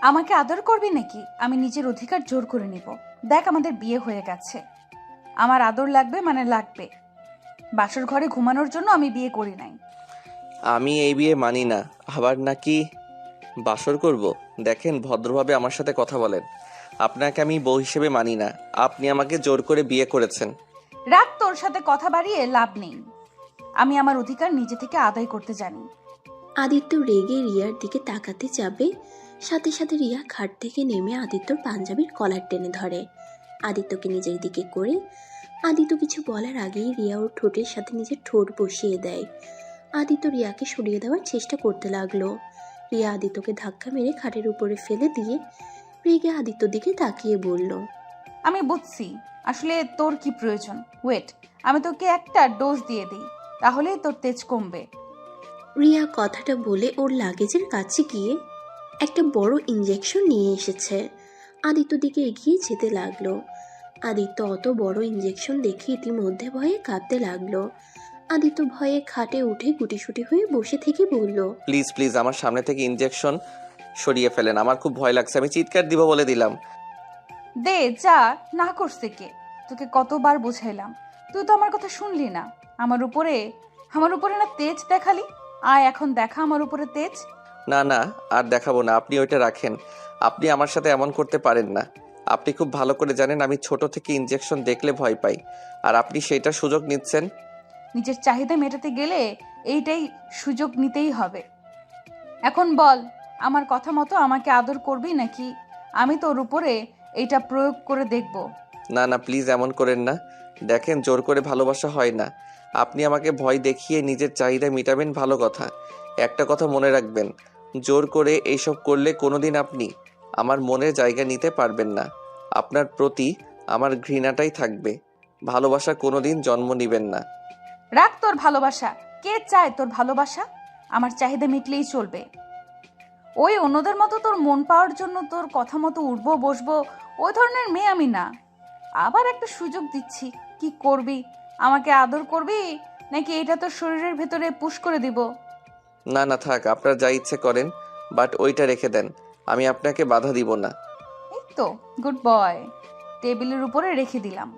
আমাকে আদর করবি নাকি? আমি নিজের অধিকার জোর করে নিব। দেখ, আমাদের বিয়ে হয়ে গেছে। আমার আদর লাগবে মানে লাগবে। বাসর ঘরে ঘুমানোর জন্য আমি বিয়ে করি নাই। আমি এই বিয়ে মানি না। আবার নাকি বাসর করব? দেখেন, ভদ্রভাবে আমার সাথে কথা বলেন। আপনাকে আমি বউ হিসেবে মানি না। আপনি আমাকে জোর করে বিয়ে করেছেন। রাগ, তোর সাথে কথা বাড়িয়ে লাভ নেই। আমি আমার অধিকার নিজে থেকে আদায় করতে জানি। আদিত্য রেগে রিয়ার দিকে তাকাতে যাবে, সাথে সাথে রিয়া খাট থেকে নেমে আদিত্যর পাঞ্জাবির কলার টেনে ধরে। আদিত্যকে নিজের দিকে করে আদিত্য কিছু বলার আগেই রিয়া ওর ঠোঁটের সাথে নিজের ঠোঁট বসিয়ে দেয়। আদিত্য রিয়াকে সরিয়ে দেওয়ার চেষ্টা করতে লাগলো। রিয়া আদিত্যকে ধাক্কা মেরে খাটের উপরে ফেলে দিয়ে রেগে আদিত্যর দিকে তাকিয়ে বলল, আমি বুঝছি আসলে তোর কি প্রয়োজন। ওয়েট, আমি তোকে একটা ডোজ দিয়ে দিই, তাহলে তোর তেজ কমবে। রিয়া কথাটা বলে ওর লাগেজের কাছে গিয়ে একটা বড় ইঞ্জেকশন নিয়ে এসেছে। আদিত্য দিকে এগিয়ে যেতে লাগলো। আদিত্য অত বড় ইঞ্জেকশন দেখে ইতিমধ্যে ভয়ে কাঁপতে লাগলো। আদিত্য ভয়ে খাটে উঠে গুটিসুটি হয়ে বসে থেকে বলল, প্লিজ প্লিজ আমার সামনে থেকে ইনজেকশন সরিয়ে ফেলেন। আমার খুব ভয় লাগছে। আমি চিৎকার দিব বলে দিলাম। দে যা, না করছে কে? তোকে কতবার বুঝাইলাম, তুই তো আমার কথা শুনলি না। আমার উপরে না তেজ দেখালি। আয় এখন দেখা আমার উপরে তেজ। না না, আর দেখাবো না। আপনি ওইটা রাখেন। আপনি আমার সাথে এমন করতে পারেন না। আপনি খুব ভালো করে জানেন আমি ছোট থেকে ইনজেকশন দেখলে ভয় পাই, আর আপনি সেইটা সুযোগ নিচ্ছেন। নিজের চাহিদা মেটাতে গেলে এইটাই সুযোগ নিতেই হবে। এখন বল, আমার কথা মতো আমাকে আদর করবি নাকি আমি তোর উপরে এইটা প্রয়োগ করে দেখব? না না, প্লিজ এমন করেন না। দেখেন, জোর করে ভালোবাসা হয় না। আপনি আমাকে ভয় দেখিয়ে নিজের চাহিদা মিটাবেন, ভালো কথা। একটা কথা মনে রাখবেন, জোর করে এইসব করলে কোনোদিন আপনি আমার মনের জায়গা নিতে পারবেন না। আপনার প্রতি আমার ঘৃণাটাই থাকবে। ভালোবাসা কোনোদিন জন্ম নিবেন না। রাখ তোর ভালোবাসা। কে চায় তোর ভালোবাসা? আমার চাহিদা মিটলেই চলবে। ওই অন্যদের মতো তোর মন পাওয়ার জন্য তোর কথা মতো উঠবো বসবো, ওই ধরনের মেয়ে আমি না। আবার একটা সুযোগ দিচ্ছি, কি করবি? আমাকে আদর করবি নাকি এটা তোর শরীরের ভেতরে পুশ করে দিব? না না, থাক, আপনার যা ইচ্ছে করেন, বাট ওইটা রেখে দেন। আমি আপনাকে বাধা দিব না। এই তো, গুড বয়। টেবিলের উপরে রেখে দিলাম,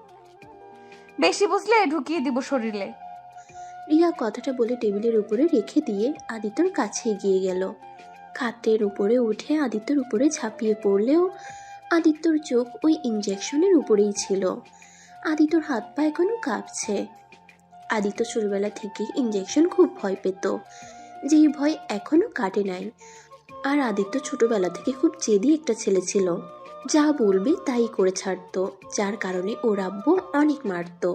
বেশি বুঝলে ঢুকিয়ে দিব শরীরে। রিয়া কথাটা বলে টেবিলের উপরে রেখে দিয়ে আদিত্যর কাছে এগিয়ে গেল। খাটের উপরে উঠে আদিত্যর উপরে ঝাঁপিয়ে পড়লেও আদিত্যর চোখ ওই ইঞ্জেকশনের উপরেই ছিল। আদিত্যর হাত পা এখনো কাঁপছে। আদিত্য ছোটবেলা থেকে ইঞ্জেকশন খুব ভয় পেত, যেই ভয় এখনো কাটে নাই। আর আদিত্য ছোটবেলা থেকে খুব জেদি একটা ছেলে ছিল, যা বলবে তাই করে ছাড়তো, যার কারণে ওর আব্বু অনেক মারতো।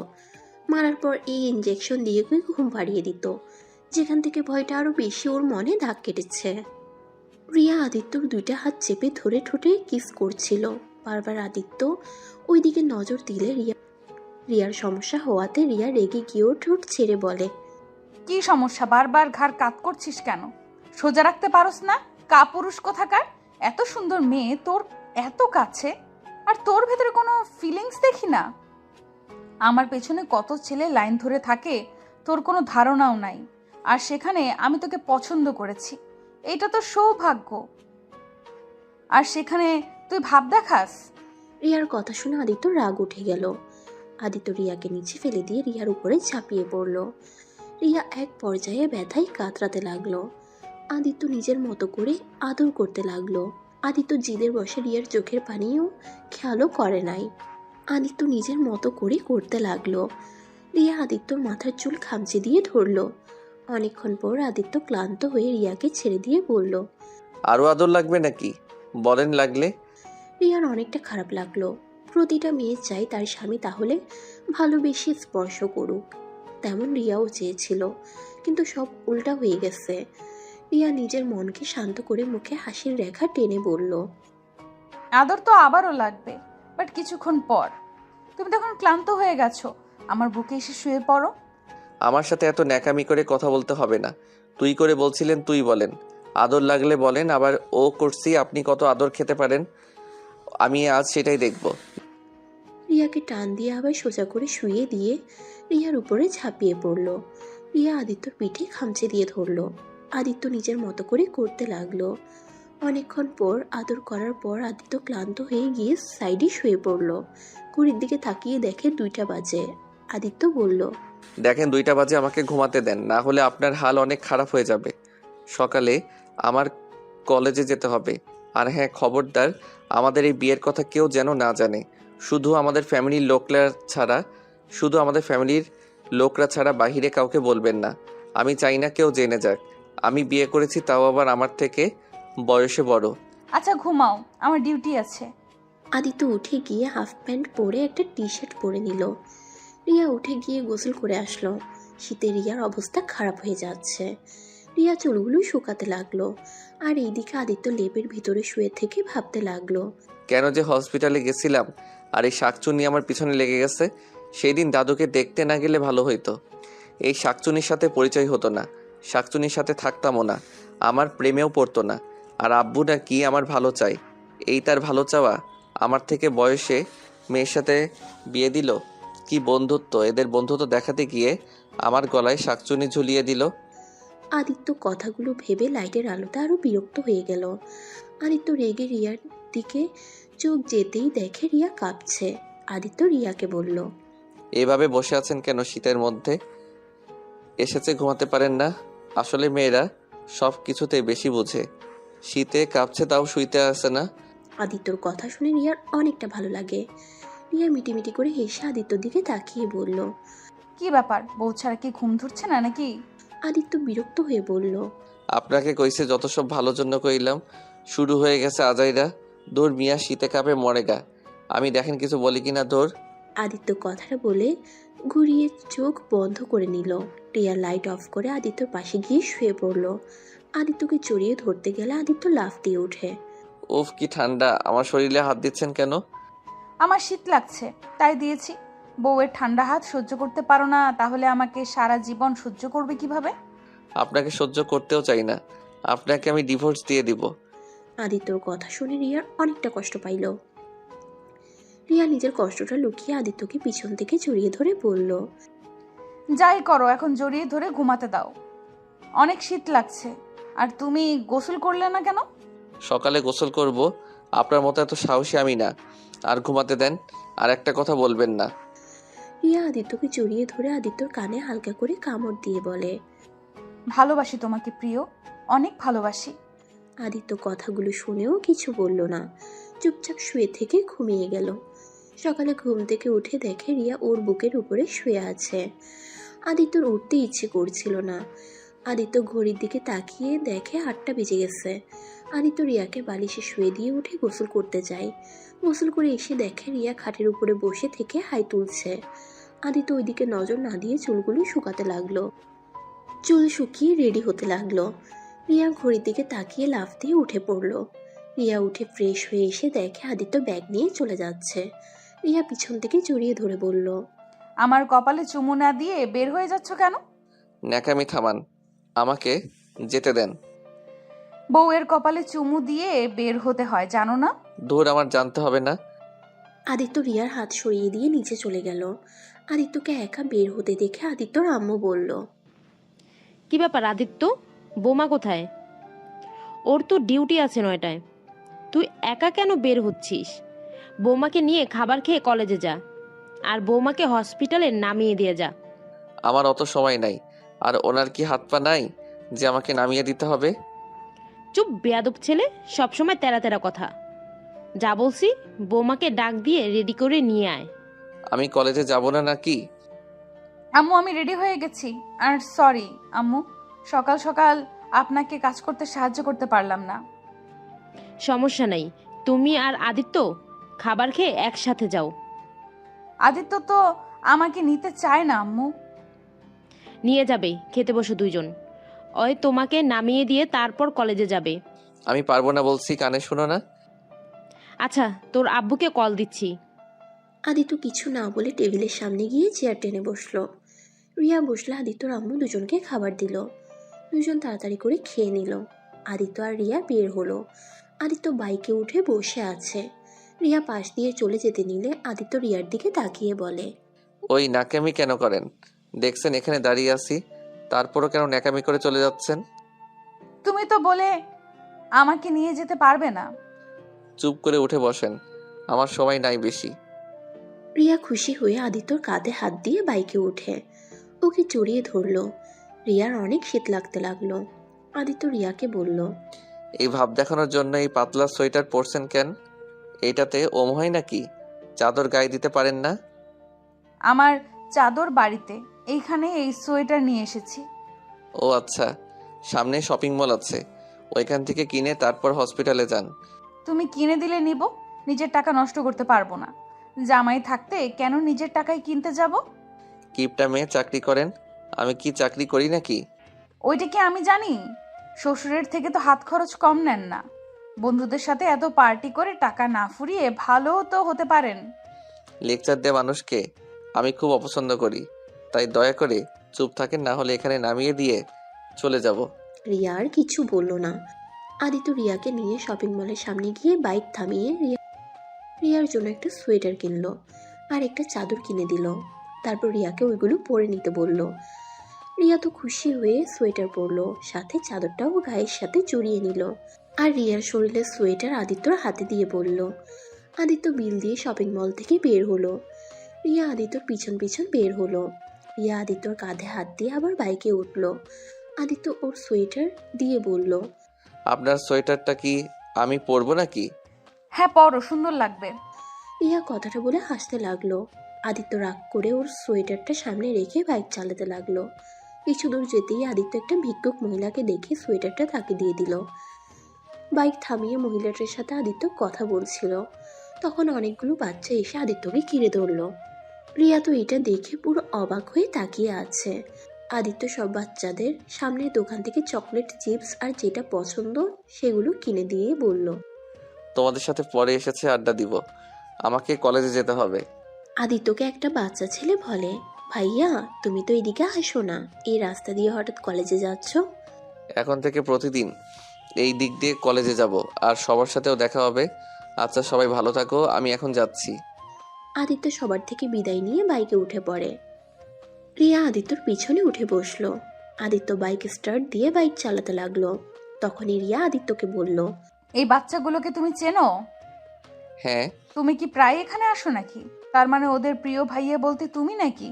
মারার পর এই ইঞ্জেকশন দিয়ে ঘুম পাড়িয়ে দিত, যেখান থেকে ভয়টা আরো বেশি ওর মনে দাগ কেটেছে। রিয়া আদিত্যর দুইটা হাত চেপে ধরে ঠোঁটে কিস করছিল। বারবার আদিত্য ওইদিকে নজর দিলে রিয়ার সমস্যা হওয়াতে রিয়া রেগে গিয়ে ওর ঠোঁট ছেড়ে বলে, কি সমস্যা? বারবার ঘাড় কাত করছিস কেন? সোজা রাখতে পারোস না? কাপুরুষ কোথাকার! এত সুন্দর মেয়ে তোর এত কাছে, আর তোর ভেতরে কোনো ফিলিংস দেখি না। আমার পেছনে কত ছেলে লাইন ধরে থাকে তোর কোনো ধারণাও নাই। আর সেখানে আমি তোকে পছন্দ করেছি, এটা তো সৌভাগ্য। আর সেখানে তুই ভাব দেখাস। রিয়ার কথা শুনে আদিত্য রাগ উঠে গেল। আদিত্য রিয়াকে নিচে ফেলে দিয়ে রিয়ার উপরে ঝাঁপিয়ে পড়ল। রিয়া এক পর্যায়ে ব্যথায় কাতরাতে লাগলো। আদিত্য নিজের মতো করে আদর করতে লাগলো। আদিত্য জিদের বসে রিয়ার চোখের পানিও খেয়ালও করে নাই। আদিত্য নিজের মতো করে করতে লাগলো। রিয়া আদিত্যর মাথার চুল খামচে দিয়ে ধরলো। অনেকক্ষণ পর আদিত্য ক্লান্ত হয়ে রিয়াকে ছেড়ে দিয়ে বলল, আরও আদর লাগবে নাকি? বলেন লাগলে। রিয়ার অনেকটা খারাপ লাগলো। প্রতিটা মেয়ে চাই তার স্বামী তাহলে ভালোবেসে স্পর্শ করুক, তেমন রিয়াও চেয়েছিল, কিন্তু সব উল্টা হয়ে গেছে। রিয়া নিজের মনকে শান্ত করে মুখে হাসির রেখা টেনে বলল, আদর তো আবারও লাগবে, বাট কিছুক্ষণ পর। তুমি তখন ক্লান্ত হয়ে গেছো, আমার বুকে এসে শুয়ে পড়ো। আমার সাথে এত ন্যাকামি করে কথা বলতে হবে না। তুই করে বলছিলেন, তুই বলেন। আদর লাগলে বলেন। আবার ও করছি, আপনি কত আদর খেতে পারেন আমি আজ সেটাই দেখব। রিয়াকে টান দিয়ে আবার সোজা করে শুয়ে দিয়ে রিয়ার উপরে ঝাঁপিয়ে পড়ল। রিয়া আদিত্যর পিঠে খামচে দিয়ে ধরল। আদিত্য নিজের মতো করে করতে লাগলো। অনেকক্ষণ পর আদর করার পর আদিত্য ক্লান্ত হয়ে গিয়ে সাইডে শুয়ে পড়ল। ঘড়ির দিকে তাকিয়ে দেখে 2টা বাজে। আদিত্য বলল, দেখেন 2টা বাজে, আমাকে ঘুমাতে দেন, না হলে আপনার হাল অনেক খারাপ হয়ে যাবে। সকালে আমার কলেজে যেতে হবে। আর হ্যাঁ, খবরদার আমাদের এই বিয়ের কথা কেউ যেন না জানে। শুধু আমাদের ফ্যামিলির লোকরা ছাড়া বাহিরে কাউকে বলবেন না। আমি চাই না কেউ জেনে যাক আমি বিয়ে করেছি, তাও আবার আমার থেকে বয়সে বড়। আচ্ছা ঘুমাও, আমার ডিউটি আছে। আদিত্য উঠে গিয়ে হাফ প্যান্ট পরে একটা টি শার্ট পরে নিল। রিয়া উঠে গিয়ে গোসল করে আসলো। শীতে রিয়ার অবস্থা খারাপ হয়ে যাচ্ছে। রিয়া চুলগুলো শুকাতে লাগলো। আর এইদিকে আদিত্য লেপের ভিতরে শুয়ে থেকে ভাবতে লাগলো, কেন যে হসপিটালে গেছিলাম আর এই শাকচুনি আমার পিছনে লেগে গেছে। সেই দিন দাদুকে দেখতে না গেলে ভালো হইতো। এই শাকচুনির সাথে পরিচয় হতো না, শাকচুনির সাথে থাকতামও না, আমার প্রেমেও পড়তো না। আর আব্বু নাকি আমার ভালো চাই। এই তার ভালো চাওয়া? আমার থেকে বয়সে মেয়ের সাথে বিয়ে দিল। কি বন্ধুত্ব! এদের বন্ধুত্ব দেখাতে গিয়ে আমার গলায় শাকচুনি ঝুলিয়ে দিল। আদিত্য কথাগুলো ভেবে লাইটের আলোতে আরো বিরক্ত হয়ে গেল। আদিত্য রেগে রিয়ার দিকে চোখ যেতেই দেখে রিয়া কাঁপছে। আদিত্য রিয়াকে বলল, এভাবে বসে আছেন কেন শীতের মধ্যে? এসেছে ঘুমাতে পারেন না? আসলে মেয়েরা সব কিছুতেই বেশি বোঝে। শীতে কাঁপছে তাও শুইতে আসে না। আদিত্যর কথা শুনে রিয়ার অনেকটা ভালো লাগে। রিয়া মিটিমিটি করে হেসে আদিত্যর দিকে তাকিয়ে বলল, কি ব্যাপার, বউ ছাড়া কি ঘুম ধরছে না নাকি? আদিত্য বিরক্ত হয়ে বলল, আপনাকে কইছে যত সব ভালো জন্য কইলাম, শুরু হয়ে গেছে আজাইরা। দূর মিয়া, শীতে কাঁপে মরে গা। আমি দেখেন কিছু বলি কিনা দূর। আদিত্য কথাটা বলে ঘুরিয়ে চোখ বন্ধ করে নিল। রিয়া লাইট অফ করে আদিত্যর পাশে গিয়ে শুয়ে পড়ল। আদিত্যকে জড়িয়ে ধরতে গেলে আদিত্য লাফ দিয়ে ওঠে। উফ কি ঠান্ডা! আমার শরীরে হাত দিচ্ছেন কেন? আমার শীত লাগছে তাই দিয়েছি। বউয়ের ঠান্ডা হাত সহ্য করতে পারো না, তাহলে আমাকে সারা জীবন সহ্য করবে কিভাবে? আপনাকে সহ্য করতেও চাই না। আপনাকে আমি ডিভোর্স দিয়ে দিব। আদিত্যর কথা শুনে রিয়ার অনেকটা কষ্ট পাইল। রিয়া নিজের কষ্টটা লুকিয়ে আদিত্যকে পিছন থেকে জড়িয়ে ধরে বলল, যাই করো, এখন জড়িয়ে ধরে ঘুমাতে দাও। অনেক শীত লাগছে। আর তুমি গোসল করলে না কেন? সকালে গোসল করব। আপনার মতো এত সাহসী আমি না। আর ঘুমাতে দেন। আর একটা কথা বলবেন না। রিয়া আদিত্যকে জড়িয়ে ধরে আদিত্যর কানে হালকা করে কামড় দিয়ে বলে, ভালোবাসি তোমাকে প্রিয়, অনেক ভালোবাসি। আদিত্য কথাগুলো শুনেও কিছু বলল না, চুপচাপ শুয়ে থেকে ঘুমিয়ে গেল। সকালে ঘুম থেকে উঠে দেখে রিয়া ওর বুকের উপরে শুয়ে আছে। আদিত্যর উঠতে ইচ্ছে করছিল না। আদিত্য ঘড়ির দিকে তাকিয়ে দেখে 8টা বেজে গেছে। আদিত্য রিয়াকে বালিশে শুয়ে দিয়ে উঠে গোসল করতে যায়। গোসল করে এসে দেখে রিয়া খাটের উপরে বসে থেকে হাই তুলছে। আদিত্য ওইদিকে নজর না দিয়ে চুলগুলো শুকাতে লাগলো। চুল শুকিয়ে রেডি হতে লাগলো। রিয়া ঘড়ির দিকে তাকিয়ে লাফ দিয়ে উঠে পড়ল। রিয়া উঠে ফ্রেশ হয়ে এসে দেখে আদিত্য ব্যাগ নিয়ে চলে যাচ্ছে। রিয়া পিছন থেকে জড়িয়ে ধরে বলল, আমার কপালে চুমু না দিয়ে বের হয়ে যাচ্ছ কেন? ন্যাকামি থামান, আমাকে যেতে দেন। বউয়ের কপালে চুমু দিয়ে বের হতে হয়, জানো না? দূর, আমার জানতে হবে না। আদিত্য রিয়ার হাত সরিয়ে দিয়ে নিচে চলে গেল। আদিত্যকে একা বের হতে দেখে আদিত্যর আম্মু বলল, কি ব্যাপার আদিত্য, বোমা কোথায়? ওর তো ডিউটি আছে 9টায়। তুই একা কেন বের হচ্ছিস? বৌমাকে নিয়ে খাবার খেয়ে কলেজে যা, আর বৌমাকে হসপিটালে নামিয়ে দিয়ে যা। আমার অত সময় নাই। আর ওনার কি হাত পা নাই যে আমাকে নামিয়ে দিতে হবে? চুপ বেয়াদব ছেলে, সবসময় তেরা তেরা কথা। যা বলছি, বৌমাকে ডাক দিয়ে রেডি করে নিয়ে আয়। আমি কলেজে যাব না নাকি? আম্মু আমি রেডি হয়ে গেছি। আর সরি আম্মু, সকাল সকাল আপনাকে কাজ করতে সাহায্য করতে পারলাম না। সমস্যা নাই, তুমি আর আদিত্য খাবার খেয়ে একসাথে যাও। আদিত্য তো আমাকে নিতে চায় না আম্মু। নিয়ে যাবে, খেতে বসো দুইজন। ওই তোমাকে নামিয়ে দিয়ে তারপর কলেজে যাবে। আমি পারবো না বলছি, কানে শোনো না? আচ্ছা, তোর আব্বুকে কল দিচ্ছি। আদিত্য কিছু না বলে টেবিলের সামনে গিয়ে চেয়ার টেনে বসলো। রিয়া বসলে আদিত্যর আম্মু দুজনকে খাবার দিল। দুজন তাড়াতাড়ি করে খেয়ে নিল। আদিত্য আর রিয়া বের হলো। আদিত্য বাইকে উঠে বসে আছে। রিয়া পাশ দিয়ে চলে যেতে নিলে আদিত্য রিয়ার দিকে তাকিয়ে বলে, ওই ন্যাকামি কেন করেন? দেখছেন এখানে দাঁড়িয়ে আছি, তারপরও কেন ন্যাকামি করে চলে যাচ্ছেন? তুমি তো বলে আমাকে নিয়ে যেতে পারবে না। চুপ করে উঠে বসেন, আমার সময় নাই বেশি। রিয়া খুশি হয়ে আদিত্যর কাঁধে হাত দিয়ে বাইকে উঠে ওকে জড়িয়ে ধরলো। রিয়ার অনেক শীত লাগতে লাগলো। আদিত্য রিয়াকে বলল, এই ভাব দেখানোর জন্য এই পাতলা সোয়েটার পরছেন কেন? এইটাতে ওম হয় নাকি? চাদর গায়ে দিতে পারেন না? আমার চাদর বাড়িতে, এইখানে এই সোয়েটার নিয়ে এসেছি। ও আচ্ছা, সামনে শপিং মল আছে, ওইখান থেকে কিনে তারপর হসপিটালে যান। তুমি কিনে দিলে নিব, নিজের টাকা নষ্ট করতে পারবো না। জামাই থাকতে কেন নিজের টাকায় কিনতে যাব? কিপটা মেয়ে চাকরি করেন, আমি কি চাকরি করি নাকি? ওইটা কি আমি জানি? শ্বশুরের থেকে তো হাত খরচ কম নেন না। বন্ধুদের সাথে এত পার্টি করে টাকা না ফুরিয়ে ভালো তো হতে পারেন। লেকচার দেওয়া মানুষকে আমি খুব অপছন্দ করি, তাই দয়া করে চুপ থাকেন, না হলে এখানে নামিয়ে দিয়ে চলে যাব। রিয়া আর কিছু বলল না। আদিত্য রিয়াকে নিয়ে শপিং মলের সামনে গিয়ে বাইক থামিয়ে রিয়ার জন্য একটা সোয়েটার কিনলো আর একটা চাদর কিনে দিল। তারপর রিয়াকে ওইগুলো পরে নিতে বলল। রিয়া তো খুশি হয়ে সোয়েটার পরলো, সাথে চাদরটাও গায়ের সাথে জড়িয়ে নিল। আর রিয়ার শরীরের সোয়েটার আদিত্যর হাতে দিয়ে বলল। আদিত্য বিল দিয়ে শপিং মল থেকে বের হলো। রিয়া আদিত্যর পিছন পিছন বের হলো। রিয়া আদিত্যর কাঁধে হাত দিয়ে আবার বাইকে উঠলো। আদিত্য ওর সোয়েটার দিয়ে বলল, আপনার সোয়েটারটা কি আমি পরবো নাকি? হ্যাঁ, পরো, সুন্দর লাগবে। রিয়া কথাটা বলে হাসতে লাগলো। আদিত্য রাগ করে ওর সোয়েটারটা সামনে রেখে বাইক চালাতে লাগলো। কিছু দূর যেতেই আদিত্য একটা ভিক্ষুক মহিলাকে দেখে সোয়েটারটা তাকে দিয়ে দিল। বাইক থামিয়ে মহিলাটার সাথে আদিত্য কথা বলছিল। তখন অনেকগুলো বাচ্চা এসে আদিত্যকে ঘিরে ধরলো। রিয়া তো এটা দেখে পুরো অবাক হয়ে তাকিয়ে আছে। আদিত্য সব বাচ্চাদের সামনের দোকান থেকে চকলেট, চিপস আর যেটা পছন্দ সেগুলো কিনে দিয়ে বলল, তোমাদের সাথে পরে এসেছে আড্ডা দিব, আমাকে কলেজে যেতে হবে। আদিত্যকে একটা বাচ্চা ছেলে বলে, ভাইয়া তুমি তো এদিকে আসো না, এই রাস্তা দিয়ে হঠাৎ কলেজে যাচ্ছ? এখন থেকে প্রতিদিন এই দিক দিয়ে কলেজে যাব, আর সবার সাথেও দেখা হবে। আচ্ছা, সবাই ভালো থাকো, আমি এখন যাচ্ছি। আদিত্য সবার থেকে বিদায় নিয়ে বাইকে উঠে পড়ে। রিয়া আদিত্যর পিছনে উঠে বসলো। আদিত্য বাইক স্টার্ট দিয়ে বাইক চালাতে লাগলো। তখনই রিয়া আদিত্যকে বলল, এই বাচ্চাগুলোকে তুমি চেনো? হ্যাঁ। তুমি কি প্রায় এখানে আসো নাকি? তার মানে ওদের প্রিয় ভাইয়া বলতে তুমি নাকি?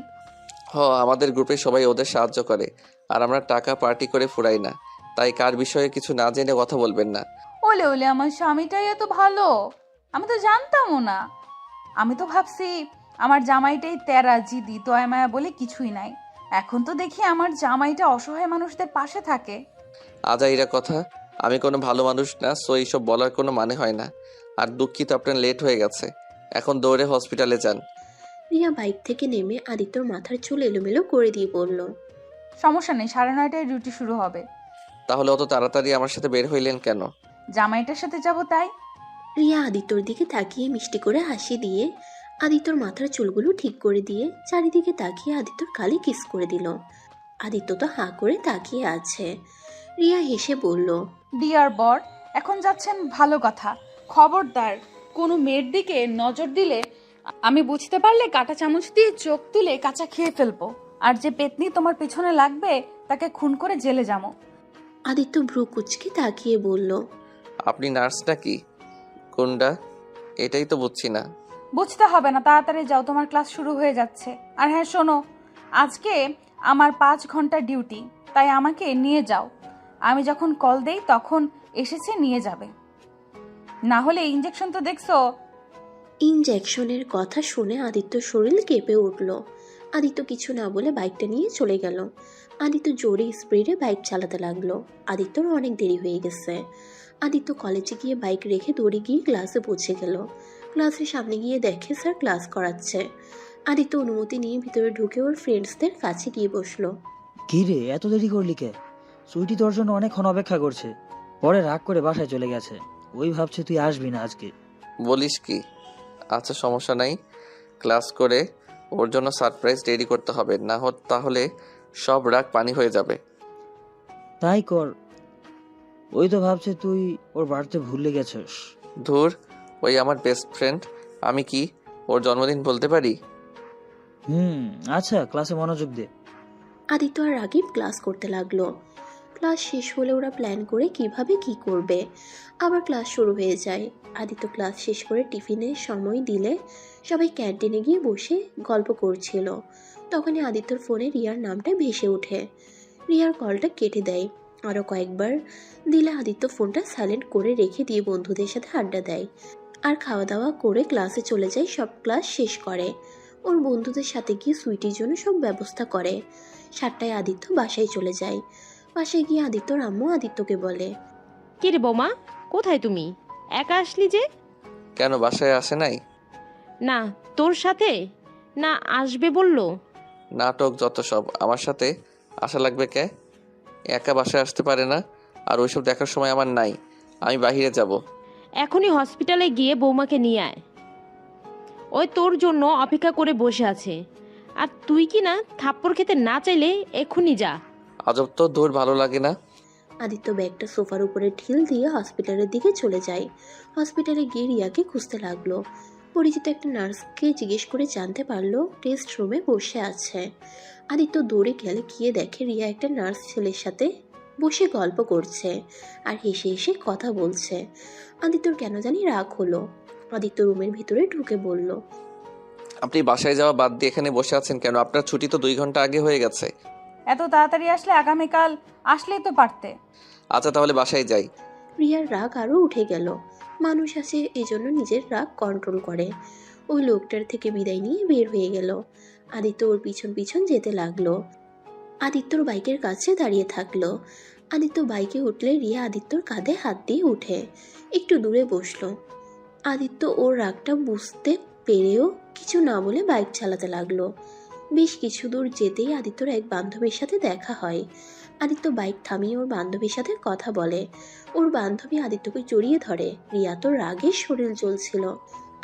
আমাদের গ্রুপে সবাই ওদের সাহায্য করে, আর আমরা টাকা পার্টি করে ফুরাই না, তাই কার বিষয়ে কিছু না জেনে কথা বলবেন না। ওলে ওলে, আমার স্বামীটাই এত ভালো, আমি তো জানতামও না। আমি তো ভাবছি আমার জামাইটাই তেরা, জিদি, দয়া মায়া বলে কিছুই নাই। এখন তো দেখি আমার জামাইটা অসহায় মানুষদের পাশে থাকে। আজাইরা কথা, আমি কোনো ভালো মানুষ না, সো এইসব বলার কোনো মানে হয় না। আর দুঃখিত আপনার লেট হয়ে গেছে, এখন দৌড়ে হসপিটালে যান। রিয়া বাইক থেকে নেমে আদিত্যর মাথার চুল এলোমেলো করে দিয়ে বলল, সমস্যা নেই, 9:30টায় ডিউটি শুরু হবে। তাহলে অত তাড়াতাড়ি আমার সাথে বের হইলেন কেন? জামাইটার সাথে যাব তাই। রিয়া আদিত্যর দিকে তাকিয়ে মিষ্টি করে হাসি দিয়ে আদিত্যর মাথার চুলগুলো ঠিক করে দিয়ে চারিদিকে তাকিয়ে আদিত্যর গালে কিস করে দিল। আদিত্য তো হাঁ করে তাকিয়ে আছে। রিয়া হেসে বলল, ডিয়ার বর, এখন যাচ্ছেন ভালো কথা। খবরদার কোনো মেয়ের দিকে নজর দিলে আমি বুঝতে পারলে কাঁটা চামচ দিয়ে চোখ তুলে কাঁচা খেয়ে ফেলবো। আর যে পেতনি তোমার পিছনে লাগবে তাকে খুন করে জেলে যাবো। আদিত্য ভ্রু কুচকে তাকিয়ে বলল, আপনি নার্স নাকি? কোনটা? এটাই তো বুঝছি না। বুঝতে হবে না, তাড়াতাড়ি যাও, তোমার ক্লাস শুরু হয়ে যাচ্ছে। আর হ্যাঁ শোনো, আজকে আমার 5 ঘন্টা ডিউটি, তাই আমাকে নিয়ে যাও। আমি যখন কল দেই তখন এসেছে নিয়ে যাবে, না হলে ইঞ্জেকশন তো দেখছো। ইনজেকশনের কথা শুনে আদিত্যর শরীর কেঁপে উঠল। আদিত্য কিছু না বলে বাইকটা নিয়ে চলে গেল। আদিত্য জোরে স্পিডে বাইক চালাতে লাগলো। আদিত্যর অনেক দেরি হয়ে গেছে। আদিত্য কলেজে গিয়ে বাইক রেখে দৌড়ে গিয়ে ক্লাসে পৌঁছে গেল। ক্লাসের সামনে গিয়ে দেখে স্যার ক্লাস করাচ্ছে। আদিত্য অনুমতি নিয়ে ভিতরে ঢুকে ওর ফ্রেন্ডসদের কাছে গিয়ে বসলো। কি রে, এত দেরি করলি কে? সুইটি তোর জন্য অনেকক্ষণ অপেক্ষা করছে, পরে রাগ করে বাসায় চলে গেছে। ওই ভাবছে তুই আসবি না আজকে। বলিস কি? আচ্ছা, সমস্যা নাই, ক্লাস করে ওর জন্য সারপ্রাইজ রেডি করতে হবে, না তাহলে সব রাগ পানি হয়ে যাবে। তাই কর। ওই তো ভাবছে তুই ওর বাড়িতে ভুলে গেছিস। ধুর, ওই আমার বেস্ট ফ্রেন্ড, আমি কি ওর জন্মদিন বলতে পারি? আচ্ছা, ক্লাসে মনোযোগ দে। আদিত্য আর রাগিব ক্লাস করতে লাগলো। ক্লাস শেষ হলে ওরা প্ল্যান করে কিভাবে কি করবে। আবার ক্লাস শুরু হয়ে যায়। আদিত্য ক্লাস শেষ করে টিফিনের সময় দিলে সবাই ক্যান্টিনে গিয়ে বসে গল্প করছিল। তখনই আদিত্যর ফোনে রিয়ার নামটা ভেসে ওঠে। রিয়ার কলটা কেটে দেয়। আরও কয়েকবার দিলে আদিত্য ফোনটা সাইলেন্ট করে রেখে দিয়ে বন্ধুদের সাথে আড্ডা দেয় আর খাওয়া দাওয়া করে ক্লাসে চলে যায়। সব ক্লাস শেষ করে ওর বন্ধুদের সাথে গিয়ে সুইটির জন্য সব ব্যবস্থা করে। 7টায় আদিত্য বাসায় চলে যায়। বাসায় গিয়ে আদিত্যর আম্মু আদিত্যকে বলে, কি রে বোমা, কোথায় তুমি? একা আসলি যে? কেন বাসায় আসে নাই? না, তোর সাথে না আসবে বললো। নাটক যত সব, আমার সাথে আসা লাগবে কে? একা বাসায় আসতে পারে না, আর ওইসব দেখার সময় আমার নাই। আমি বাইরে যাব। এখনই হসপিটালে গিয়ে বৌমাকে নিয়ে আয়। ওই তোর জন্য অপেক্ষা করে বসে আছে। আর তুই কি না থাপ্পড় খেতে না চাইলে এক্ষুনি যা। আজব তো, দূর ভালো লাগে না। আদিত্য ব্যাগটা সোফার উপরে ঢিল দিয়ে হসপিটালের দিকে চলে যায়। হসপিটালে গিয়ে রিয়াকে খুঁজতে লাগলো। পরিচিত একটা নার্সকে জিজ্ঞেস করে জানতে পারলো টেস্ট রুমে বসে আছে। আদিত্য দৌড়ে গেলে গিয়ে দেখে রিয়া একটা নার্স ছেলের সাথে বসে গল্প করছে আর হেসে হেসে কথা বলছে। আদিত্যর কেন জানি রাগ হলো। আদিত্য রুমের ভিতরে ঢুকে বলল, আপনি বাসায় যাওয়া বাদ দিয়ে এখানে বসে আছেন কেন? আপনার ছুটি তো 2 ঘন্টা আগে হয়ে গেছে। এত তাড়াতাড়ি আসলে আগামীকাল আসলেই তো পারতে। আচ্ছা তাহলে বাসায় যাই। রিয়ার রাগ আরও উঠে গেল। মানুষ আছে এই জন্য নিজের রাগ কন্ট্রোল করে। ওই লোকটার থেকে বিদায় নিয়ে বের হয়ে গেল। আদিত্য ওর পিছন পিছন যেতে লাগলো। আদিত্যর বাইকের কাছে দাঁড়িয়ে থাকলো। আদিত্য বাইকে উঠলে রিয়া আদিত্যর কাঁধে হাত দিয়ে উঠে একটু দূরে বসলো। আদিত্য ওর রাগটা বুঝতে পেরেও কিছু না বলে বাইক চালাতে লাগলো। বেশ কিছু দূর যেতেই আদিত্যর এক বান্ধবীর সাথে দেখা হয়। আদিত্য বাইক থামিয়ে ওর বান্ধবীর সাথে কথা বলে। ওর বান্ধবী আদিত্যকে জড়িয়ে ধরে। রিয়া তো রাগে শরীর জ্বলছিল।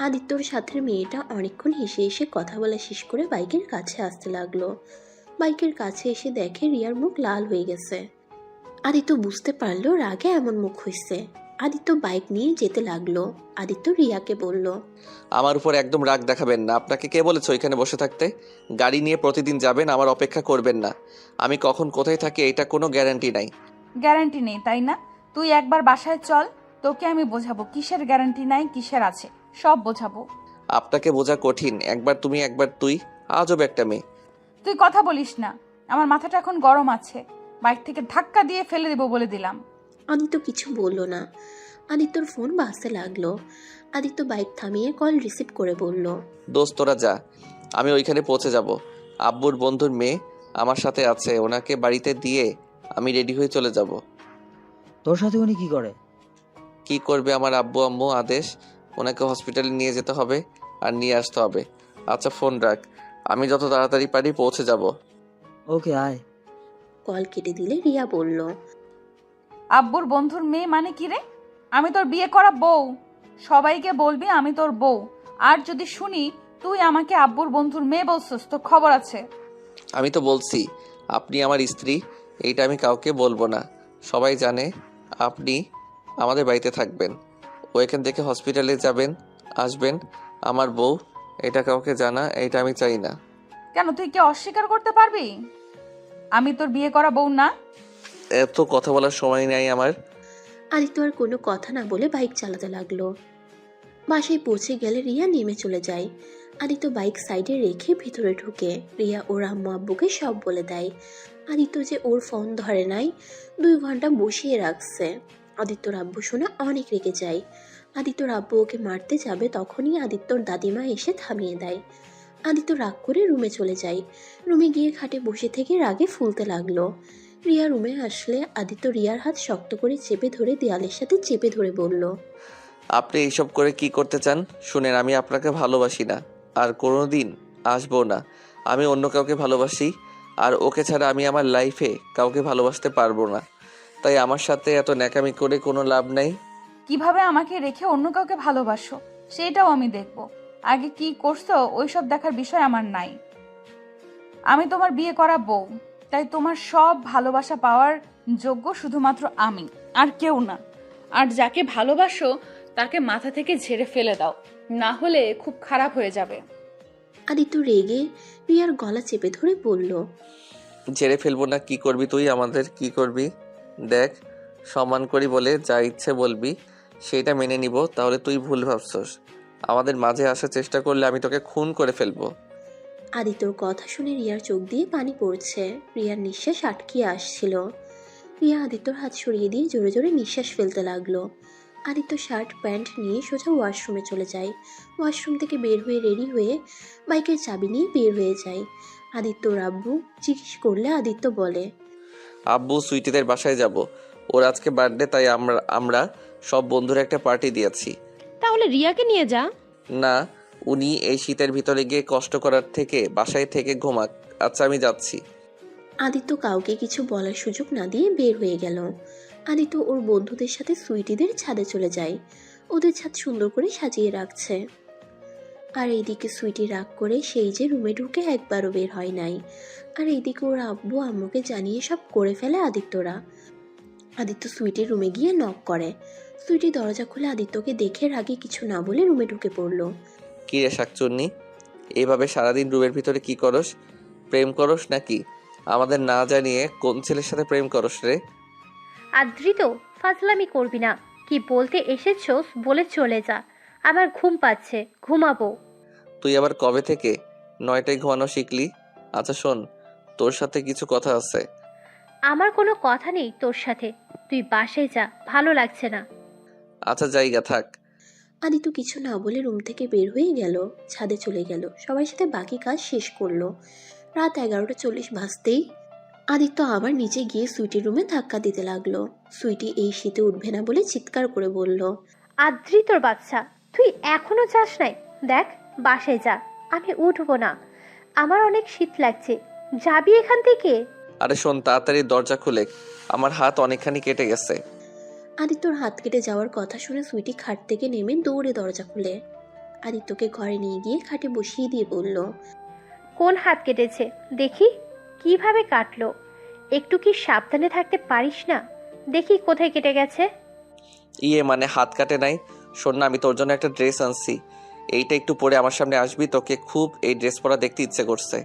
আদিত্যর সাথে মেয়েটা অনেকক্ষণ হেসে হেসে কথা বলা শেষ করে বাইকের কাছে আসতে লাগলো। বাইকের কাছে এসে দেখে রিয়ার মুখ লাল হয়ে গেছে। আদিত্য বুঝতে পারলো রাগে এমন মুখ হয়েছে। আদিত্য বাইক নিয়ে যেতে লাগলো। আদিত্য রিয়াকে বলল, আমার উপর একদম রাগ দেখাবেন না। আপনাকে কে বলেছে ওইখানে বসে থাকতে? গাড়ি নিয়ে প্রতিদিন যাবেন, আমার অপেক্ষা করবেন না। আমি কখন কোথায় থাকি এটা কোনো গ্যারান্টি নাই। গ্যারান্টি নেই তাই না? তুই একবার বাসায় চল, তোকে আমি বোঝাবো কিসের গ্যারান্টি নাই কিসের আছে, সব বোঝাবো। আপনাকে বোঝা কঠিন। একবার তুমি একবার তুই, আজব একটা মেয়ে। তুই কথা বলিস না, আমার মাথাটা এখন গরম আছে। বাইক থেকে ধাক্কা দিয়ে ফেলে দেবো বলে দিলাম। আদিত্য কিছু বলল না। আদিত্যর ফোন বাজতে লাগলো। আদিত্য বাইক থামিয়ে কল রিসিভ করে বলল, দোস্ত তোরা যা, আমি ওইখানে পৌঁছে যাব। আব্বুর বন্ধুর মেয়ে আমার সাথে আছে, ওনাকে বাড়িতে দিয়ে আমি রেডি হয়ে চলে যাব। তোর সাথে উনি কি করে? কি করবে আমার আব্বু আম্মু আদেশ, ওনাকে হসপিটালে নিয়ে যেতে হবে আর নিয়ে আসতে হবে। আচ্ছা ফোন রাখ, আমি যত তাড়াতাড়ি পারি পৌঁছে যাব। ওকে আয়। কল কেটে দিলে রিয়া বলল, আব্বুর বন্ধুর মেয়ে মানে কি রে? আমি তোর বিয়ে করা বউ। সবাইকে বলবি আমি তোর বউ। আর যদি শুনি তুই আমাকে আব্বুর বন্ধুর মেয়ে বলছিস তো খবর আছে। আমি তো বলছি আপনি আমার স্ত্রী, এইটা আমি কাউকে বলবো না। সবাই জানে আপনি আমাদের বাড়িতে থাকবেন, ওইখান থেকে হসপিটালে যাবেন আসবেন। আমার বউ, এটা কাউকে জানা এটা আমি চাই না। কেন, তুই কি অস্বীকার করতে পারবি আমি তোর বিয়ে করা বউ না? এত কথা বলার সময় নাই আমার। আদিত্য আর কোনো কথা না বলে বাইক চালাতে লাগলো। বাসায় পৌঁছে গেলে রিয়া নেমে চলে যায়। আদিত্য বাইক সাইডে রেখে ভিতরে ঢুকে রিয়া ওর আম্মু আব্বুকে সব বলে দেয়। আদিত্য যে ওর ফোন ধরে নাই, 2 ঘন্টা বসিয়ে রাখছে। আদিত্যর আব্বু শুনে অনেক রেগে যায়। আদিত্যর আব্বু ওকে মারতে যাবে তখনই আদিত্যর দাদিমা এসে থামিয়ে দেয়। আদিত্য রাগ করে রুমে চলে যায়। রুমে গিয়ে খাটে বসে থেকে রাগে ফুলতে লাগলো। রিয়া রুমে আসলে আদিত্য রিয়ার হাত শক্ত করে চেপে ধরে দেয়ালের সাথে চেপে ধরে বলল, আপনি এইসব করে কি করতে চান? শুনেন, আমি আপনাকে ভালোবাসি না আর কোনোদিন আসবো না। আমি অন্য কাউকে ভালোবাসি, আর ওকে ছাড়া আমি আমার লাইফে কাউকে ভালোবাসতে পারবো না। তাই আমার সাথে এত ন্যাকামি করে কোনো লাভ নাই। কিভাবে আমাকে রেখে অন্য কাউকে ভালোবাসো সেটাও আমি দেখব। আগে কি করছো ওইসব দেখার বিষয় আমার নাই। আমি তোমার বিয়ে করা বউ, তাই তোমার সব ভালোবাসা পাওয়ার যোগ্য শুধুমাত্র আমি, আর কেউ না। আর যাকে ভালোবাসো তাকে মাথা থেকে ঝেড়ে ফেলে দাও, না হলে খুব খারাপ হয়ে যাবে। আদিত্য রেগে রিয়ার গলা চেপে ধরে বলল, ঝেড়ে ফেলবো না? কি করবি তুই? আমাদের কি করবি? দেখ, সম্মান করি বলে যা ইচ্ছে বলবি সেটা মেনে নিব, তাহলে তুই ভুল ভাবছস। আমাদের মাঝে আসার চেষ্টা করলে আমি তোকে খুন করে ফেলবো। আদিত্যর কথা শুনে রিয়ার চোখ দিয়ে পানি পড়ছে। রিয়ার নিঃশ্বাস আটকিয়ে আসছিল। রিয়া আদিত্যর হাত সরিয়ে দিয়ে জোরে জোরে নিঃশ্বাস ফেলতে লাগলো। আদিত্য শার্ট প্যান্ট নিয়ে সোজা ওয়াশরুমে চলে যায়। ওয়াশরুম থেকে বের হয়ে রেডি হয়ে বাইকের চাবি নিয়ে বের হয়ে যায়। আদিত্যর আব্বু জিজ্ঞেস করলে আদিত্য বলে, আব্বু সুইটিদের বাসায় যাব, ওর আজকে বার্থডে, তাই আমরা সব বন্ধুরা একটা পার্টি দিয়েছি। তাহলে রিয়াকে নিয়ে যা। না, উনি এই শীতের ভিতরে গিয়ে কষ্ট করার থেকে বাসায় থেকে ঘুমাক। আচ্ছা, আমি যাচ্ছি। আদিত্য কাউকে কিছু বলার সুযোগ না দিয়ে বের হয়ে গেল। আদিত্য ওর বন্ধুদের সাথে সুইটিদের ছাদে চলে যায়। ওদের ছাদ সুন্দর করে সাজিয়ে রাখছে। আর এইদিকে সুইটি রাগ করে সেই যে রুমে ঢুকে একবারও বের হয় নাই। আর এইদিকে ওর আব্বু আম্মুকে জানিয়ে সব করে ফেলে আদিত্যরা। আদিত্য সুইটির রুমে গিয়ে নক করে। সুইটি দরজা খুলে আদিত্যকে দেখে রাগে কিছু না বলে রুমে ঢুকে পড়লো। কি রে শাকচুন্নি, এইভাবে সারাদিন রুমের ভিতরে কি করস? প্রেম করস নাকি? আমাদের না জানিয়ে কোন ছেলের সাথে প্রেম করস রে? আদ্রিত, ফাজলামি করবি না। কি বলতে এসেছোস বলে চলে যা। আমার ঘুম পাচ্ছে, ঘুমাবো। তুই আবার কবে থেকে 9টায় ঘুমানো শিখলি? আচ্ছা শোন, তোর সাথে কিছু কথা আছে। আমার কোনো কথা নেই তোর সাথে। তুই বাসায় যা, ভালো লাগছে না। আচ্ছা, জায়গা থাক। আদিত্য কিছু না বলে রুম থেকে বের হয়ে গেল, ছাদে চলে গেল, সবার সাথে বাকি কাজ শেষ করলো। রাত 11:40 বাজতেই আদিত্য আবার নিচে গিয়ে সুইটির রুমে ধাক্কা দিতে লাগলো। সুইটি এই শীতে উঠবে না বলে চিৎকার করে বলল, আদ্রিতর বাচ্চা, তুই এখনো যাস নাই? দেখ, বাসায় যা। আমি উঠবো না, আমার অনেক শীত লাগছে। যাবি এখান থেকে? আরে শোন, তাড়াতাড়ি দরজা খুলে, আমার হাত অনেকখানি কেটে গেছে। আদিত্যর হাত কেটে যাওয়ার কথা শুনে সুইটি খাট থেকে নেমে দৌড়ে দরজা খুলে আদিত্যকে ঘরে নিয়ে গিয়ে খাটে বসিয়ে দিয়ে বলল, কোন হাত কেটেছে দেখি? কিভাবে কাটলো? একটু কি সাবধানে থাকতে পারিস না? দেখি কোথায় কেটে গেছে। মানে হাত কাটে নাই। শোন না, আমি তোর জন্য একটা ড্রেস আনছি, এইটা একটু পরে আমার সামনে আসবি, তোকে খুব এই ড্রেস পরা দেখতে ইচ্ছে করছে।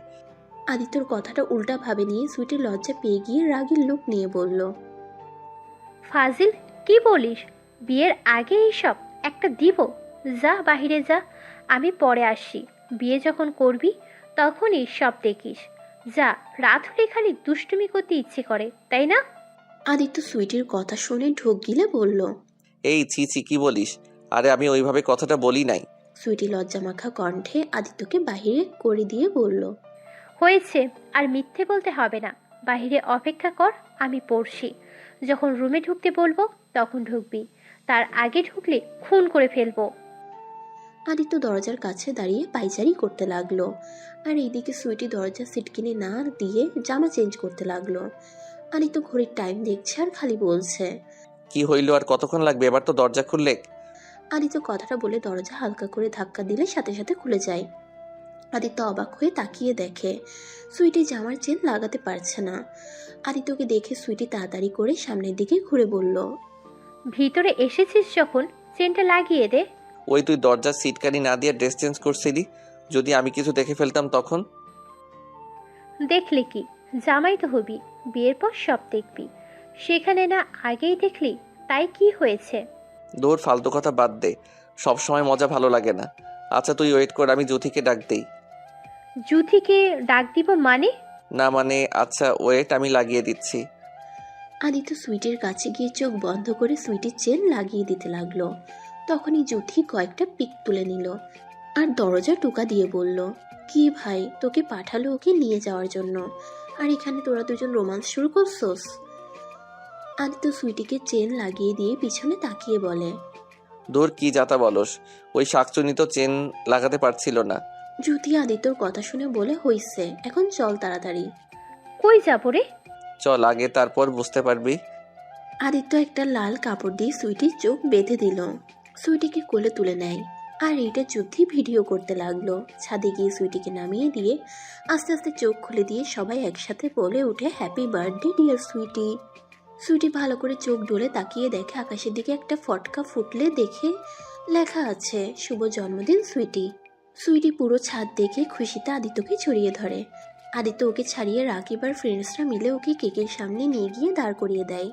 আদিত্যর কথাটা উল্টা ভাবে নিয়ে সুইটি লজ্জা পেয়ে গিয়ে রাগের লুক নিয়ে বলল, ফাজিল, কি বলিস? বিয়ের আগে এইসব একটা দিব? যা বাহিরে যা, আমি পরে আসছি। বিয়ে যখন করবি তখনই সব দেখিস। যা, রাত হলে খালি দুষ্টুমি করতে ইচ্ছে করে, তাই না? আদিত্য সুইটির কথা শুনে ঢোক গিলে বলল, এই ছি ছি, কি বলিস? আরে আমি ওইভাবে কথাটা বলি নাই। সুইটি লজ্জামাখা কণ্ঠে আদিত্যকে বাহিরে করে দিয়ে বলল, হয়েছে, আর মিথ্যে বলতে হবে না। বাহিরে অপেক্ষা কর, আমি পড়ছি। যখন রুমে ঢুকতে বলবো তখন ঢুকবি, তার আগে ঢুকলে খুন করে ফেলবো। আদিত্য দরজার কাছে দাঁড়িয়ে পাইচারি করতে লাগলো। আর এইদিকে সুইটি দরজা সিটকিনি না দিয়ে জামা চেঞ্জ করতে লাগলো। আদিত্য ঘড়ির টাইম দেখছে আর খালি বলছে, কি হইলো আর কতক্ষণ লাগবে? এবার তো দরজা খুললে। আদিত্য কথাটা বলে দরজা হালকা করে ধাক্কা দিলে সাথে সাথে খুলে যায়। আদিত্য অবাক হয়ে তাকিয়ে দেখে সুইটি জামার চেন লাগাতে পারছে না। আদিত্যকে দেখে সুইটি তাড়াতাড়ি করে সামনের দিকে ঘুরে বলল, ভিতরে এসেছিস যখন চেনটা লাগিয়ে দে। ওই তুই দরজার সিটকানি না দিয়ে ড্রেস চেঞ্জ করছিলি, যদি আমি কিছু দেখে ফেলতাম তখন? দেখলে কি, জামাই তো হবি, বিয়ের পর সব দেখবি। সেখানে না আগেই দেখলি, তাই কি হয়েছে? দূর, ফালতু কথা বাদ দে, সব সময় মজা ভালো লাগে না। আচ্ছা তুই ওয়েট কর, আমি জ্যোতিকে ডাক দেই। জুথিকে ডাক দিব মানে? না মানে, আচ্ছা ওয়েট, আমি লাগিয়ে দিচ্ছি। আদিত্য সুইটির কাছে গিয়ে চোখ বন্ধ করে সুইটির চেন লাগিয়ে দিতে লাগলো। তখনই জ্যোতি কয়েকটা পিক তুলে নিল আর দরজা টোকা দিয়ে বলল, কি ভাই, তোকে পাঠালো ওকে নিয়ে যাওয়ার জন্য, আর এখানে তোরা দুজন রোমান্স শুরু করছোস? আদিত্য সুইটিকে চেন লাগিয়ে দিয়ে পিছনে তাকিয়ে বলে, দূর, কি যাতা বলস, ওই শাকচুনি তো চেন লাগাতে পারছিল না। জ্যোতি আদিত্যর কথা শুনে বলে, হইছে, এখন চল তাড়াতাড়ি। কই যাবো রে? চল আগে, তারপর বুঝতে পারবি। আদিত্য একটা লাল কাপড় দিয়ে সুইটির চোখ বেঁধে দিল। সুইটিকে কোলে তুলে নেয় আর এইটা যুদ্ধি ভিডিও করতে লাগলো। ছাদে গিয়ে সুইটিকে নামিয়ে দিয়ে আস্তে আস্তে চোখ খুলে দিয়ে সবাই একসাথে বলে উঠে, happy birthday dear Sweety. Sweety ভালো করে চোখ ডলে তাকিয়ে দেখে আকাশের দিকে একটা ফটকা ফুটলে দেখে লেখা আছে, শুভ জন্মদিন সুইটি। সুইটি পুরো ছাদ দেখে খুশিতে আদিত্যকে ছড়িয়ে ধরে। আদিত্য ওকে ছাড়িয়ে রাকিব আর ফ্রেন্ডসরা মিলে ওকে কেকের সামনে নিয়ে গিয়ে দাঁড় করিয়ে দেয়।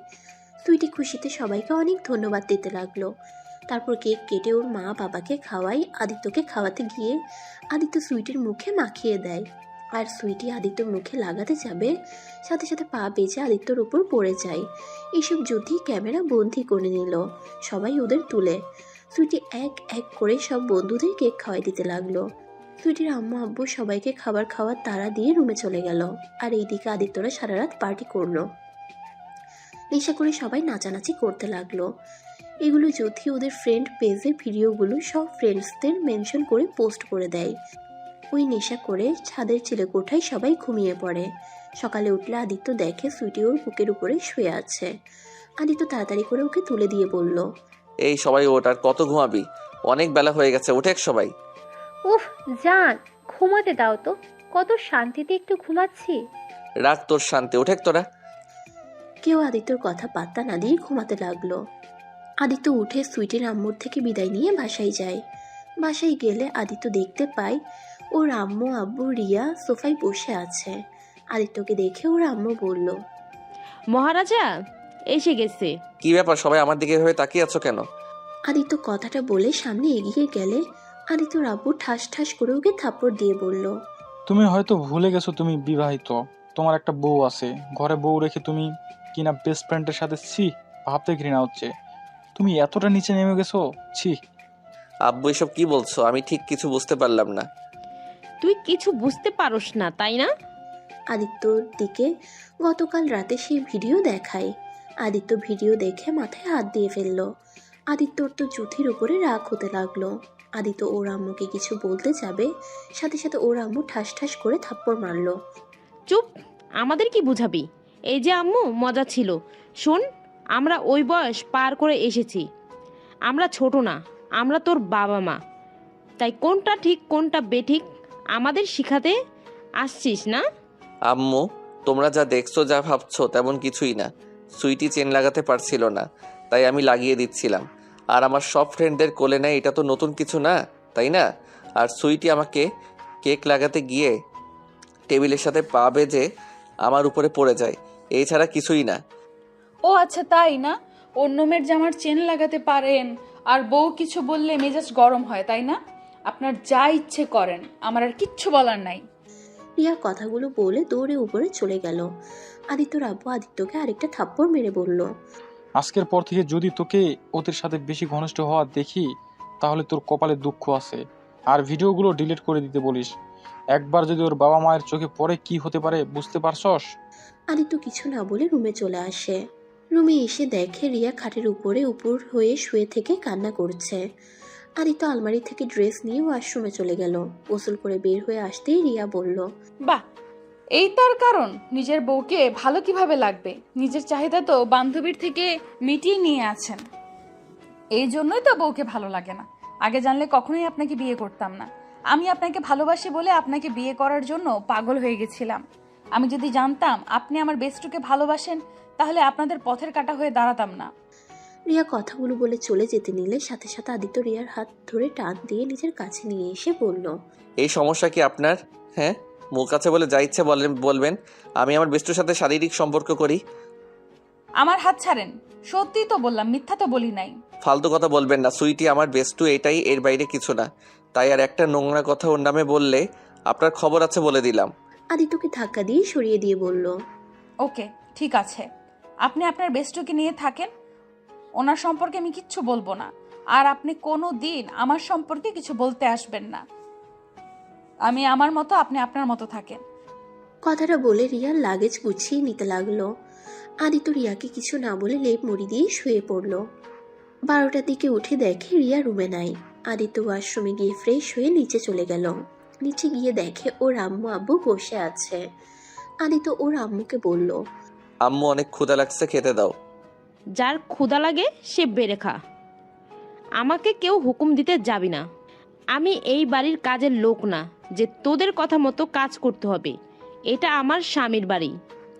সুইটি খুশিতে সবাইকে অনেক ধন্যবাদ দিতে লাগলো। তারপর কেক কেটে ওর মা বাবাকে খাওয়াই আদিত্যকে খাওয়াতে গিয়ে আদিত্য সুইটির মুখে মাখিয়ে দেয়। আর সুইটি আদিত্যর মুখে লাগাতে যাবে, সাথে সাথে পা বেঁচে আদিত্যর উপর পড়ে যায়। এইসব যদি ক্যামেরা বন্দি করে নিল, সবাই ওদের তুলে সুইটি এক এক করে সব বন্ধুদের কেক খাওয়াই দিতে লাগলো। সুইটির আম্মু আব্বু সবাইকে খাবার খাওয়ার তাড়া দিয়ে রুমে চলে গেল। আর এইদিকে আদিত্যরা সারা রাত পার্টি করলো, নেশা করে সবাই নাচানাচি করতে লাগলো। এগুলো যদি ওদের ফ্রেন্ড পেজের ভিডিওগুলো সব ফ্রেন্ডসদের মেনশন করে পোস্ট করে দেয়। ওই নেশা করে ছাদের চিলেকোঠায় সবাই ঘুমিয়ে পড়ে। সকালে উঠলে আদিত্য দেখে সুইটি ওর বুকের উপরে শুয়ে আছে। আদিত্য তাড়াতাড়ি করে ওকে তুলে দিয়ে বলল, এই সবাই ওঠ, আর কত ঘুমাবি? অনেক বেলা হয়ে গেছে, ওঠেক সবাই। উফ জান, ঘুমাতে দাও তো, কত শান্তিতে একটু ঘুমাচ্ছি। রাখ তোর শান্তি, ওঠেক তোরা। কেউ আদিত্যর কথা পাত্তা না দিয়ে ঘুমাতে লাগলো। আদিত্য উঠে সুইটির আম্মুর থেকে বিদায় নিয়ে বাসায় যায়। বাসায় গেলে আদিত্য দেখতে পায় ওর আম্মু আব্বু রিয়া সোফায় বসে আছে। আদিত্যকে দেখে ওর আম্মু বলল, মহারাজা এসে গেছে। কি ব্যাপার, সবাই আমার দিকে হয়ে তাকিয়ে আছো কেন? আদিত্য কথাটা বলে সামনে এগিয়ে গেলে আদিত্যর আব্বু ঠাস ঠাস করে ওকে থাপ্পড় দিয়ে বলল, তুমি হয়তো ভুলে গেছো তুমি বিবাহিত, তোমার একটা বউ আছে। ঘরে বউ রেখে তুমি কিনা বেস্ট ফ্রেন্ডের সাথে, ছি, ভাবতে ঘৃণা হচ্ছে। তুমি এতটা নিচে নেমে গেছো, ছি। আব্বু এসব কি বলছো? আমি ঠিক কিছু বুঝতে পারলাম না। তুই কিছু বুঝতে পারোস না তাই না? আদিত্যর দিকে গতকাল রাতে সেই ভিডিও দেখায়। আদিত্য ভিডিও দেখে মাথায় হাত দিয়ে ফেলল। আদিত্যর তো জুথির উপরে রাগ হতে লাগলো। আদিত্য ওর আম্মুকে কিছু বলতে যাবে, সাথে সাথে ওর আম্মু ঠাস ঠাস করে থাপ্পড় মারলো। চুপ, আমাদের কি বুঝাবি? এই যে আম্মু, মজা ছিল। শোন, আমরা ওই বয়স পার করে এসেছি। আমরা ছোট না, আমরা তোর বাবা মা। তাই কোনটা ঠিক কোনটা বেঠিক আমাদের শিখাতে আসছিস না? আম্মু, তোমরা যা দেখছো যা ভাবছো তেমন কিছুই না। সুইটি চেন লাগাতে পারছিল না, তাই আমি লাগিয়ে দিচ্ছিলাম। আর আমার সব ফ্রেন্ডদের কোলে নেয়, এটা তো নতুন কিছু না, তাই না? আর সুইটি আমাকে কেক লাগাতে গিয়ে টেবিলের সাথে পা বেজে আমার উপরে পড়ে যায়, এছাড়া কিছুই না। ও আচ্ছা, তাই না? অন্য মেয়ের জামার চেন লাগাতে পারেন, আর বউ কিছু বললে মেজাজ গরম হয়, তাই না? আপনার যা ইচ্ছে করেন, আমার আর কিচ্ছু বলার নাই। রিয়া কথাগুলো বলে দৌড়ে উপরে চলে গেল। আদিত্যর আব্বু আদিত্যকে আরেকটা থাপ্পড় মেরে বলল, আজকের পর থেকে যদি তোকে ওদের সাথে বেশি ঘনিষ্ঠ হওয়া দেখি, তাহলে তোর কপালে দুঃখ আছে। আর ভিডিওগুলো ডিলিট করে দিতে বলিস। একবার যদি ওর বাবা মায়ের চোখে পড়ে কি হতে পারে বুঝতে পারছস? আদিত্য কিছু না বলে রুমে চলে আসে। রুমে এসে দেখে রিয়া খাটের উপরে উপর হয়ে শুয়ে থেকে কান্না করছে। আদিত্য আলমারি থেকে ড্রেস নিয়ে ওয়াশরুমে চলে গেল। গোসল করে বের হয়ে আসতেই রিয়া বলল, বাহ, এই তার কারণ? নিজের বউকে ভালো কিভাবে লাগবে? নিজের চাহিদা তো বান্ধবীর থেকে মিটিয়ে নিয়ে আছেন, এই জন্যই তো বউকে ভালো লাগে না। আগে জানলে কখনোই আপনাকে বিয়ে করতাম না। আমি আপনাকে ভালোবাসি বলে আপনাকে বিয়ে করার জন্য পাগল হয়ে গেছিলাম। আমি যদি জানতাম আপনি আমার বেস্টুকে ভালোবাসেন, তাহলে আপনাদের পথের কাঁটা হয়ে দাঁড়াতাম না। রিয়া কথাগুলো বলে চলে যেতে নিলে সাথে সাথে আদিত্য রিয়ার হাত ধরে টান দিয়ে নিজের কাছে নিয়ে এসে বলল, এই সমস্যা কি আপনার? হ্যাঁ, মুখ আছে বলে যা ইচ্ছে বলবেন। আমি আমার বেস্টুর সাথে শারীরিক সম্পর্ক করি। আমার হাত ছাড়েন। সত্যিই তো বললাম, মিথ্যা তো বলি নাই। ফালতু কথা বলবেন না। সুইটি আমার বেস্টু, এটাই, এর বাইরে কিছু না। তাই আর একটা নোংরা কথা ওর নামে বললে আপনার খবর আছে বলে দিলাম। আদিত্যকে ধাক্কা দিয়ে সরিয়ে দিয়ে বলল, ওকে, ঠিক আছে, আপনি আপনার বেস্টুকে নিয়ে থাকেন। ওনার সম্পর্কে আমি কিচ্ছু বলবো না। আর আপনি কোনো দিন আমার সম্পর্কে কিছু বলতে আসবেন না। আমি আমার মতো, আপনি আপনার মতো থাকেন। কথাটা বলে রিয়ার লাগেজ গুছিয়ে নিতে লাগলো। আদিত্য রিয়াকে কিছু না বলে লেপ মুড়ি দিয়ে শুয়ে পড়ল। 12টার দিকে উঠে দেখে রিয়া রুমে নাই। আদিত্য ওয়াশরুমে গিয়ে ফ্রেশ হয়ে নিচে চলে গেল। নিচে গিয়ে দেখে ওর আম্মু আব্বু বসে আছে। আদিত্য ওর আম্মুকে বলল, আম্মু, অনেক ক্ষুধা লাগছে, খেতে দাও। যার ক্ষুধা লাগে সে বেড়ে খা। আমাকে কেউ হুকুম দিতে যাবি না। আমি এই বাড়ির কাজের লোক না যে তোদের কথা মতো কাজ করতে হবে। এটা আমার স্বামীর বাড়ি,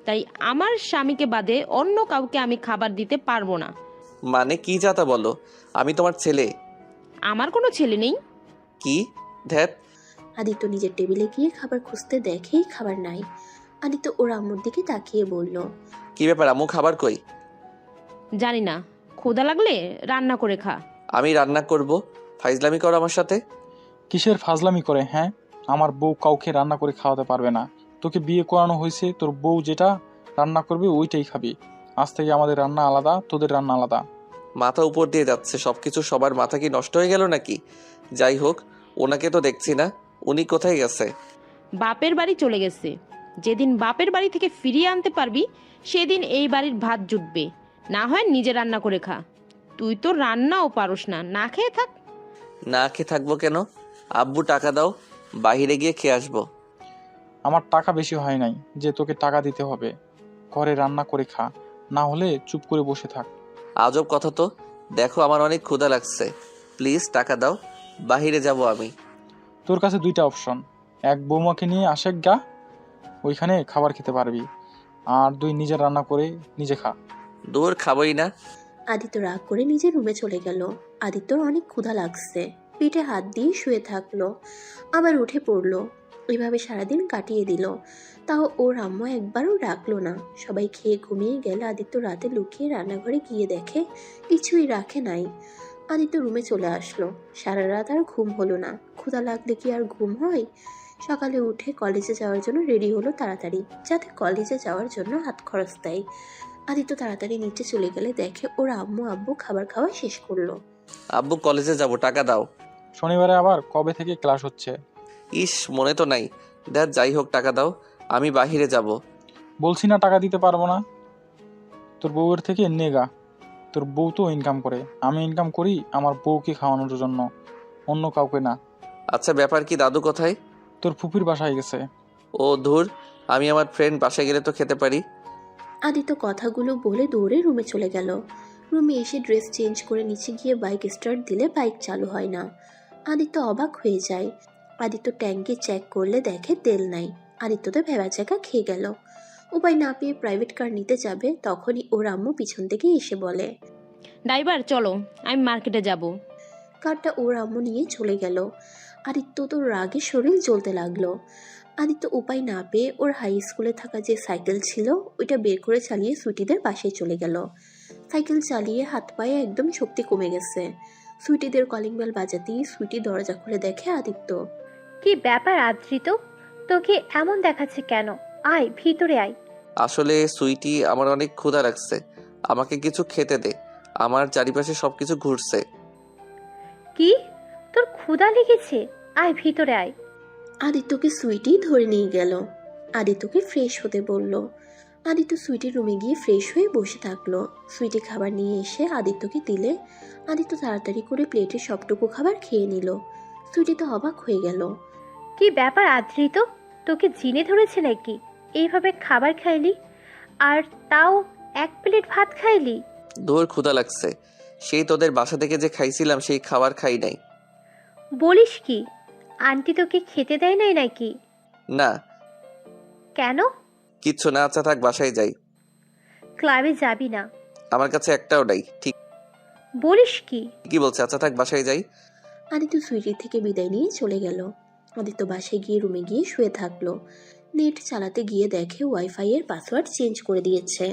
তাই আমার স্বামীকে বাদে অন্য কাউকে আমি খাবার দিতে পারবো না। মানে কি যাতা বলো? আমি তোমার ছেলে। আমার কোনো ছেলে নেই। কি? ধ্যাত। আদিত্য নিজের টেবিলে গিয়ে খাবার খুঁজতে দেখেই খাবার নাই। আদিত্য ওর আম্মুর দিকে তাকিয়ে বলল, কি ব্যাপার আম্মু, খাবার কই? জানি না, ক্ষুধা লাগলে রান্না করে খা। আমি রান্না করব? ফাইজলামি করো আমার সাথে? কিসের ফাজলামি করে? হ্যাঁ, আমার বউ কাউকে রান্না করে খাওয়াতে পারবে না। তোকে বিয়ে করানো হয়েছে, তোর বউ যেটা রান্না করবে ওইটাই খাবি। আজ থেকে আমাদের রান্না আলাদা, তোদের রান্না আলাদা। মাথা উপর দিয়ে যাচ্ছে সবকিছু, সবার মাথা কি নষ্ট হয়ে গেল নাকি? যাই হোক, ওনাকে তো দেখছি না, উনি কোথায় গেছে? বাপের বাড়ি চলে গেছে। যেদিন বাপের বাড়ি থেকে ফিরিয়ে আনতে পারবি সেদিন এই বাড়ির ভাত জুটবে। না হয় নিজে রান্না করে খা। তুই তো রান্নাও পারস না, না খেয়ে থাক। না খেয়ে থাকবো কেন? আব্বু টাকা দাও, বাইরে গিয়ে খেয়ে আসবো। আমার টাকা বেশি হয় নাই যে তোকে টাকা দিতে হবে। ঘরে রান্না করে খা, না হলে চুপ করে বসে থাক। আজব কথা তো। দেখো আমার অনেক ক্ষুধা লাগছে, প্লিজ টাকা দাও, বাইরে যাব আমি। তোর কাছে দুইটা অপশন, এক বৌমাকে নিয়ে আশেক গা, ওইখানে খাবার খেতে পারবি, আর দুই নিজে রান্না করে নিজে খা। দূর, খাবোই না। আদিত্য রাগ করে নিজের রুমে চলে গেল। আদিত্যর অনেক ক্ষুধা লাগছে, পিঠে হাত দিয়ে শুয়ে থাকলো, আবার উঠে পড়লো। ওইভাবে সারাদিন কাটিয়ে দিল। তাও ওর আম্মু একবারও ডাকলো না। সবাই খেয়ে ঘুমিয়ে গেলে আদিত্য রাতে লুকিয়ে রান্নাঘরে গিয়ে দেখে কিছুই রাখে নাই। আদিত্য রুমে চলে আসলো। সারা রাত আর ঘুম হলো না। ক্ষুধা লাগলে কি আর ঘুম হয়? সকালে উঠে কলেজে যাওয়ার জন্য রেডি হলো তাড়াতাড়ি, যাতে কলেজে যাওয়ার জন্য হাত খরচ দেয়। আদিত্য তাড়াতাড়ি নিচে চলে গেলে দেখে ওর আব্বু খাবার খাওয়া শেষ করলো। আব্বু কলেজে যাব, টাকা দাও। শনিবারে আবার কবে থেকে ক্লাস হচ্ছে? ইস, মনে তো নাই। দেখ, যাই হোক টাকা দাও, আমি বাহিরে যাব। বলছি না টাকা দিতে পারবো না। তোর বউয়ের থেকে নেগা। তোর বউ তো ইনকাম করে, আমি ইনকাম করি আমার বউকে খাওয়ানোর জন্য, অন্য কাউকে না। আচ্ছা, ব্যাপার কি? দাদু কোথায়? তোর ফুপির বাসায় গেছে। ও ধুর, আমি আমার ফ্রেন্ড বাসায় গেলে তো খেতে পারি। আদিত্য কথাগুলো বলে দৌড়ে রুমে চলে গেল। রুমে এসে ড্রেস চেঞ্জ করে নিচে গিয়ে বাইক স্টার্ট দিলে বাইক চালু হয় না। আদিত্য অবাক হয়ে যায়। আদিত্য ট্যাঙ্কে চেক করলে দেখে তেল নাই। আদিত্য তো ভেবাচাকা খেয়ে গেল। উপায় না পেয়ে প্রাইভেট কার নিতে যাবে, তখনই ওর আম্মু পিছন থেকে এসে বলে, ড্রাইভার চলো, আমি মার্কেটে যাব। কারটা ওর আম্মু নিয়ে চলে গেল। আদিত্য তো রাগে শরীর জ্বলতে লাগলো। আদিত্য উপায় না পেয়ে ওর হাই স্কুলে থাকা যে সাইকেল ছিল ওইটা বের করে চালিয়ে সুইটিদের বাসায় চলে গেল। সাইকেল চালিয়ে হাত পায়ে একদম শক্তি কমে গেছে। সুইটিদের কলিং বেল বাজাতেই সুইটি দরজা খুলে দেখে আদিত্য। কি ব্যাপার আদ্রিত, তোকে এমন দেখাচ্ছে কেন? আয় ভিতরে আয়। আসলে সুইটি, আমার অনেক ক্ষুধা লাগছে, আমাকে কিছু খেতে দে। আমার চারিপাশে সবকিছু ঘুরছে। কি, তোর ক্ষুধা লেগেছে? আয় ভিতরে আয়। আদিত্যকে সুইটি ধরে নিয়ে গেল। আদিত্যকে ফ্রেশ হতে বলল। আদিত্য সুইটির রুমে গিয়ে ফ্রেশ হয়ে বসে থাকলো। সুইটি খাবার নিয়ে এসে আদিত্যকে দিলে আদিত্য তাড়াতাড়ি করে প্লেটে সবটুকু খাবার খেয়ে নিল। সুইটি তো অবাক হয়ে গেল। কি ব্যাপার আদ্রিত, তোকে জিনে ধরেছে নাকি? এইভাবে খাবার খাইলি, আর তাও এক প্লেট ভাত খাইলি? ধুর, ক্ষুধা লাগছে। সেই তোদের বাসা থেকে যে খাইছিলাম সেই খাবার খাই নাই। বলিস কি, আন্টি তোকে খেতে দেয় নাই নাকি? না। কেন? কিচ্ছু না, আচ্ছা থাক, বাসায় যাই। ক্লাবে যাবি না? আমার কাছে একটাও নাই। ঠিক বলিস কি? কি বলছে? আচ্ছা থাক, বাসায় যাই। আদিত্য সুইটির থেকে বিদায় নিয়ে চলে গেল। আদিত্য বাসায় গিয়ে রুমে গিয়ে শুয়ে থাকলো। নেট চালাতে গিয়ে দেখে ওয়াইফাই এর পাসওয়ার্ড চেঞ্জ করে দিয়েছে।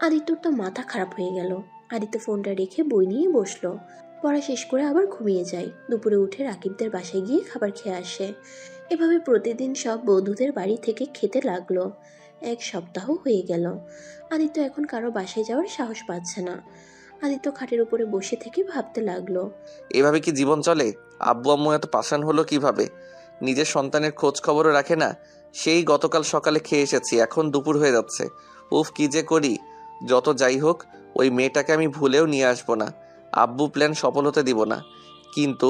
আদিত্যর তো মাথা খারাপ হয়ে গেল। আদিত্য ফোনটা রেখে বই নিয়ে বসলো। পড়া শেষ করে আবার ঘুমিয়ে যায়। দুপুরে উঠে রাকিবদের বাসায় গিয়ে খাবার খেয়ে আসে। এভাবে প্রতিদিন সব বন্ধুদের বাড়ি থেকে খেতে লাগলো। 1 সপ্তাহ হয়ে গেল। আদিত্য এখন কারো বাসায় যাওয়ার সাহস পাচ্ছে না। আদিত্য খাটের উপরে বসে থেকে ভাবতে লাগলো, এভাবে কি জীবন চলে? আব্বু আম্মু এত পাষাণ হলো কিভাবে? নিজের সন্তানের খোঁজ খবরও রাখে না। সেই গতকাল সকালে খেয়ে এসেছি, এখন দুপুর হয়ে যাচ্ছে। উফ, কি যে করি। যত যাই হোক, ওই মেয়েটাকে আমি ভুলেও নিয়ে আসবো না। আব্বু প্ল্যান সফল হতে দিব না। কিন্তু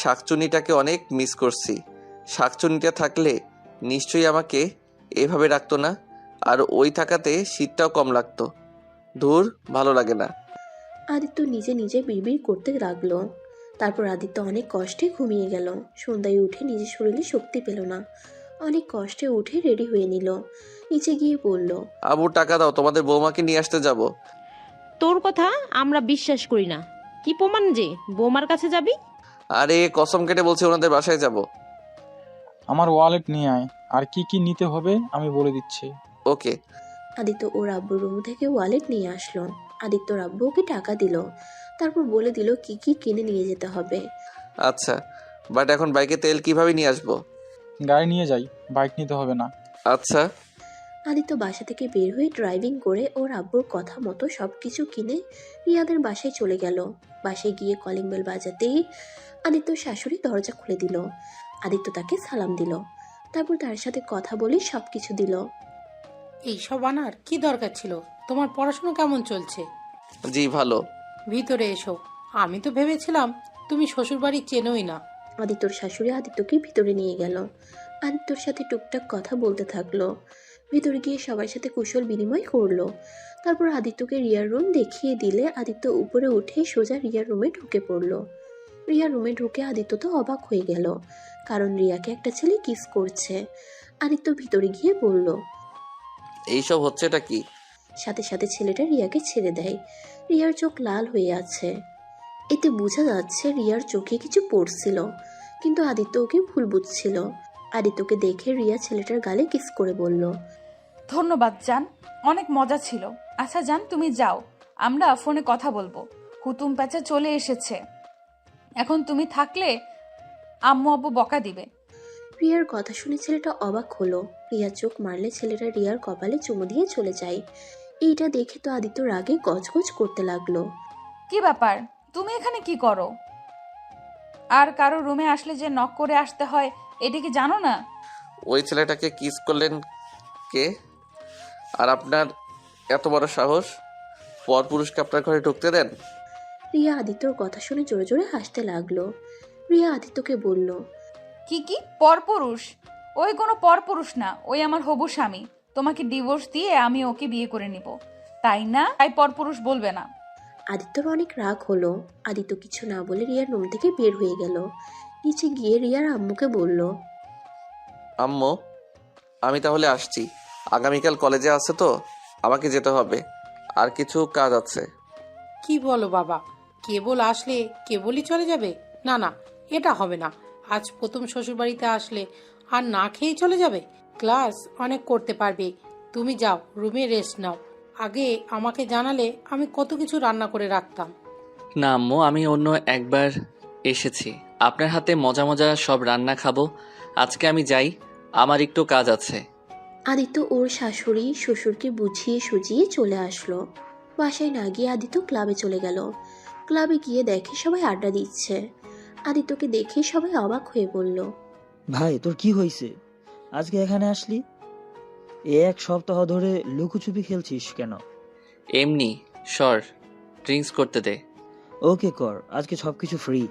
শাকচুনিটাকে অনেক মিস করছি। শাকচুনিটা থাকলে নিশ্চয়ই আমাকে এভাবে রাখতো না, আর ওই থাকাতে শীতটাও কম লাগতো। ধুর, ভালো লাগে না। আদিত্য নিজে নিজে বিড়বিড় করতে লাগলো। তারপর আদিত্য অনেক কষ্টে ঘুমিয়ে গেল। সন্ধ্যায় উঠে নিজের শরীরে শক্তি পেল না। অনেক কষ্টে উঠে রেডি হয়ে নিল। নিচে গিয়ে বলল, আব্বু টাকা দাও, তোমাদের বৌমাকে নিয়ে আসতে যাব। তোর কথা আমরা বিশ্বাস করি না। কি প্রমাণ যে বৌমার কাছে যাবি? আরে কসম কেটে বলছি, ওনাদের বাসায় যাব। আমার ওয়ালেট নিয়ে আয়, আর কি কি নিতে হবে আমি বলে দিচ্ছি। ওকে। আদিত্য ওর আব্বুর রুম থেকে ওয়ালেট নিয়ে আসলো। আদিত্যর আব্বু ওকে টাকা দিল, তারপর বলে দিল কি কি কিনে নিয়ে যেতে হবে। আচ্ছা, বাট এখন বাইকে তেল কিভাবে নিয়ে আসবো? গাড়ি নিয়ে যাই, বাইক নিতে হবে না। আচ্ছা। আদিত্য বাসা থেকে বের হয়ে ড্রাইভিং করে ওর আব্বুর কথা মতো সব কিছু কিনে রিয়াদের বাসায় চলে গেল। বাসায় গিয়ে কলিং বেল বাজাতেই আদিত্যর শাশুড়ি দরজা খুলে দিল। আদিত্য তাকে সালাম দিল, তারপর তার সাথে কথা বলে সব কিছু দিল। এইসব আনার কি দরকার ছিল? তোমার পড়াশোনা কেমন চলছে? জি ভালো। ভিতরে এসো। আমি তো ভেবেছিলাম তুমি শ্বশুরবাড়ি চেনোই না। আদিত্যর শাশুড়ি আদিত্যকে ভিতরে নিয়ে গেল। আদিত্যর সাথে টুকটাক কথা বলতে থাকলো। ভিতরে গিয়ে সবার সাথে কুশল বিনিময় করলো। তারপর আদিত্যকে রিয়ার রুম দেখিয়ে দিলে আদিত্য উপরে উঠে সোজা রিয়ার রুমে ঢুকে পড়লো। রিয়ার রুমে ঢুকে আদিত্য তো অবাক হয়ে গেল, কারণ রিয়াকে একটা ছেলে কিস করছে। আদিত্য ভিতরে গিয়ে বলল, এইসব হচ্ছেটা কি? সাথে সাথে ছেলেটা রিয়াকে ছেড়ে দেয়। রিয়ার চোখ লাল হয়ে আছে। এতে বোঝা যাচ্ছে রিয়ার চোখে কিছু পড়ছিল, কিন্তু আদিত্য ওকে ভুল বুঝছিল। আদিত্যকে দেখে রিয়া ছেলেটার গালে কিস করে বলল, ধন্যবাদ জান, অনেক মজা ছিল। আচ্ছা জান, তুমি যাও, আমরা ফোনে কথা বলবো। হুতুম প্যাঁচা চলে এসেছে, এখন তুমি থাকলে আম্মু আব্বু বকা দিবে। রিয়ার কথা শুনে ছেলেটা অবাক হলো। রিয়া চোখ মারলে ছেলেটা রিয়ার কপালে চুমু দিয়ে চলে যায়। এইটা দেখে তো আদিত্য রাগে গজগজ করতে লাগলো। কি ব্যাপার, তুমি এখানে কি করো? আর কারো রুমে আসলে যে নক করে আসতে হয়, এটা কি জানো না? ওই ছেলেটাকে কিস করলেন কে? আর আপনার এত বড় সাহস, পরপুরুষকে আপনার ঘরে ঢুকতে দেন? রিয়া আদিত্যর কথা শুনে জোরে জোরে হাসতে লাগলো। রিয়া আদিত্যকে বলল, কি কি পরপুরুষ? ওই কোনো পরপুরুষ না, ওই আমার হবু স্বামী। তোমাকে ডিভোর্স দিয়ে আমি ওকে বিয়ে করে নিব, তাই না? তাই পরপুরুষ বলবে না। আদিত্যর অনেক রাগ হলো। আদিত্য কিছু না বলে রিয়ার রুম থেকে বের হয়ে গেল। নিচে গিয়ে রিয়ার আম্মুকে বলল, আম্মু, আমি তাহলে আসছি। আগামীকাল কলেজে আছে তো, আমাকে যেতে হবে, আর কিছু কাজ আছে। কি বলো বাবা, কেবল আসলে কেবলই চলে যাবে? না না, এটা হবে না। আজ প্রথম শ্বশুরবাড়িতে আসলে আর না খেয়েই চলে যাবে? ক্লাস অনেক করতে পারবে। তুমি যাও, রুমে রেস্ট নাও। আগে আমাকে জানালে আমি কত কিছু রান্না করে রাখতাম। না আম্মু, আমি অন্য একবার এসেছি, আপনার হাতে মজা মজা সব রান্না খাবো। আজকে আমি যাই, আমার একটু কাজ আছে। আদিত্য ওর শাশুড়ি শ্বশুরকে বুঝিয়ে সুজিয়ে চলে আসলো। বাসায় না গিয়ে আদিত্য ক্লাবে চলে গেল। ক্লাবে গিয়ে দেখে সবাই আড্ডা দিচ্ছে। আদিত্যকে দেখে সবাই অবাক হয়ে বলল, ভাই তোর কি হয়েছে? আজকে এখানে আসলি? এক সপ্তাহ ধরে লুকোচুপি খেলছিস কেন? এমনি সর, ড্রিঙ্কস করতে দে। ওকে কর, আজকে সবকিছু ফ্রি।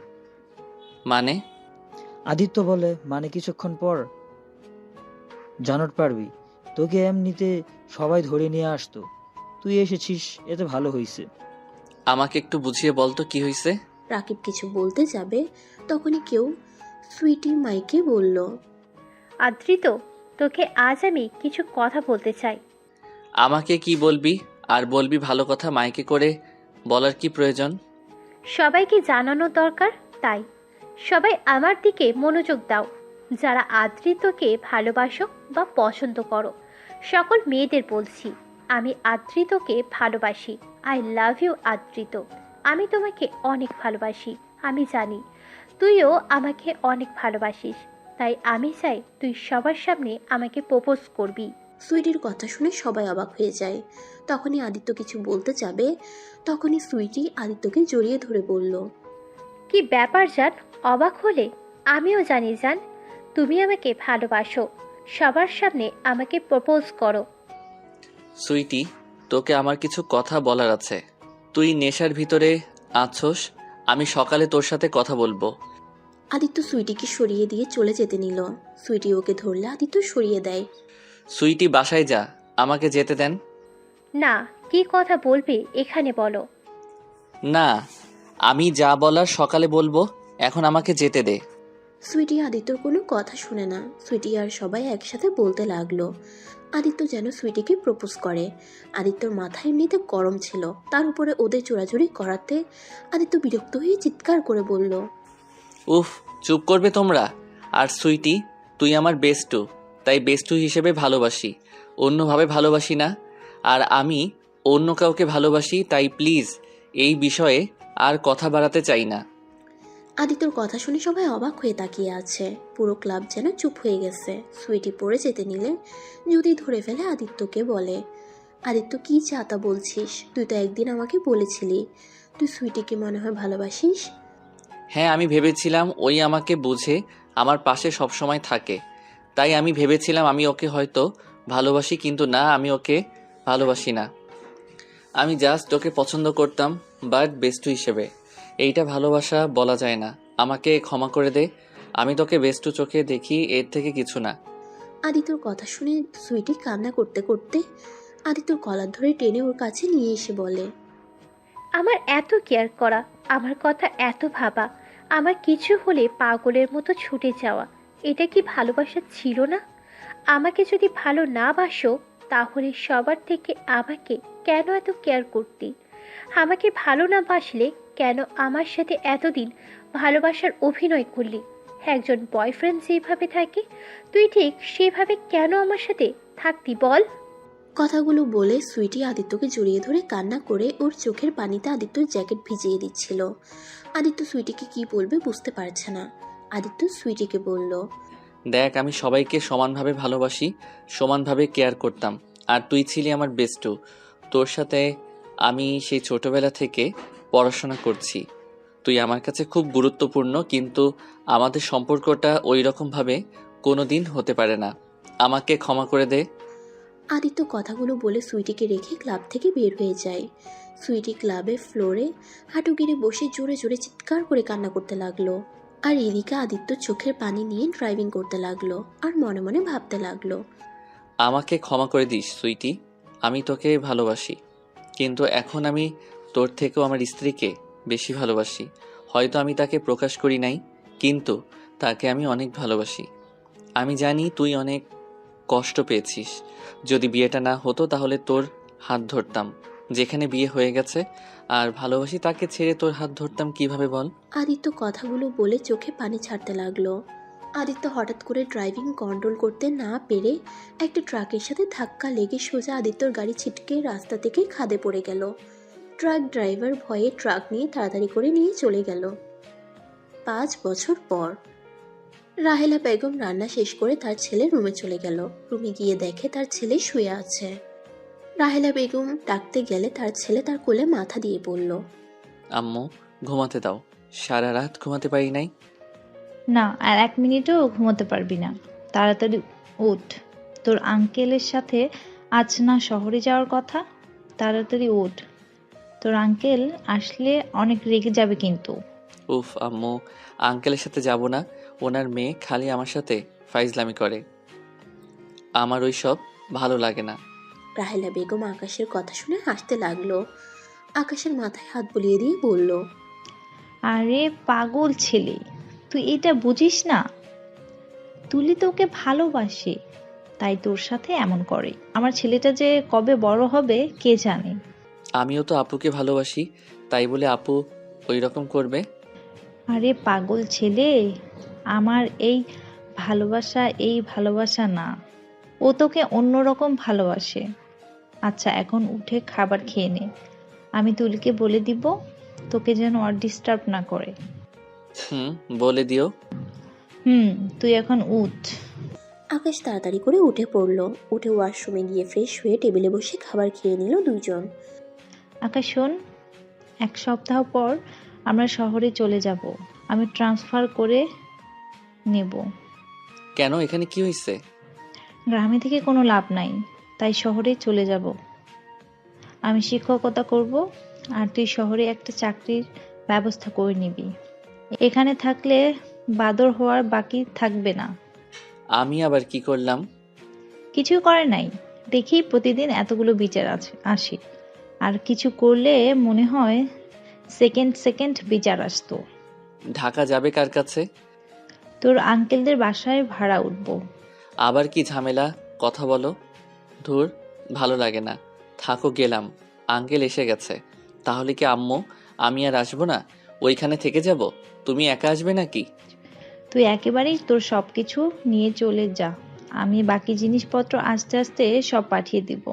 মানে? আদিত্য বলে মানে কিছুক্ষণ পর জানট পারবি। তোকে এমনিতে সবাই ধরে নিয়ে আসতো, তুই এসেছিস, এতে ভালো হয়েছে। আমাকে একটু বুঝিয়ে বলতো কি হয়েছে। রাকিব কিছু বলতে যাবে, তখনই কেউ সুইটি মাইকে বলল, আদ্রিত, তোকে আজ আমি কিছু কথা বলতে চাই। আমাকে কি বলবি? আর বলবি ভালো কথা, মাইকে করে বলার কি প্রয়োজন? সবাইকে জানানো দরকার, তাই সবাই আমার দিকে মনোযোগ দাও। যারা আদ্রিতকে ভালোবাসো বা পছন্দ করো, সকল মেয়েদের বলছি, আমি আদ্রিতকে ভালোবাসি। I love you Adrit. আমি তোমাকে অনেক ভালোবাসি। আমি জানি তুইও আমাকে অনেক ভালোবাসিস, তাই আমি চাই তুই সবার সামনে আমাকে প্রপোজ করবি। সুইটির কথা শুনে সবাই অবাক হয়ে যায়। তখনই আদিত্য কিছু বলতে যাবে, তখনই সুইটি আদিত্যকে জড়িয়ে ধরে বলল, কি ব্যাপার জান, অবাক হলে? আমিও জানি জান, তুমি আমাকে ভালোবাসো। সবার সামনে আমাকে প্রপোজ করো। সুইটি, তোকে আমার কিছু কথা বলার আছে। তুই নেশার ভিতরে আছোস, আমি সকালে তোর সাথে কথা বলবো। আদিত্য সুইটিকে সরিয়ে দিয়ে চলে যেতে নিল। সুইটি ওকে ধরলে আদিত্য সরিয়ে দেয়। সুইটি বাসায় যা, আমাকে যেতে দেন। না, কি কথা বলবে এখানে বলো। না, আমি যা বলার সকালে বলবো, এখন আমাকে যেতে দে। সুইটি আদিত্যর কোনো কথা শুনে না। সুইটি আর সবাই একসাথে বলতে লাগলো। আদিত্য যেন সুইটিকে প্রপোজ করে। আদিত্যর মাথা এমনিতে গরম ছিল, তার উপরে ওদের চোরাচুরি করাতে আদিত্য বিরক্ত হয়ে চিৎকার করে বলল, উফ, চুপ করবে তোমরা। আর সুইটি, তুই তুই আমার বেস্টু, তাই বেস্টু হিসেবে ভালোবাসি, অন্যভাবে ভালোবাসি না। আর আমি অন্য কাউকে ভালোবাসি, তাই প্লিজ এই বিষয়ে আর কথা বাড়াতে চাই না। আদিত্যর কথা শুনে সবাই অবাক হয়ে তাকিয়ে আছে। পুরো ক্লাব যেন চুপ হয়ে গেছে। সুইটি পড়ে যেতে নিলে যদি ধরে ফেলে আদিত্যকে বলে, আদিত্য কি চাতা বলছিস? তুই তো একদিন আমাকে বলেছিলি তুই সুইটিকে মনে হয় ভালোবাসিস। হ্যাঁ, আমি ভেবেছিলাম ওই আমাকে বুঝে আমার পাশে সবসময় থাকে, তাই আমি ভেবেছিলাম আমি ওকে হয়তো ভালোবাসি, কিন্তু না, আমি ওকে ভালোবাসি না। আমি জাস্ট ওকে পছন্দ করতাম, বাট বেস্টু হিসেবে। এইটা ভালোবাসা বলা যায় না। আমাকে ক্ষমা করে দে, আমি তোকে বেস্টু চোখে দেখি, এর থেকে কিছু না। আদিত্যর কথা শুনে সুইটি কান্না করতে করতে আদিত্যর কলার ধরে টেনে ওর কাছে নিয়ে এসে বলে, আমার এত কেয়ার করা, আমার কথা এত ভাবা, আমার কিছু হলে পাগলের মতো ছুটে যাওয়া, এটা কি ভালোবাসা ছিল না? আমাকে যদি ভালো না বাসো তাহলে সবার থেকে আমাকে কেন এত কেয়ার করতি? আমাকে ভালো না বাসলে কেন আমার সাথে এতদিন ভালোবাসার অভিনয় করলি? একজন বয়ফ্রেন্ড যেভাবে থাকে তুই ঠিক সেভাবে কেন আমার সাথে থাকতি বল? কথাগুলো বলে সুইটি আদিত্যকে জড়িয়ে ধরে কান্না করে ওর চোখের পানিতে আদিত্যর জ্যাকেট ভিজিয়ে দিচ্ছিল। আদিত্য সুইটিকে কি বলবে বুঝতে পারছে না। আদিত্য সুইটিকে বলল, দেখ, আমি সবাইকে সমানভাবে ভালোবাসি, সমানভাবে কেয়ার করতাম। আর তুই ছিলি আমার বেস্টু। তোর সাথে আমি সেই ছোটবেলা থেকে পড়াশোনা করছি। তুই আমার কাছে খুব গুরুত্বপূর্ণ, কিন্তু আমাদের সম্পর্কটা ওই রকমভাবে কোনো দিন হতে পারে না। আমাকে ক্ষমা করে দে। আদিত্য কথাগুলো বলে সুইটিকে রেখে ক্লাব থেকে বের হয়ে যায়। সুইটি ক্লাবের ফ্লোরে হাঁটু গিরে বসে জোরে জোরে চিৎকার করে কান্না করতে লাগলো। আর এদিকে আদিত্য চোখের পানি নিয়ে ড্রাইভিং করতে লাগলো আর মনে মনে ভাবতে লাগলো, আমাকে ক্ষমা করে দিস সুইটি, আমি তোকে ভালোবাসি, কিন্তু এখন আমি তোর থেকেও আমার স্ত্রীকে বেশি ভালোবাসি। হয়তো আমি তাকে প্রকাশ করি নাই, কিন্তু তাকে আমি অনেক ভালোবাসি। আমি জানি তুই অনেক কষ্ট পেয়েছিস। যদি বিয়েটা না হতো তাহলে তোর হাত ধরতাম, যেখানে বিয়ে হয়ে গেছে আর ভালোবাসি তাকে ছেড়ে তোর হাত ধরতাম কিভাবে বল? আদিত্য কথাগুলো বলে চোখে পানি ছাড়তে লাগলো। আদিত্য হঠাৎ করে ড্রাইভিং কন্ট্রোল করতে না পেরে একটা ট্রাকের সাথে ধাক্কা লেগে সোজা আদিত্যর গাড়ি ছিটকে রাস্তা থেকে খাদে পড়ে গেল। ট্রাক ড্রাইভার ভয়ে ট্রাক নিয়ে তাড়াতাড়ি করে নিয়ে চলে গেল। 5 বছর পর রাহেলা বেগম রান্না শেষ করে তার ছেলের রুমে চলে গেল। রুমে গিয়ে দেখে তার ছেলে শুয়ে আছে। রাহেলা বেগম ডাকতে গেলে তার ছেলে তার কোলে মাথা দিয়ে পড়ল। আম্মু, ঘুমাতে দাও, সারা রাত ঘুমাতে পারি নাই। না, আর 1 মিনিটও ঘুমোতে পারবি না। তাড়াতাড়ি উঠ, তোর আঙ্কেলের সাথে আজ না শহরে যাওয়ার কথা। তাড়াতাড়ি উঠ, তোর আঙ্কেল আসলে অনেক রেগে যাবে কিন্তু। উফ আম্মু, আঙ্কেলের সাথে যাব না। ওনার মেয়ে খালি আমার সাথে ফাইজলামি করে, আমার ওই সব ভালো লাগে না। রাহেলা বেগম আকাশের কথা শুনে হাসতে লাগলো। আকাশের মাথায় হাত বুলিয়ে দিয়ে বলল, আরে পাগল ছেলে, তুই এটা বুঝিস না? তুলি তোকে ভালোবাসে, তাই তোর সাথে এমন করে। আমার ছেলেটা যে কবে বড় হবে কে জানে। আমিও তো আপুকে ভালোবাসি, তাই বলে আপু ওই রকম করবে? আরে পাগল ছেলে, আমার এই ভালোবাসা না, ও তোকে অন্যরকম ভালোবাসে। আচ্ছা, এখন উঠে খাবার খেয়ে নে। আমি তুলিকে বলে দিব তোকে যেন আর ডিস্টার্ব না করে। বলে দিও। তুই এখন উঠ। আকাশ তাড়াতাড়ি করে উঠে পড়ল। উঠে ওয়াশরুমে গিয়ে ফ্রেশ হয়ে টেবিলে বসে খাবার খেয়ে নিল দুজন। আকাশ শোন, 1 সপ্তাহ পর আমরা শহরে চলে যাব। আমি ট্রান্সফার করে নেব। কেন, এখানে কি হয়েছে? গ্রামে থেকে কোনো লাভ নাই, তাই শহরে চলে যাব। আমি শিক্ষকতা করব, আর তুই শহরে একটা চাকরির ব্যবস্থা করে নিবি। এখানে থাকলে বাদর হওয়ার বাকি থাকবে না। আমি আবার কি করলাম? কিছু করে নাই, দেখি প্রতিদিন এতগুলো বিচার আসে, আর কিছু করলে মনে হয় সেকেন্ড বিচার আসতো। ঢাকা যাবে কার কাছে? তোর আঙ্কেলদের বাসায় ভাড়া উঠবো। আবার কি ঝামেলা, কথা বলো। ধুর, ভালো লাগে না, থাকো, গেলাম। আঙ্কেল এসে গেছে, তাহলে কি আম্মু আমি আর আসবো না? ওইখানে থেকে যাব? তুমি একা আসবে নাকি? তুই একেবারেই তোর সব কিছু নিয়ে চলে যা, আমি বাকি জিনিসপত্র আস্তে আস্তে সব পাঠিয়ে দিব।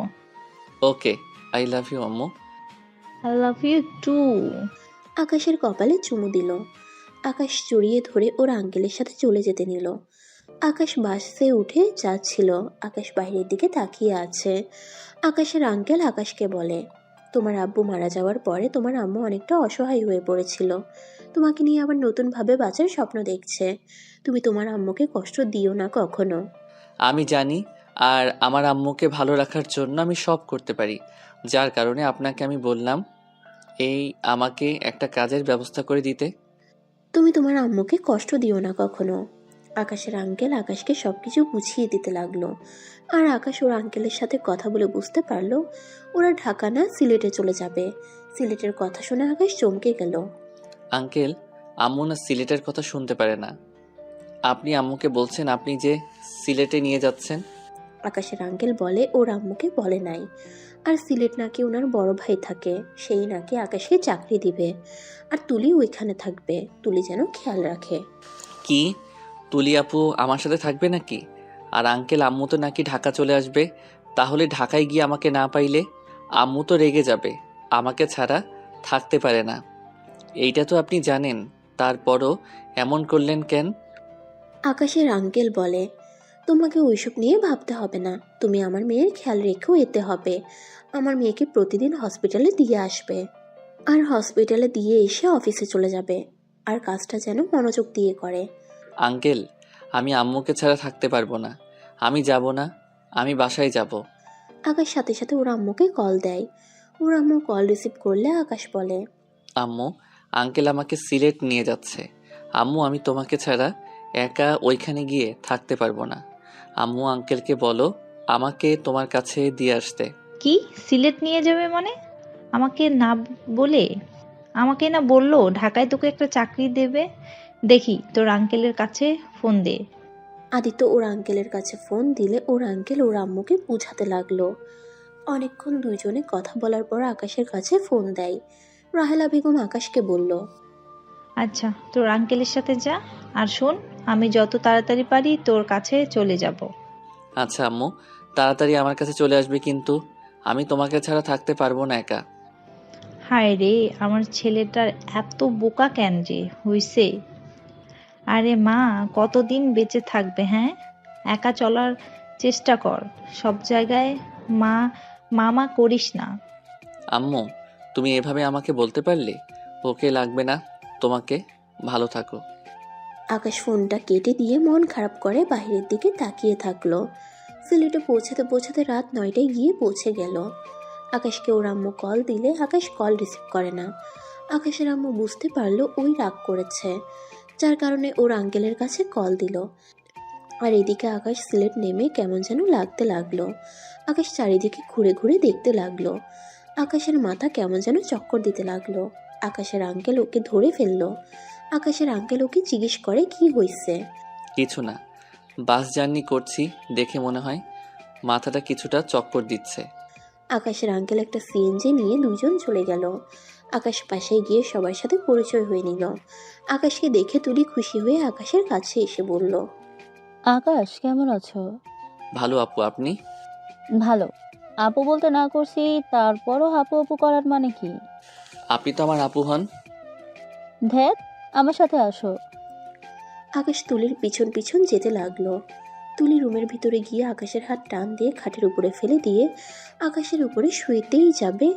ওকে, আই লাভ ইউ আম্মু। I love you too. আকাশের কপালে চুমু দিল। আকাশ জড়িয়ে ধরে ওর আঙ্কেলের সাথে চলে যেতে নিল। আকাশ বাসে উঠে যাচ্ছিল। আকাশ বাইরের দিকে তাকিয়ে আছে। আকাশের আঙ্কেল আকাশকে বলে, তোমার আব্বু মারা যাওয়ার পরে তোমার আম্মু অনেকটা অসহায় হয়ে পড়েছিল। তোমাকে নিয়ে আবার নতুনভাবে বাঁচার স্বপ্ন দেখছে। তুমি তোমার আম্মুকে কষ্ট দিও না কখনো। আমি জানি, আর আমার আম্মুকে ভালো রাখার জন্য আমি সব করতে পারি, যার কারণে আপনাকে আমি বললাম আমাকে একটা কাজের ব্যবস্থা করে দিতে। তুমি তোমার আম্মুকে কষ্ট দিও না কখনো। আকাশের আঙ্কেল আকাশকে সবকিছু বুঝিয়ে দিতে লাগলো। আর আকাশ ওর আঙ্কেলের সাথে কথা বলে বুঝতে পারলো ওরা ঢাকা না সিলেটে চলে যাবে। সিলেটের কথা শুনে আকাশ চমকে গেল। আঙ্কেল, আম্মু না সিলেটের কথা শুনতে পারে না। আপনি আম্মুকে বলছেন আপনি যে সিলেটে নিয়ে যাচ্ছেন? আকাশের আঙ্কেল বলে ওর আম্মুকে বলে নাই। আর সিলেট নাকি ওনার বড় ভাই থাকে, সেই নাকি আকাশকে চাকরি দিবে। আর তুলি ওইখানে থাকবে, তুলি যেন খেয়াল রাখে। কি, তুলি আপু আমার সাথে থাকবে নাকি? আর আঙ্কেল, আম্মু তো নাকি ঢাকা চলে আসবে। তাহলে ঢাকায় গিয়ে আমাকে না পাইলে আম্মু তো রেগে যাবে, আমাকে ছাড়া থাকতে পারে না। এইটা তো আপনি জানেন, তারপরও এমন করলেন কেন? আকাশের আঙ্কেল বলে, তোমাকে ওইসব নিয়ে ভাবতে হবে না। তুমি আমার মেয়ের খেয়াল রেখেও যেতে হবে। আমার মেয়েকে প্রতিদিন হসপিটালে দিয়ে আসবে। আর হসপিটালে দিয়ে এসে অফিসে চলে যাবে। আর কাজটা যেন মনোযোগ দিয়ে করে। আঙ্কেল, আমি আম্মুকে ছাড়া থাকতে পারবো না। আমি যাব না, আমি বাসায় যাব। আকাশ সাথে সাথে ওর আম্মুকে কল দেয়। ওর আম্মু কল রিসিভ করলে আকাশ বলে, আম্মু, আঙ্কেল আমাকে সিলেট নিয়ে যাচ্ছে। আম্মু, আমি তোমাকে ছাড়া একা ওইখানে গিয়ে থাকতে পারবো না। আম্মু, আঙ্কেলকে বলো আমাকে তোমার কাছে দিয়ে আসতে। কি সিলেট নিয়ে যাবে মানে? আমাকে না বলে, আমাকে না বললো ঢাকায় তোকে একটা চাকরি দেবে। দেখি তোর আঙ্কেলের কাছে ফোন দে। আদিত্য ওর আঙ্কেলের কাছে ফোন দিলে ওর আঙ্কেল ওর আম্মুকে বুঝাতে লাগলো। অনেকক্ষণ দুইজনে কথা বলার পর আকাশের কাছে ফোন দেয়। রাহেলা বেগম আকাশকে বলল, আচ্ছা তোর আঙ্কেলের সাথে যা, আর শোন আমি যত তাড়াতাড়ি পারি তোর কাছে চলে যাব। আচ্ছা আম্মু, তাড়াতাড়ি আমার কাছে চলে আসবে, কিন্তু আমি তোমাকে ছাড়া থাকতে পারবো না একা। হায় রে, আমার ছেলেটার এত বোকা কেন যে হইছে। আরে মা কতদিন বেঁচে থাকবে? হ্যাঁ, একা চলার চেষ্টা কর। সব জায়গায় মা মামা করিস না। আম্মু, তুমি এভাবে আমাকে বলতে পারলে? ওকে, লাগবে না তোমাকে। ভালো থাকো। আকাশ ফোনটা কেটে দিয়ে মন খারাপ করে বাইরের দিকে তাকিয়ে থাকলো। সিলেটে পৌঁছাতে পৌঁছাতে রাত 9টায় গিয়ে পৌঁছে গেল। আকাশকে ওর আম্মু কল দিলে আকাশ কল রিসিভ করে না। আকাশের আম্মু বুঝতে পারলো ওই রাগ করেছে, যার কারণে ওর আঙ্কেলের কাছে কল দিল। আর এদিকে আকাশ সিলেট নেমে কেমন যেন লাগতে লাগলো। আকাশ চারিদিকে ঘুরে ঘুরে দেখতে লাগলো। আকাশের মাথা কেমন যেন চক্কর দিতে লাগলো। আকাশের আঙ্কেল ওকে ধরে ফেললো। আকাশের আঙ্কেল ওকে জিজ্ঞেস করে কি হয়েছে। কিছু না, বাস জার্নি করছি দেখে মনে হয় মাথাটা কিছুটা চক্কর দিচ্ছে। আকাশের আঙ্কেল একটা সিএনজি নিয়ে দুজন চলে গেল। আকাশ পাশে গিয়ে সবার সাথে পরিচয় হয়ে নিল। আকাশকে দেখে তুলি খুশি হয়ে আকাশের কাছে এসে বলল, আকাশ কেমন আছো? ভালো আপু, আপনি? ভালো। আপু বলতে না করছি, তারপরও হাপু আপু করার মানে কি? আপনি তো আমার আপু হন। ধ্যাত, আমার সাথে আসো। আকাশ তুলির পিছন পিছন যেতে লাগলো। তুলি রুমের ভিতরে গিয়ে আকাশের হাত টান দিয়ে খাটের উপরে ফেলে দিয়ে আকাশের উপরে শুয়েতেই যাবে,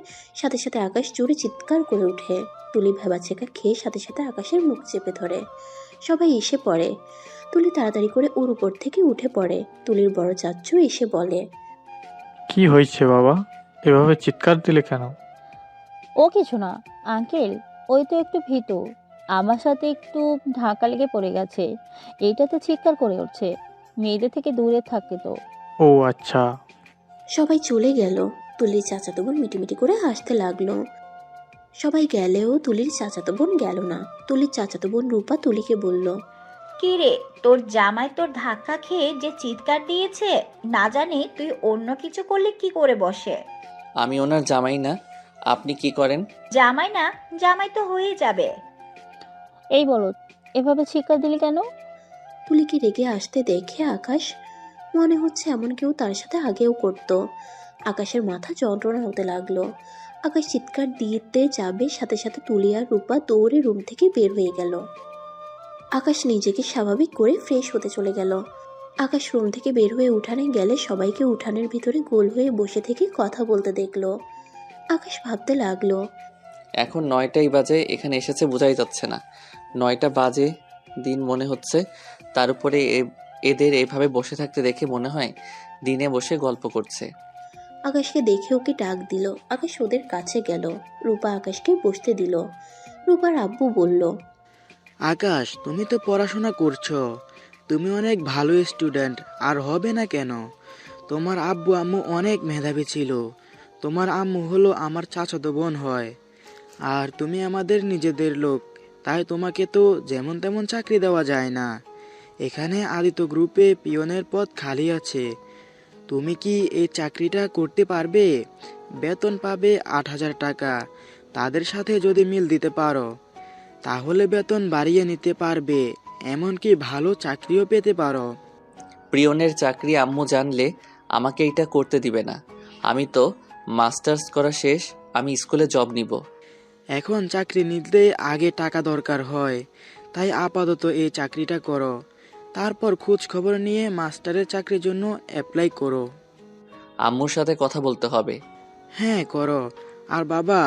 সাথে সাথে আকাশ জোরে চিৎকার করে ওঠে। তুলি ভেবাচেকা খেয়ে সাথে সাথে আকাশের মুখ চেপে ধরে। সবাই এসে পড়ে। তুলি তাড়াতাড়ি করে ওর উপর থেকে উঠে পড়ে। তুলির বড় চাচ্চু এসে বলে, কি হয়েছে বাবা, এভাবে চিৎকার দিলে কেন? ও কিছু না আঙ্কেল, ওই তো একটু ভীতু, আমার সাথে একটু ধাক্কা লেগে পড়ে গেছে, এইটাতে চিৎকার করে উঠছে। মেয়েদের থেকে দূরে থাকে তো। ও আচ্ছা। সবাই চলে গেল। তুলির চাচাতো বোন মিটিমিটি করে হাসতে লাগলো। সবাই গেলেও তুলির চাচাতো বোন গেল না। তুলির চাচাতো বোন রূপা তুলিকে বলল, কি রে, তোর জামাই তোর ধাক্কা খেয়ে যে চিৎকার দিয়েছে, না জানি তুই অন্য কিছু করলে কি করে বসে। আমি ওনার জামাই না, আপনি কি করেন? জামাই না, জামাই তো হয়ে যাবে। এই বলো, এভাবে চিৎকার দিলি কেন? তুলিকে রেগে আসতে দেখে আকাশ মনে হচ্ছে এমন কেউ তার সাথে আগেও করত। আকাশের মাথা যন্ত্রণা হতে লাগলো। আকাশ চিৎকার দিতে যাবে, সাথে সাথে তুলি আর রূপা দৌড়ে রুম থেকে বের হয়ে গেল। আকাশ নিজেকে স্বাভাবিক করে ফ্রেশ হতে চলে গেল। আকাশ রুম থেকে বের হয়ে উঠানে গেলে সবাইকে উঠানের ভিতরে গোল হয়ে বসে থেকে কথা বলতে দেখলো। আকাশ ভাবতে লাগলো, এখন 9টাই বাজে, এখানে এসেছে বোঝাই যাচ্ছে না। 9টা বাজে দিন মনে হচ্ছে। তার উপরে এদের এভাবে বসে থাকতে দেখে মনে হয় দিনে বসে গল্প করছে। আকাশকে দেখে ওকে ডাক দিল। আকাশ ওদের কাছে গেল। রূপা আকাশকে বসতে দিল। রূপার আব্বু বলল, আকাশ, তুমি তো পড়াশোনা করছো, তুমি অনেক ভালো স্টুডেন্ট, আর হবে না কেন? তোমার আব্বু আম্মু অনেক মেধাবী ছিল। তোমার আম্মু হলো আমার চাচাতো বোন হয়, আর তুমি আমাদের নিজেদের লোক, তাই তোমাকে তো যেমন তেমন চাকরি দেওয়া যায় না। এখানে আদিত্য গ্রুপে পিয়নের পদ খালি আছে। তুমি কি এই চাকরিটা করতে পারবে? বেতন পাবে 8,000 টাকা। তাদের সাথে যদি মিল দিতে পারো তাহলে বেতন বাড়িয়ে নিতে পারবে, এমনকি ভালো চাকরিও পেতে পারো। প্রিয়নের চাকরি আম্মু জানলে আমাকে এটা করতে দিবে না। আমি তো মাস্টার্স করা শেষ, আমি স্কুলে জব নিব। এখন চাকরি নিতে আগে টাকা দরকার হয়, তাই আপাতত এই চাকরিটা করো। তারপর খোঁজ খবর নিয়ে মাস্টারের চাকরির জন্য অ্যাপ্লাই করো। আম্মুর সাথে কথা বলতে হবে। হ্যাঁ করো। আর বাবা,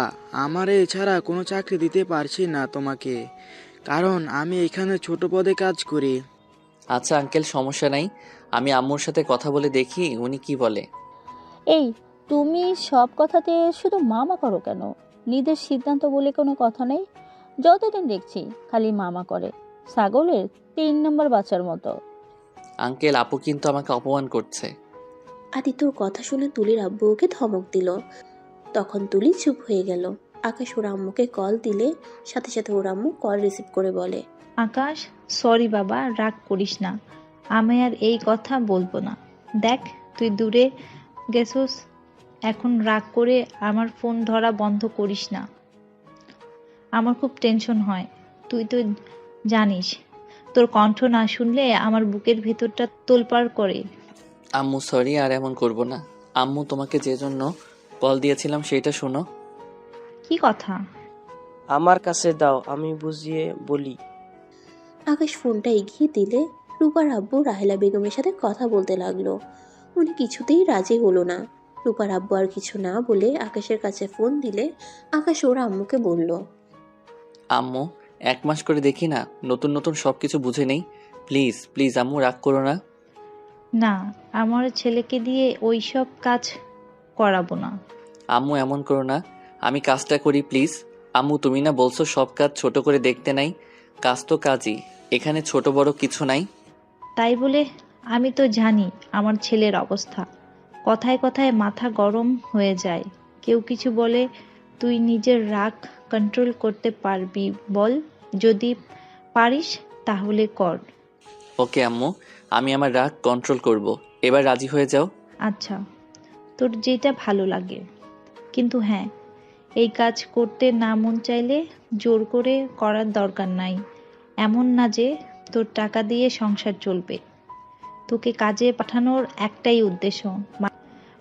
আমার এছাড়া কোনো চাকরি দিতে পারছি না তোমাকে, কারণ আমি এখানে ছোট পদে কাজ করি। আচ্ছা আঙ্কেল, সমস্যা নাই, আমি আম্মুর সাথে কথা বলে দেখি উনি কি বলে। এই, তুমি সব কথাতে শুধু মামা করো কেন? নিজের সিদ্ধান্ত বলে কোনো কথা নেই। যতদিন দেখছি খালি মামা করে, ছাগলের 3 নম্বর বাচ্চার মতো। আঙ্কেল, আপু কিন্তু আমাকে অপমান করছে। আদিত্যর কথা শুনে তুলির আব্বু ওকে ধমক দিল। তখন তুলি চুপ হয়ে গেল। আকাশ ওর আম্মুকে কল দিলে সাথে সাথে ওর আম্মু কল রিসিভ করে বলে, আকাশ, সরি বাবা, রাগ করিস না। আমি আর এই কথা বলবো না। দেখ, তুই দূরে গেছোস, এখন রাগ করে আমার ফোন ধরা বন্ধ করিস না। আমার খুব টেনশন হয়। তুই তো জানিস, তোর কণ্ঠ না শুনলে আমার বুকের ভেতরটা তোলপাড় করে। আম্মু সরি, আর এমন করব না। আম্মু, তোমাকে যে জন্য কল দিয়েছিলাম সেটা শোনো। কি কথা? আমার কাছে দাও, আমি বুঝিয়ে বলি। আকাশ ফোনটা এগিয়ে দিলে রূপার আব্বু রাহেলা বেগমের সাথে কথা বলতে লাগলো। উনি কিছুতেই রাজি হলো না। রূপার আব্বু আর কিছু না বলে আকাশের কাছে ফোন দিলে আকাশ ওর আম্মুকে বলল, আম্মু, 1 মাস করে দেখি না, নতুন নতুন সব কিছু বুঝে নেই। প্লিজ প্লিজ আম্মু, রাগ করো না। না, আমার ছেলেকে দিয়ে ওই সব কাজ করাবো না। আম্মু, এমন করো না, আমি কাজটা করি প্লিজ। আম্মু, তুমি না বলছো সব কাজ ছোট করে দেখতে নাই? কাজ তো কাজই, এখানে ছোট বড় কিছু নাই। তাই বলে আমি তো জানি আমার ছেলের অবস্থা। কথায় কথায় মাথা গরম হয়ে যায়। কেউ কিছু বলে, তুই নিজের রাগ কন্ট্রোল করতে পারবি বল। যদি পারিস তাহলে কর। ওকে আম্মু, আমি আমার রাগ কন্ট্রোল করব। এবার রাজি হয়ে যাও। আচ্ছা, তোর যেটা ভালো লাগে। কিন্তু হ্যাঁ, এই কাজ করতে না মন চাইলে জোর করে করার দরকার নাই। এমন না যে তোর টাকা দিয়ে সংসার চলবে। তোকে কাজে পাঠানোর একটাই উদ্দেশ্য,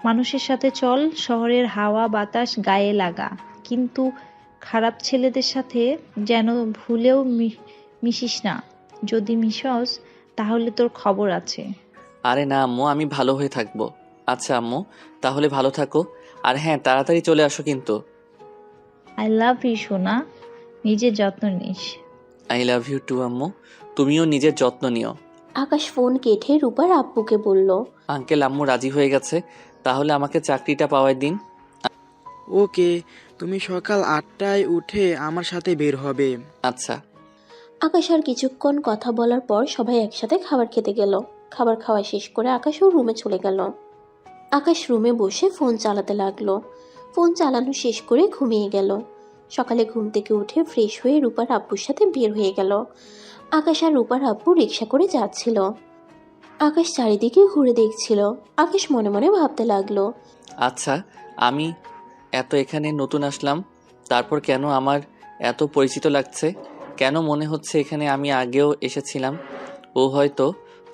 মানুষের সাথে চল, শহরের হাওয়া বাতাস গায়ে লাগা, কিন্তু খারাপ ছেলেদের সাথে যেন ভুলেও মিশিস না। যদি মিশস তাহলে তোর খবর আছে। আরে না আম্মু, আমি ভালো হয়ে থাকবো। আচ্ছা আম্মু, তাহলে ভালো থাকো। আর হ্যাঁ, তাড়াতাড়ি চলে আসো কিন্তু। আই লাভ ইউ সোনা, নিজের যত্ন নিস। আই লাভ ইউ টু আম্মু, তুমিও নিজের যত্ন নিও। আকাশ ফোন কেটে রূপার আব্বুকে বলল, আঙ্কেল, আম্মু রাজি হয়ে গেছে, তাহলে আমাকে চাকরিটা পাওয়ার দিন। ওকে, তুমি সকাল 8টায় উঠে আমার সাথে বের হবে। আচ্ছা। আকাশ আর কিছুক্ষণ কথা বলার পর সবাই একসাথে খাবার খেতে গেল। খাবার খাওয়া শেষ করে আকাশ ওর রুমে চলে গেল। আকাশ রুমে বসে ফোন চালাতে লাগলো। ফোন চালানো শেষ করে ঘুমিয়ে গেল। সকালে ঘুম থেকে উঠে ফ্রেশ হয়ে রূপার আব্বুর সাথে বের হয়ে গেল। আকাশ আর রূপার আব্বু রিক্সা করে যাচ্ছিল। আকাশ চারিদিকে ঘুরে দেখছিল। আকাশ মনে মনে ভাবতে লাগলো, আচ্ছা, আমি এত এখানে নতুন আসলাম, তারপর কেন আমার এত পরিচিত লাগছে? কেন মনে হচ্ছে এখানে আমি আগেও এসেছিলাম? ও হয়তো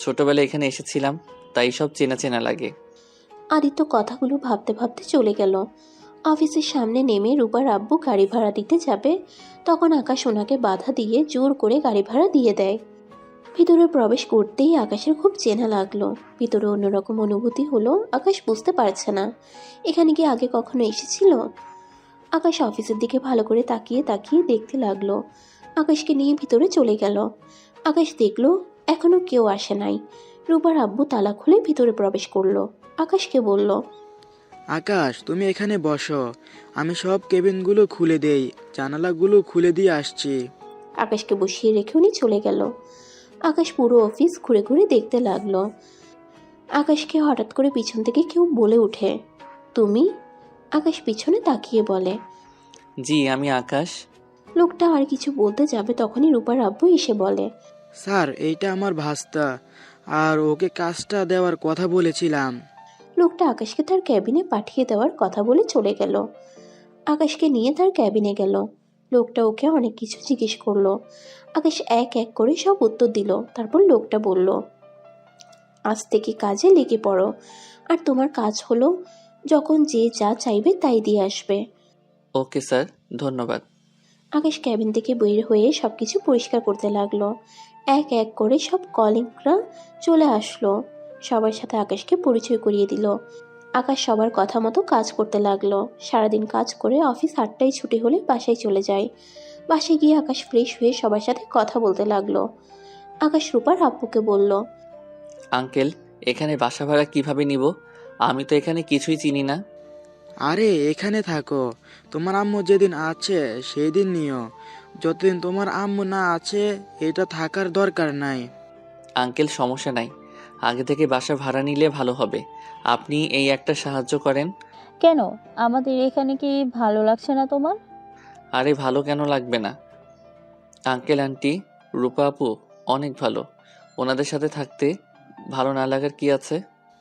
ছোটবেলায় এখানে এসেছিলাম, তাই সব চেনা চেনা লাগে। আদিত্য কথাগুলো ভাবতে ভাবতে চলে গেল। অফিসের সামনে নেমে রূপার আব্বু গাড়ি ভাড়া দিতে যাবে, তখন আকাশ ওনাকে বাধা দিয়ে জোর করে গাড়ি ভাড়া দিয়ে দেয়। ভিতরে প্রবেশ করতেই আকাশের খুব চেনা লাগলো। ভিতরে অন্যরকম অনুভূতি হলো। আকাশ বুঝতে পারছে না এখানে কি আগে কখনো এসেছিল। আকাশ অফিসের দিকে ভালো করে তাকিয়ে তাকিয়ে দেখতে লাগলো। আকাশকে নিয়ে ভিতরে চলে গেল। আকাশ দেখলো এখনো কেউ আসে নাই। রূপার আব্বু তালা খুলে ভিতরে প্রবেশ করলো। আকাশকে বলল, আকাশ তুমি এখানে বসো, আমি সব কেবিনগুলো খুলে দেই, জানালাগুলো খুলে দিয়ে আসছি। আকাশকে বসিয়ে রেখে উনি চলে গেল। আকাশ পুরো অফিস ঘুরে ঘুরে দেখতে লাগলো। আকাশকে হঠাৎ করে পিছন থেকে কেউ বলে ওঠে, তুমি? আকাশ পিছনে তাকিয়ে বলে, জি আমি আকাশ। লোকটা আর কিছু বলতে যাবে তখনই রূপার আব্বু এসে বলে, স্যার এইটা আমার ভাস্তা, আর ওকে কাজটা দেওয়ার কথা বলেছিলাম। লোকটা আকাশকে তার ক্যাবিনে পাঠিয়ে দেওয়ার কথা বলে চলে গেল। আকাশকে নিয়ে তার ক্যাবিনে গেল। লোকটা ওকে অনেক কিছু জিজ্ঞেস করলো। আকাশ এক এক করে সব উত্তর দিল। তারপর লোকটা বলল, আজ থেকে কাজে লেগে পড়ো, আর তোমার কাজ হলো যখন যে যা চাইবে তাই দিয়ে আসবে। ওকে স্যার, ধন্যবাদ। আকাশ ক্যাবিন থেকে বের হয়ে সবকিছু পরিষ্কার করতে লাগলো। এক এক করে সব কলিগরা চলে আসলো। সবার সাথে আকাশকে পরিচয় করিয়ে দিল। আকাশ সবার কথা মতো কাজ করতে লাগলো। সারাদিন কাজ করে অফিস 8টায় ছুটি হলে বাসায় চলে যায়। বাসায় গিয়ে আকাশ ফ্রেশ হয়ে সবার সাথে কথা বলতে লাগলো। আকাশ রূপার আব্বুকে বলল, আঙ্কেল, এখানে বাসা ভাড়া কিভাবে নিব? আমি তো এখানে কিছুই চিনি না। আরে এখানে থাকো, তোমার আম্মু যেদিন আছে সেই দিন নিও, যতদিন তোমার আম্মু না আছে এটা থাকার দরকার নাই। আঙ্কেল সমস্যা নাই, আগে থেকে বাসা ভাড়া নিলে ভালো হবে। আপনি এই একটা সাহায্য করেন। কেন, আমাদের এখানে কি ভালো লাগছে না তোমার? আরে ভালো কেন লাগবে না? আঙ্কেল আন্টি রূপা আপু অনেক ভালো, ওনাদের সাথে থাকতে ভালো না লাগার কি আছে?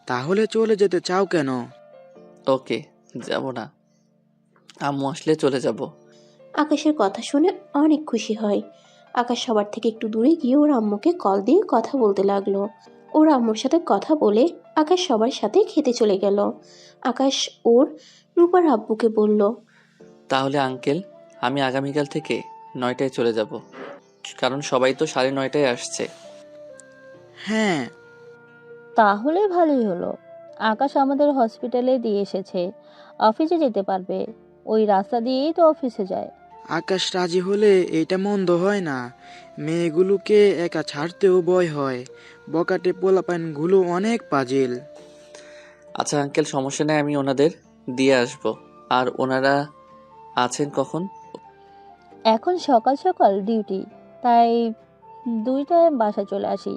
তাহলে চলে যেতে চাও কেন? ওকে, যাব না, আম্মু আসলে চলে যাব। আকাশের কথা শুনে অনেক খুশি হয়। আকাশ সবার থেকে একটু দূরে গিয়ে ওর আম্মুকে কল দিয়ে কথা বলতে লাগলো। ওর আম্মুর সাথে কথা বলে আকাশ সবার সাথে খেতে চলে গেল। আকাশ ওর রূপার আব্বুকে বলল, তাহলে আঙ্কেল আমি আগামীকাল থেকে 9টায় চলে যাব, কারণ সবাই তো 9:30টায় আসছে। হ্যাঁ তাহলে ভালোই হলো। আকাশ আমাদের হসপিটালে দিয়ে এসেছে, অফিসে যেতে পারবে। ওই রাস্তা দিয়েই তো অফিসে যায়। আকাশ রাজি হলে এটা মন্দ হয় না। মেয়েগুলোকে একা ছাড়তেও ভয় হয়, বকাটে পোলাপানগুলো অনেক পাজিল। আচ্ছা আঙ্কেল সমস্যা নেই, আমি ওনাদের দিয়ে আসব। আর ওনারা আছেন কখন? এখন সকাল সকাল ডিউটি, তাই 2টায় বাসা চলে আসি।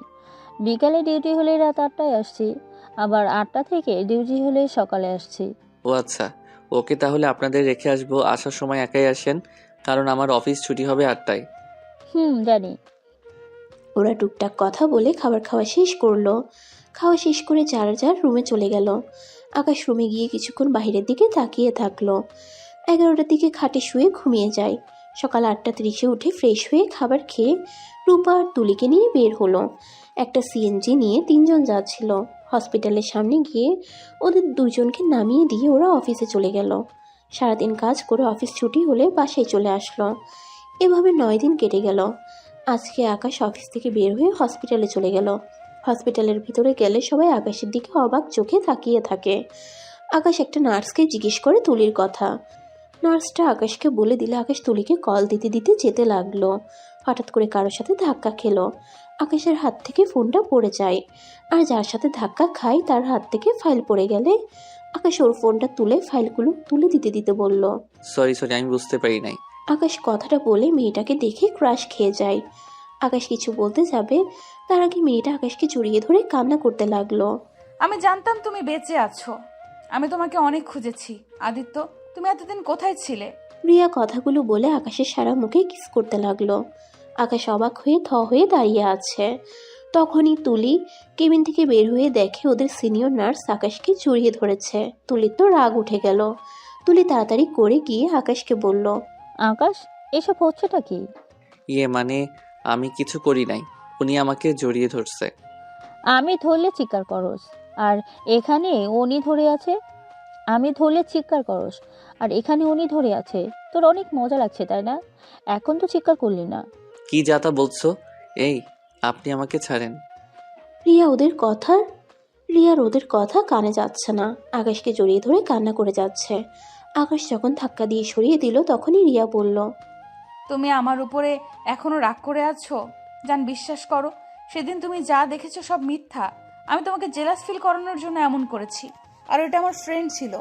বিকালে ডিউটি হলে রাত 8টায় আসছি, আবার 8টা থেকে ডিউটি হলে সকালে আসছি। ও আচ্ছা, ওকে তাহলে আপনাদের রেখে আসবো। আসার সময় একাই আসেন, কারণ আমার অফিস ছুটি হবে 8টায়। জানি। ওরা টুকটাক কথা বলে খাবার খাওয়া শেষ করলো। খাওয়া শেষ করে যার যার রুমে চলে গেল। আকাশ রুমে গিয়ে কিছুক্ষণ বাইরের দিকে তাকিয়ে থাকলো। 11টার দিকে খাটে শুয়ে ঘুমিয়ে যায়। সকাল 8:30 উঠে ফ্রেশ হয়ে খাবার খেয়ে রূপা আর তুলিকে নিয়ে বের হলো। একটা সিএনজি নিয়ে 3জন যাচ্ছিল। হসপিটালের সামনে গিয়ে ওদের দুজনকে নামিয়ে দিয়ে ওরা অফিসে চলে গেল। সারাদিন কাজ করে অফিস ছুটি হলে বাসায় চলে আসলো। এভাবে 9 দিন কেটে গেল। আজকে আকাশ অফিস থেকে বের হয়ে হসপিটালে চলে গেল। হসপিটালের ভিতরে গেলে সবাই আকাশের দিকে অবাক চোখে তাকিয়ে থাকে। আকাশ একটা নার্সকে জিজ্ঞেস করে তুলির কথা। নার্সটা আকাশকে বলে দিলে আকাশ তুলিকে কল দিতে দিতে যেতে লাগলো। হঠাৎ করে কারোর সাথে ধাক্কা খেলো। আকাশের হাত থেকে ফোনটা পড়ে যায়, আর যার সাথে ধাক্কা খায় তার হাত থেকে ফাইল পড়ে গেলে আকাশ ওর ফোনটা তুলে ফাইলগুলো তুলে দিতে দিতে বলল, সরি আমি বুঝতে পারি নাই। আকাশ কথাটা বলে মেয়েটাকে দেখে ক্রাশ খেয়ে যায়। আকাশ কিছু বলতে যাবে, তার আগে মেয়েটা আকাশকে জড়িয়ে ধরে কান্না করতে লাগলো। আমি জানতাম তুমি বেঁচে আছো, আমি তোমাকে অনেক খুঁজেছি। আদিত্য, তুমি এতদিন কোথায় ছিলে? রিয়া কথাগুলো বলে আকাশের সারা মুখে কিস করতে লাগলো। আকাশ অবাক হয়ে হয়ে দাঁড়িয়ে আছে। তখনই তুলি কেবিন থেকে বের হয়ে দেখে ওদের সিনিয়র নার্স আকাশকে জড়িয়ে ধরেছে। তুলির তো রাগ উঠে গেল। তুলি তাড়াতাড়ি করে গিয়ে আকাশকে বলল, আকাশ, এসব হচ্ছেটা কি? মানে আমি কিছু করি নাই। উনি আমাকে জড়িয়ে ধরছে। আমি ধরলে চিৎকার করস, আর এখানে উনি ধরে আছে। আমি ধরলে চিৎকার করস, আর এখানে উনি ধরে আছে। তোর অনেক মজা লাগছে তাই না? এখন তো চিৎকার করলি না। কি যাতা বলছো? এই, আপনি আমাকে ছাড়েন। রিয়ার ওদের কথা কানে যাচ্ছে না। আকাশকে জড়িয়ে ধরে কান্না করে যাচ্ছে। আকাশ যখন ধাক্কা দিয়ে সরিয়ে দিল তখনই রিয়া বলল, তুমি আমার উপরে এখনো রাগ করে আছো? জান, বিশ্বাস করো, সেদিন তুমি যা দেখেছো সব মিথ্যা। আমি তোমাকে জেলাস ফিল করানোর জন্য এমন করেছি, আর ওটা আমার ফ্রেন্ড ছিল।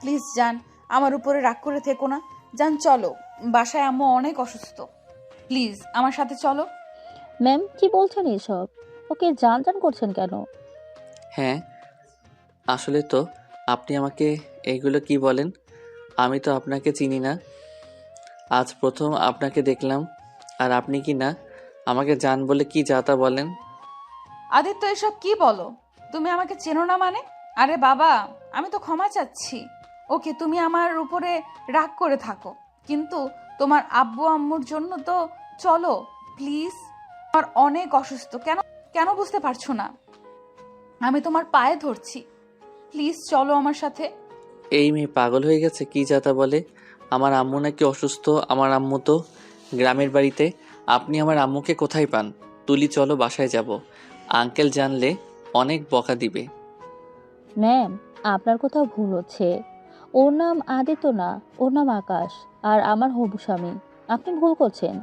প্লিজ জান, আমার উপরে রাগ করে থেকো না। জান চলো, বাসায় আম্মু অনেক অসুস্থ। প্লিজ আমার সাথে চলো। ম্যাম কি বলছেন এসব? ওকে জান জান করছেন কেন? হ্যাঁ, আসলে তো আপনি আমাকে এইগুলো কি বলেন? আমি তো আপনাকে চিনি না, আজ প্রথম আপনাকে দেখলাম। আর আপনি কি না আমাকে জান বলে কি যাতা বলেন? আদিত্য, এসব কি বলো? তুমি আমাকে চেনো না মানে? আরে বাবা, আমি তো ক্ষমা চাচ্ছি। ওকে, তুমি আমার উপরে রাগ করে থাকো, কিন্তু তোমার আব্বু আম্মুর জন্য তো চলো প্লিজ। আমার অনেক অসুস্থ। কেন কেন বুঝতে পারছো না? আমি তোমার পায়ে ধরছি, প্লিজ চলো আমার সাথে। এই মেয়ে পাগল হয়ে গেছে, কি যাতা বলে? আমার আম্মু নাকি অসুস্থ? আমার আম্মু তো গ্রামের বাড়িতে। আপনি আমার আম্মুকে কোথায় পান? তুলি, চলো বাসায় যাব। আঙ্কেল জানলে অনেক বকা দিবে। ম্যাম আপনার কোথাও ভুল হচ্ছে। ওর নাম আদিত্য না, ওর নাম আকাশ, আর আমার হবু স্বামী। আপনি ভুল করছেন।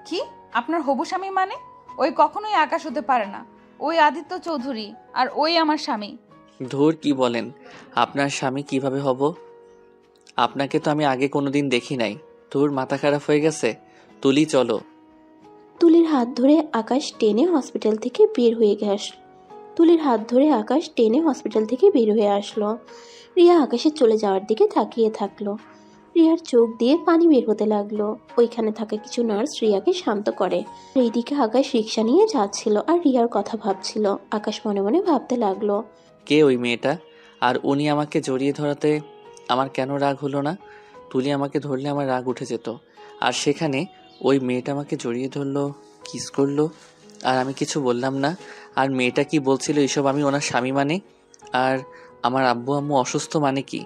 কি? আপনার হবু স্বামী মানে? ওই কখনোই আকাশ হতে পারে না। ওই আদিত্য চৌধুরী, আর ওই আমার স্বামী। ধুর, কি বলেন? আপনার স্বামী কিভাবে হব? আপনাকে তো আমি আগে কোনোদিন দেখি নাই। ধুর, মাথা খারাপ হয়ে গেছে। তুলি, চলো। তুলির হাত ধরে আকাশ টেনে হসপিটাল থেকে বের হয়ে আসলো। রিয়া আকাশের চলে যাওয়ার দিকে তাকিয়ে থাকলো। রিয়ার চোখ দিয়ে পানি বের হতে লাগলো। ওইখানে থাকা কিছু নার্স রিয়াকে শান্ত করে। এইদিকে আকাশ রিক্সা নিয়ে যাচ্ছিল আর রিয়ার কথা ভাবছিল। আকাশ মনে মনে ভাবতে লাগলো, কে ওই মেয়েটা? আর উনি আমাকে জড়িয়ে ধরাতে আমার কেন রাগ হলো না? তুলি আমাকে ধরলে আমার রাগ উঠে যেত, আর সেখানে ওই মেয়েটা আমাকে জড়িয়ে ধরলো, কিস করলো, আর আমি কিছু বললাম না। আর মেয়েটা কি বলছিল এইসব আমি ওনার স্বামী মানে? আর আমার আব্বু আম্মু অসুস্থ মানে কি?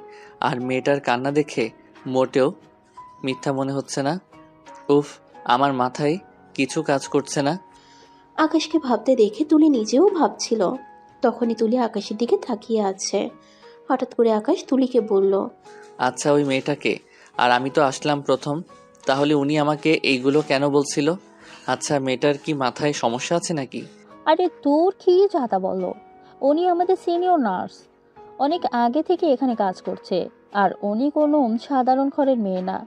আর মেয়েটার কান্না দেখে মোটেও মিথ্যা মনে হচ্ছে না। উফ, আমার মাথায় কিছু কাজ করছে না। আকাশকে ভাবতে দেখে তুলি নিজেও ভাবছিল। তখনই তুলি আকাশের দিকে তাকিয়ে আছে। হঠাৎ করে আকাশ তুলিকে বলল, আচ্ছা, ওই মেয়েটাকে? আর আমি তো আসলাম প্রথম, তাহলে উনি আমাকে এইগুলো কেন বলছিল? আচ্ছা, মেয়েটার কি মাথায় সমস্যা আছে নাকি? আরে তোর কি যাতা বলো? উনি আমাদের সিনিয়র নার্স, অনেক আগে থেকে এখানে কাজ করছে। আর উনি কোনো সাধারণ ঘরের মেয়ে না।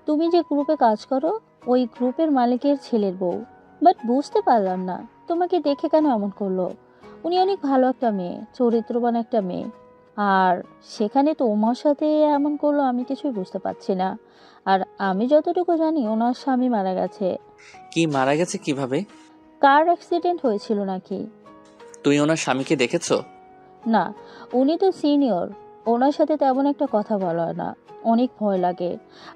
তুমি যে গ্রুপে কাজ করো, ওই গ্রুপের মালিকের ছেলের বউ। বাট বুঝতে পারলাম না তোমাকে দেখে কেন এমন করলো। উনি অনেক ভালো একটা মেয়ে, চরিত্রবান একটা মেয়ে, আর সেখানে তোমার সাথে এমন করলো, আমি কিছুই বুঝতে পারছি না। আর আমি যতটুকু জানি ওনার স্বামী মারা গেছে। কি মারা গেছে কিভাবে? কার অ্যাক্সিডেন্ট হয়েছিল নাকি? তুমি ওনার স্বামীকে দেখেছো? না, উনি তো সিনিয়র, ওনার সাথে তেমন একটা কথা বলা হয় না, অনেক ভয় লাগে।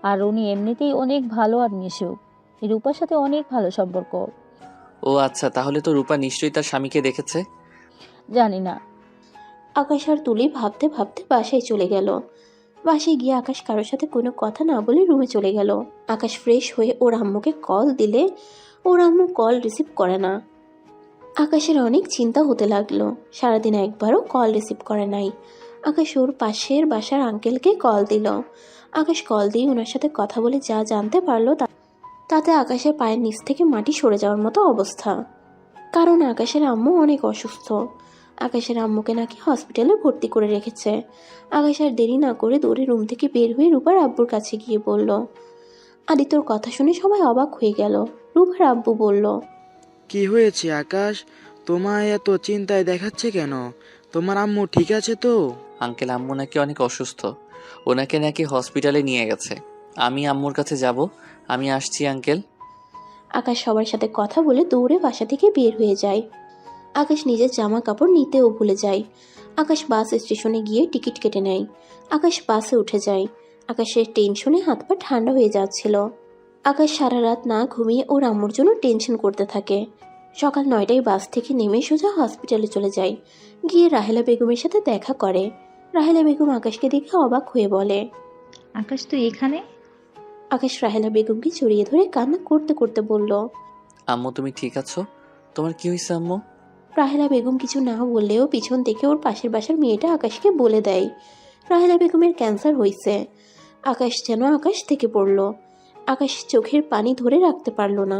আর উনি এমনিতেই অনেক ভালো আর মিশুক, রূপার সাথে অনেক ভালো সম্পর্ক। ও আচ্ছা, তাহলে তো রূপা নিশ্চয়ই তার স্বামীকে দেখেছে। জানি না। আকাশ আর তুলি ভাবতে ভাবতে বাসায় চলে গেল। বাসায় গিয়ে আকাশ কারোর সাথে কোনো কথা না বলে রুমে চলে গেল। আকাশ ফ্রেশ হয়ে ওর আম্মুকে কল দিলে ওর আম্মু কল রিসিভ করে না। আকাশের অনেক চিন্তা হতে লাগলো। সারাদিন একবারও কল রিসিভ করে নাই। আকাশ ওর পাশের বাসার আঙ্কেলকে কল দিল। আকাশ কল দিয়ে ওনার সাথে কথা বলে যা জানতে পারলো তাতে আকাশের পায়ের নিচ থেকে মাটি সরে যাওয়ার মতো অবস্থা। কারণ আকাশের আম্মু অনেক অসুস্থ। আকাশের আম্মুকে নাকি হসপিটালে ভর্তি করে রেখেছে। আকাশ আর দেরি না করে দৌড়ে রুম থেকে বের হয়ে রূপার আব্বুর কাছে গিয়ে বলল। আদিত্যর কথা শুনে সবাই অবাক হয়ে গেল। রূপার আব্বু বলল, কি হয়েছে আকাশ? তোমায় এত চিন্তায় দেখাচ্ছে কেন? তোমার আম্মু ঠিক আছে তো? আঙ্কেল, আম্মু নাকি অনেক অসুস্থ, ওনাকে নাকি হসপিটালে নিয়ে গেছে। আমি আম্মুর কাছে যাব। আমি আসছি আঙ্কেল। আকাশ সবার সাথে কথা বলে দৌড়ে বাসা থেকে বের হয়ে যায়। আকাশ নিজের জামা কাপড় নিতেও ভুলে যায়। আকাশ বাস স্টেশনে গিয়ে টিকিট কেটে নেয়। আকাশ বাসে উঠে যায়। আকাশের টেনশনে হাত পা ঠান্ডা হয়ে যাচ্ছিল। আকাশ সারা রাত না ঘুমিয়ে ওর আম্মুর জন্য টেনশন করতে থাকে। সকাল 9টায় বাস থেকে নেমে সোজা হসপিটালে চলে যায়। গিয়ে রাহেলা বেগমের সাথে দেখা করে। রাহেলা বেগম আকাশকে দেখে অবাক হয়ে বলে, আকাশ তুই এখানে? আকাশ রাহেলা বেগমকে জড়িয়ে ধরে কান্না করতে করতে বলল, আম্মু তুমি ঠিক আছো? তোমার কি হয়েছে আম্মু? রাহেলা বেগম কিছু না বললেও পিছন থেকে ওর পাশের বাসার মেয়েটা আকাশকে বলে দেয় রাহেলা বেগমের ক্যান্সার হয়েছে। আকাশ যেন আকাশ থেকে পড়ল। আকাশ চোখের পানি ধরে রাখতে পারল না।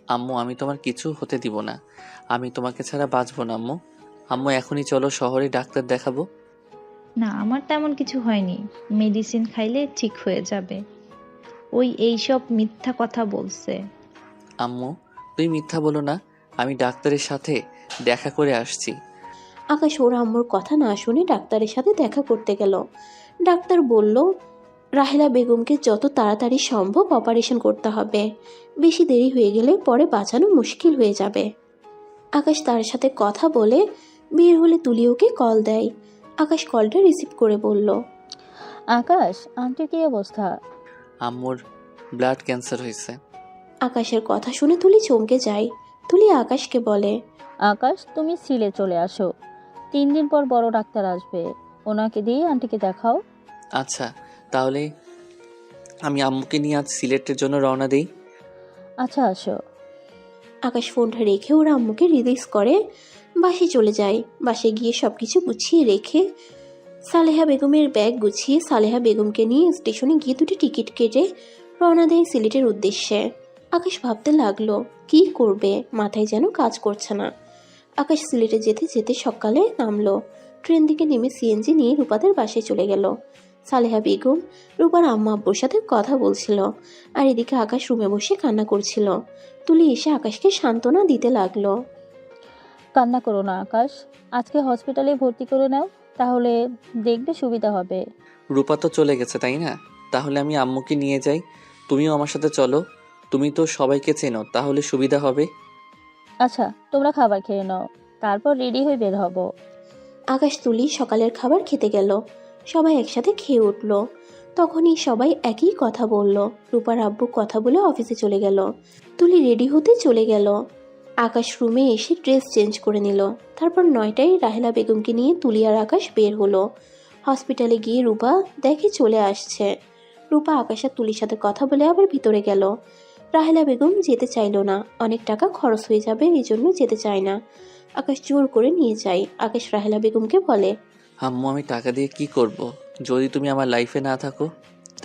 আম্মু আমি তোমার কিছু হতে দিব না। আমি তোমাকে ছাড়া বাঁচবো না আম্মু। আম্মু এখনই চলো শহরে ডাক্তার দেখাবো। না, আমার তেমন কিছু হয়নি, মেডিসিন খাইলে ঠিক হয়ে যাবে। ওই এইসব মিথ্যা কথা বলছে। আম্মু তুই মিথ্যা বলো না, আমি ডাক্তারের সাথে দেখা করে আসছি। আকাশ ওর আম্মুর কথা না শুনে ডাক্তারের সাথে দেখা করতে গেল। ডাক্তার বলল রাহেলা বেগমকে যত তাড়াতাড়ি সম্ভব অপারেশন করতে হবে, বেশি দেরি হয়ে গেলে পরে বাঁচানো মুশকিল হয়ে যাবে। আকাশ তার সাথে কথা বলে বের হলে তুলি ওকে কল দেয়। আকাশ কলটা রিসিভ করে বলল, আকাশ, আন্টির কি অবস্থা? আম্মুর ব্লাড ক্যান্সার হয়েছে। আকাশের কথা শুনে তুলি চমকে যায়। তুলি আকাশকে বলে, আকাশ তুমি সিলে চলে আসো, 3 দিন পর বড় ডাক্তার আসবে, ওনাকে দিয়ে আন্টিকে দেখাও। আচ্ছা তাহলে আমি আম্মুকে নিয়ে আজ সিলেটের জন্য রওনা দিই। আচ্ছা আসো। আকাশ ফোনটা রেখে ওর আম্মুকে রিলিজ করে বাসে চলে যায়। বাসে গিয়ে সবকিছু গুছিয়ে রেখে সালেহা বেগমের ব্যাগ গুছিয়ে সালেহা বেগমকে নিয়ে স্টেশনে গিয়ে 2টি টিকিট কেটে রওনা দেয় সিলেটের উদ্দেশ্যে। আকাশ ভাবতে লাগলো কি করবে, মাথায় যেন কাজ করছে না। আকাশ সিলেটে যেতে যেতে সকালে নামলো। ট্রেন থেকে নেমে সিএনজি নিয়ে রূপাদের বাসায় চলে গেল। সালেহা বেগম রূপার আম্মা আব্বুর সাথে কথা বলছিল, আর এদিকে আকাশ রুমে বসে কান্না করছিল। তুলি এসে আকাশকে সান্ত্বনা দিতে লাগলো। কান্না করো না আকাশ, আজকে হসপিটালে ভর্তি করে নাও, তাহলে দেখবে সুবিধা হবে। রূপা তো চলে গেছে তাই না? তাহলে আমি আম্মুকে নিয়ে যাই, তুমিও আমার সাথে চলো। তুমি তো সবাইকে চেনো, তাহলে সুবিধা হবে। আচ্ছা তোমরা খাবার খেয়ে নাও, তারপর রেডি হয়ে বের হব। আকাশ তুলি সকালের খাবার খেতে গেল। সবাই একসাথে খেয়ে উঠল। তখনই সবাই একই কথা বলল। রূপার আব্বু কথা বলে অফিসে চলে গেল। তুলি রেডি হতে চলে গেল। আকাশ রুমে এসে ড্রেস চেঞ্জ করে নিল। তারপর 9টায় রাহেলা বেগমকে নিয়ে তুলি আর আকাশ বের হলো। হসপিটালে গিয়ে রূপা দেখে চলে আসছে। রূপা আকাশ আর তুলির সাথে কথা বলে আবার ভিতরে গেল। রাহেলা বেগম যেতে চাইল না, অনেক টাকা খরচ হয়ে যাবে, এই জন্য যেতে চায় না। আকাশ জোর করে নিয়ে যায়। আকাশ রাহেলা বেগমকে বলে, আম্মু আমি টাকা দিয়ে কি করব? যদি তুমি আমার লাইফে না থাকো,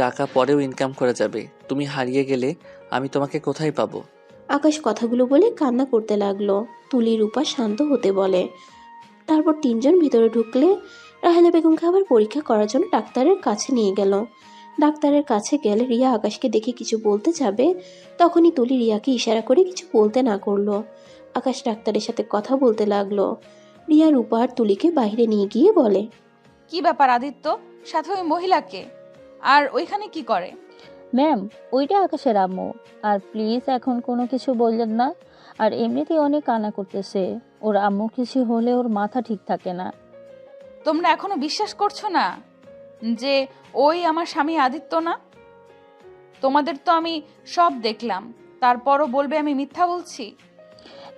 টাকা পরেও ইনকাম করা যাবে। তুমি হারিয়ে গেলে আমি তোমাকে কোথায় পাবো? আকাশ কথাগুলো বলে কান্না করতে লাগলো। তুলি রূপা শান্ত হতে বলে। তারপর 3জন ভিতরে ঢুকলে রাহেলা বেগমকে আবার পরীক্ষা করার জন্য ডাক্তারের কাছে নিয়ে গেল। ডাক্তারের কাছে গেলে রিয়া আকাশকে দেখে কিছু বলতে যাবে, তখনই তুলি রিয়াকে ইশারা করে কিছু বলতে না করলো। আকাশ ডাক্তারের সাথে কথা বলতে লাগলো। রিয়া রূপা আর তুলিকে বাইরে নিয়ে গিয়ে বলে, কি ব্যাপার আদিত্য, সাথে ওই মহিলাকে আর ওইখানে কি করে? ম্যাম ওইটা আকাশের আম্মু, আর প্লিজ এখন কোনো কিছু বললেন না, আর এমনিতেই অনেক কান্না করতেছে, ওর আম্মু কিছু হলে ওর মাথা ঠিক থাকে না। তোমরা এখনো বিশ্বাস করছো না যে ওই আমার স্বামী আদিত্য না? তোমাদের তো আমি সব দেখলাম, তারপরও বলবে আমি মিথ্যা বলছি?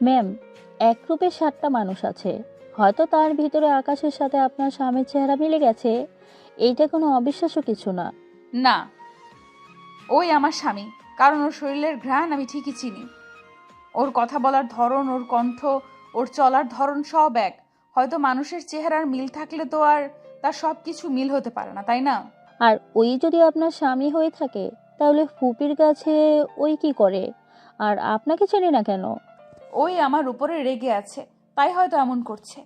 ম্যাম এক রূপে 7টা মানুষ আছে, হয়তো তার ভিতরে আকাশের সাথে আপনার স্বামীর চেহারা মিলে গেছে, এইটা কোনো অবিশ্বাস্য কিছু না। না, ওই আমার স্বামী, কারণ ওর শরীরের ঘ্রাণ আমি ঠিকই চিনি। ওর কথা বলার ধরন, ওর কণ্ঠ, ওর চলার ধরন সব এক। হয়তো মানুষের চেহারার মিল থাকলে তো আর তার সব কিছু মিল হতে পারে না, তাই না? আর ওই যদি আপনার স্বামী হয়ে থাকে, তাহলে ফুপির কাছে ওই কি করে, আর আপনাকে চেনে না কেন? ওই আমার উপরে রেগে আছে, তাই হয়তো এমন করছে।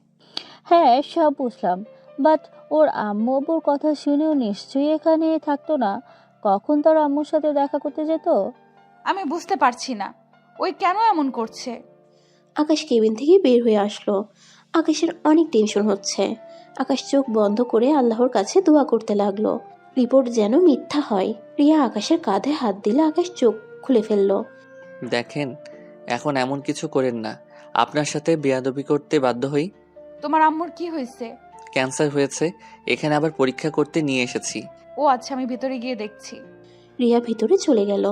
হ্যাঁ সব বুঝলাম, বাট ওর আম্মু আব্বুর কথা শুনেও নিশ্চয়ই এখানে থাকতো না, কখন তার আম্মুর সাথে দেখা করতে যেত? আমি বুঝতে পারছি না ওই কেন এমন করছে। আকাশ কেবিন থেকে বের হয়ে আসলো। আকাশের অনেক টেনশন হচ্ছে। আকাশ চোখ বন্ধ করে আল্লাহর কাছে দোয়া করতে লাগলো, রিপোর্ট যেন মিথ্যা হয়। রিয়া আকাশের কাঁধে হাত দিলে আকাশ চোখ খুলে ফেললো। দেখেন, এখন এমন কিছু করেন না, আপনার সাথে বেয়াদবি করতে বাধ্য হই। তোমার আম্মুর কি হয়েছে? ক্যান্সার হয়েছে, এখানে আবার পরীক্ষা করতে নিয়ে এসেছি। ও আচ্ছা, আমি ভেতরে গিয়ে দেখছি। রিয়া ভিতরে চলে গেল।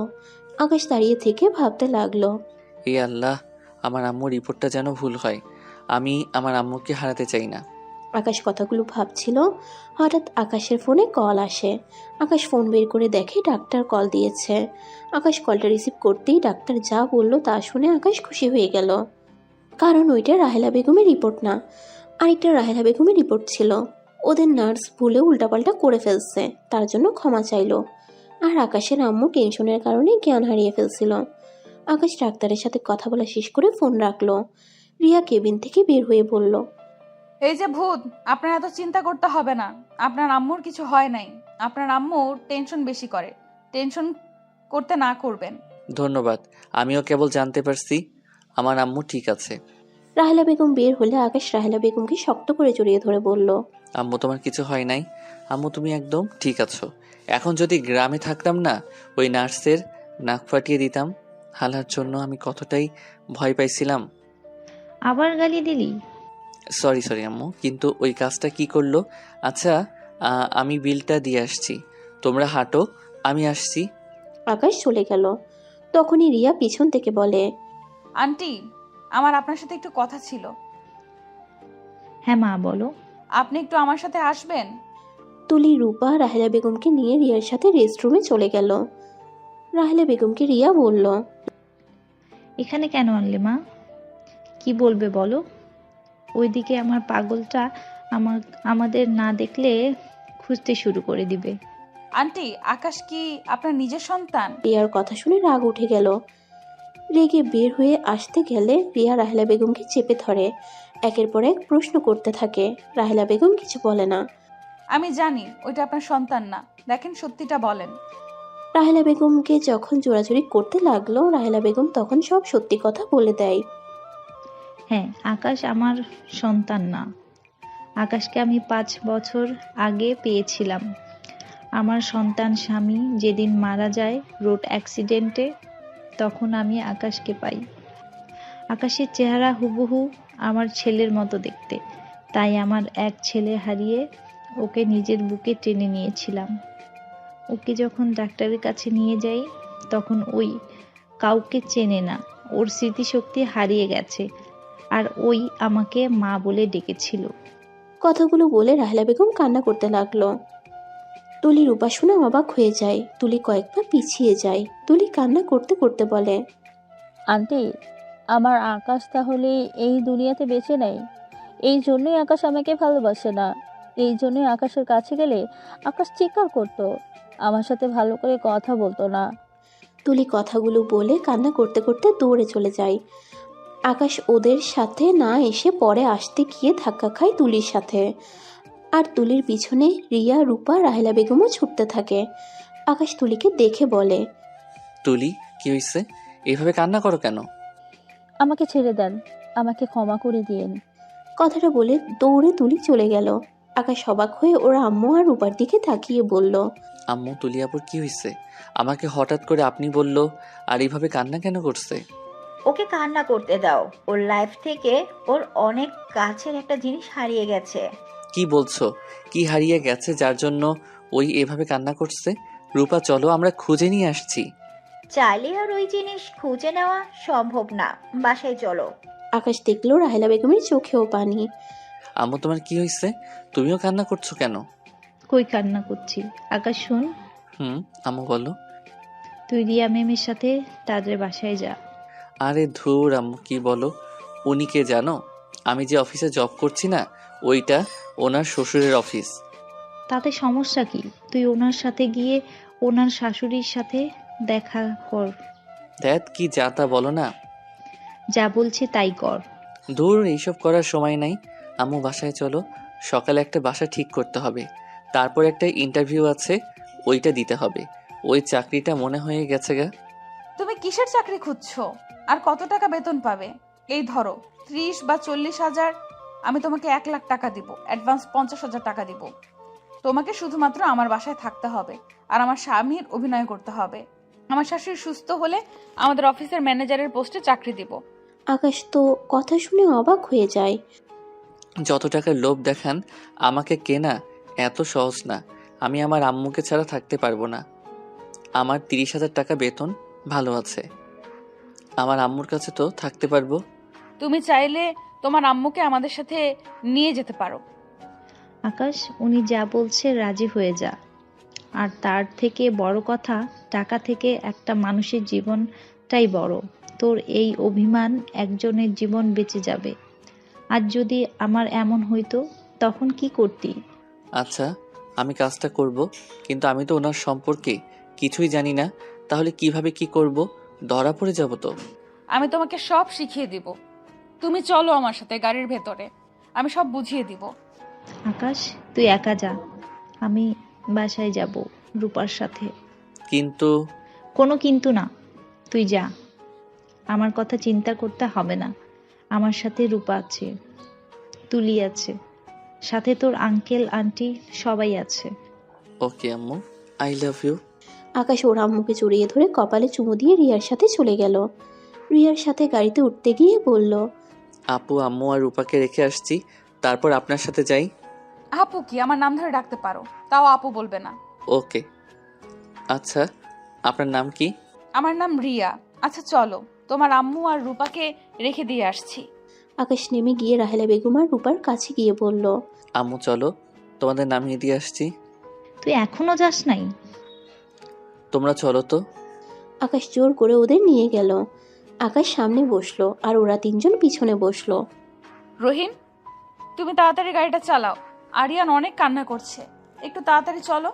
আকাশ দাঁড়িয়ে থেকে ভাবতে লাগলো, এই আল্লাহ, আমার আম্মুর রিপোর্টটা যেন ভুল হয়। আমি আমার আম্মুকে হারাতে চাই না। আকাশ কথাগুলো ভাবছিল, হঠাৎ আকাশের ফোনে কল আসে। আকাশ ফোন বের করে দেখে ডাক্তার কল দিয়েছে। আকাশ কলটা রিসিভ করতেই ডাক্তার যা বললো তা শুনে আকাশ খুশি হয়ে গেল, কারণ ওইটা রাহেলা বেগমের রিপোর্ট না, আরেকটা রাহেলা বেগমের রিপোর্ট ছিল। ওদের নার্স ভুলে উল্টাপাল্টা করে ফেলছে, তার জন্য ক্ষমা চাইলো। আর আকাশের আম্মু টেনশনের কারণে জ্ঞান হারিয়ে ফেলছিল। আকাশ ডাক্তারের সাথে কথা বলা শেষ করে ফোন রাখলো। রিয়া কেবিন থেকে বের হয়ে বলল, এই যে ভূত, আপনার এত চিন্তা করতে হবে না। আপনার আম্মুর কিছু হয় নাই। আপনার আম্মু টেনশন বেশি করে, টেনশন করতে না করবেন। ধন্যবাদ, আমিও কেবল জানতে পারছি আমার আম্মু ঠিক আছে। রাহেলা বেগম বের হলে আকাশ রাহেলা বেগমকে শক্ত করে জড়িয়ে ধরে বলল, আম্মু তোমার কিছু হয় নাই। আম্মু তুমি একদম ঠিক আছো। এখন যদি গ্রামে থাকতাম না, ওই নার্সের নাক ফাটিয়ে দিতাম। হালার জন্য আমি কতটাই ভয় পাইছিলাম। আবার গালি দিলি? সরি আম্মু, কিন্তু ওই কাজটা কি করলো? আচ্ছা, আমি বিলটা দিয়ে আসছি, তোমরা হাঁটো, আমি আসছি। আকাশ চলে গেল। তখনই রিয়া পিছন থেকে বলে, আন্টি, আমার আপনার সাথে একটু কথা ছিল। হ্যাঁ মা, বলো। আপনি একটু আমার সাথে আসবেন? তুলি রূপা রাহেলা বেগমকে নিয়ে রিয়ার সাথে রেস্টরুমে চলে গেল। রাহেলা বেগমকে রিয়া বলল, এখানে কেন আনলে মা? কি বলবে বলো? ওইদিকে আমার পাগলটা আমাদের না দেখলে খুঁজতে শুরু করে দিবে। আন্টি, আকাশ কি আপনার নিজের সন্তান? রিয়ার কথা শুনে রাগ উঠে গেল। রেগে বের হয়ে আসতে গেলে রিয়া রাহেলা বেগমকে চেপে ধরে, একের পর এক প্রশ্ন করতে থাকে। রাহেলা বেগম কিছু বলে না। আমি জানি ওইটা আপনার সন্তান না, দেখেন সত্যিটা বলেন। রাহেলা বেগমকে যখন জোরাজুরি করতে লাগলো, রাহেলা বেগম তখন সব সত্যি কথা বলে দেয়। হ্যাঁ, আকাশ আমার সন্তান না। আকাশকে আমি 5 বছর আগে পেয়েছিলাম। আমার সন্তান স্বামী যেদিন মারা যায় রোড অ্যাক্সিডেন্টে, তখন আমি আকাশকে পাই। আকাশের চেহারা হুবহু আমার ছেলের মতো দেখতে, তাই আমার এক ছেলে হারিয়ে ওকে নিজের বুকে টেনে নিয়েছিলাম। ওকে যখন ডাক্তারের কাছে নিয়ে যাই, তখন ওই কাউকে চেনে না, ওর স্মৃতিশক্তি হারিয়ে গেছে, আর ওই আমাকে মা বলে ডেকেছিল। কথাগুলো বলে রাহেলা বেগম কান্না করতে লাগলো। তুলির উপাসনা অবাক হয়ে যায়। তুলি কয়েক পা পিছিয়ে যায়। তুলি কান্না করতে করতে বলে, আন্টি, আমার আকাশ তাহলে এই দুনিয়াতে বেঁচে নেই? এই জন্যই আকাশ আমাকে ভালোবাসে না। এই জন্যই আকাশের কাছে গেলে আকাশ চিৎকার করতো, আমার সাথে ভালো করে কথা বলতো না। তুলি কথাগুলো বলে কান্না করতে করতে দৌড়ে চলে যায়। আকাশ ওদের সাথে না এসে পরে আসতে গিয়ে ধাক্কা খায় তুলির সাথে। আর তুলির পিছনে রিয়া, রূপা, রাহেলা বেগমও ছুটতে থাকে। আকাশ তুলিকে দেখে বলে, তুলি, কি হয়েছে? এভাবে কান্না করো কেন? আমাকে ছেড়ে দেন, আমাকে ক্ষমা করে দিয়েন। কথাটা বলে দৌড়ে তুলি চলে গেল। আকাশ অবাক হয়ে ওর আম্মু আর রূপার দিকে তাকিয়ে বলল, আম্মু, তুলি আপুর কি হয়েছে? আমাকে হঠাৎ করে আপনি বলল, আর এইভাবে কান্না কেন করছে? ওকে কান্না করতে দাও, ওর লাইফ থেকে ওর অনেক কাছের একটা জিনিস হারিয়ে গেছে। কি বলছো? কি হারিয়ে গেছে যার জন্য ওই এভাবে কান্না করছে? রূপা, চলো আমরা খুঁজে নিয়ে আসছি। চাইলে আর ওই জিনিস খুঁজে নেওয়া সম্ভব না, বাসায় চলো। আকাশ দেখলো রাহেলা বেগমের চোখেও পানি। আম্মু, তোমার কি হয়েছে? তুমিও কান্না করছো কেন? কই কান্না করছি? আকাশ শোন, আম্মু বলো। তুই রিয়া ম্যামের সাথে তাদের বাসায় যা। আরে ধুর আম্মু, কি বলো? উনি কে জানো? আমি যে অফিসে জব করছি না, ওইটা ওনার শ্বশুরের অফিস। তাতে সমস্যা কি? তুই ওনার সাথে গিয়ে ওনার শাশুড়ির সাথে দেখা কর। দেখ কি যা তা বলো না। যা বলছি তাই কর। ধুর, এইসব করার সময় নাই। আম্মু, বাসায় চলো, সকালে একটা বাসা ঠিক করতে হবে, তারপর একটা ইন্টারভিউ আছে, ওইটা দিতে হবে। ওই চাকরিটা মনে হয়ে গেছে গা। তুমি কিসের চাকরি খুঁজছো? আর কত টাকা বেতন পাবে? এই ধরো 30 বা 40 হাজার। আমি তোমাকে 1 লাখ টাকা দিব, অ্যাডভান্স 50,000 টাকা দিব। তোমাকে শুধুমাত্র আমার বাসায় থাকতে হবে আর আমার স্বামীর অভিনয় করতে হবে। আমার শাশুড়ি সুস্থ হলে আমাদের অফিসের ম্যানেজারের পোস্টে চাকরি দিব। আকাশ তো কথা শুনে অবাক হয়ে যায়। যত টাকার লোভ দেখান আমাকে কেনা এত সহজ না। আমি আমার আম্মুকে ছাড়া থাকতে পারবো না। আমার 30,000 টাকা বেতন ভালো আছে, আমার আম্মুর কাছে তো থাকতে পারবো। তুমি চাইলে তোমার আম্মুকে আমাদের সাথে নিয়ে যেতে পারো। আকাশ, উনি যা বলছে রাজি হয়ে যা। আর তার থেকে বড় কথা, টাকা থেকে একটা মানুষের জীবনটাই বড়। তোর এই অভিমান একজনের জীবন বেঁচে যাবে। আর যদি আমার এমন হইতো তখন কি করতি? আচ্ছা, আমি কাজটা করব, কিন্তু আমি তো ওনার সম্পর্কে কিছুই জানি না। তাহলে কিভাবে কি করব? ধরা পড়ে যাব তো। আমি তোমাকে সব শিখিয়ে দিব। তুমি চলো আমার সাথে গাড়ির ভেতরে, আমি সব বুঝিয়ে দিব। আকাশ, তুই একা যা, আমি বাসায় যাব রূপার সাথে। কিন্তু কোনো কিন্তু না, তুই যা। আমার কথা চিন্তা করতে হবে না। আমার সাথে রূপা আছে, তুলি আছে, সাথে তোর আঙ্কেল আন্টি সবাই আছে। ওকে আম্মু, আই লাভ ইউ। আকাশ ওর আম্মুকে জড়িয়ে ধরে কপালে চুমু দিয়ে রিয়ার সাথে চলে গেল। রিয়ার সাথে গাড়িতে উঠতে গিয়ে বলল, আপু, আম্মু আর রূপাকে রেখে আসছি, তারপর আপনার সাথে যাই। আপু কি? আমার নাম ধরে ডাকতে পারো, তাও আপু বলবে না। ওকে। আচ্ছা, আপনার নাম কি? আমার নাম রিয়া। আচ্ছা চলো, তোমার আম্মু আর রূপাকে রেখে দিয়ে আসছি। আকাশ নেমে গিয়ে রাহেলা বেগম আর রূপার কাছে গিয়ে বলল, আম্মু চলো, তোমাদের নামিয়ে দিয়ে আসছি। তুই এখনো যাস নাই? তোমরা চলো তো। আকাশ জোর করে ওদের নিয়ে গেল। আকাশ সামনে বসলো আর ওরা তিনজন পিছনে বসলো। রহিম, তুমি তাড়াতাড়ি গাড়িটা চালাও, আরিয়ান অনেক কান্না করছে, একটু তাড়াতাড়ি চলো।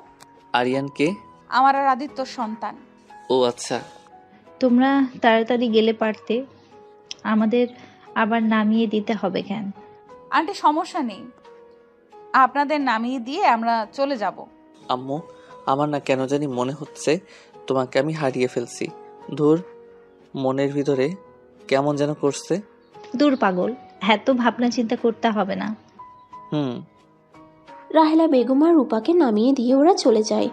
আরিয়ানকে? আমার আর আদিত্যর সন্তান। ও আচ্ছা। তোমরা তাড়াতাড়ি গেলে পারতে, আমাদের আবার নামিয়ে দিতে হবে কেন? আন্টি সমস্যা নেই, আপনাদের নামিয়ে দিয়ে আমরা চলে যাব। আম্মু, আমার না কেন জানি মনে হচ্ছে তোমাকে আমি হারিয়ে ফেলছি। ধুর, মনের ভিতরে কেমন যেন করছে। দূর পাগল, এত ভাবনা চিন্তা করতে হবে না। রাহেলা বেগম আর রূপাকে নামিয়ে দিয়ে ওরা চলে যায়।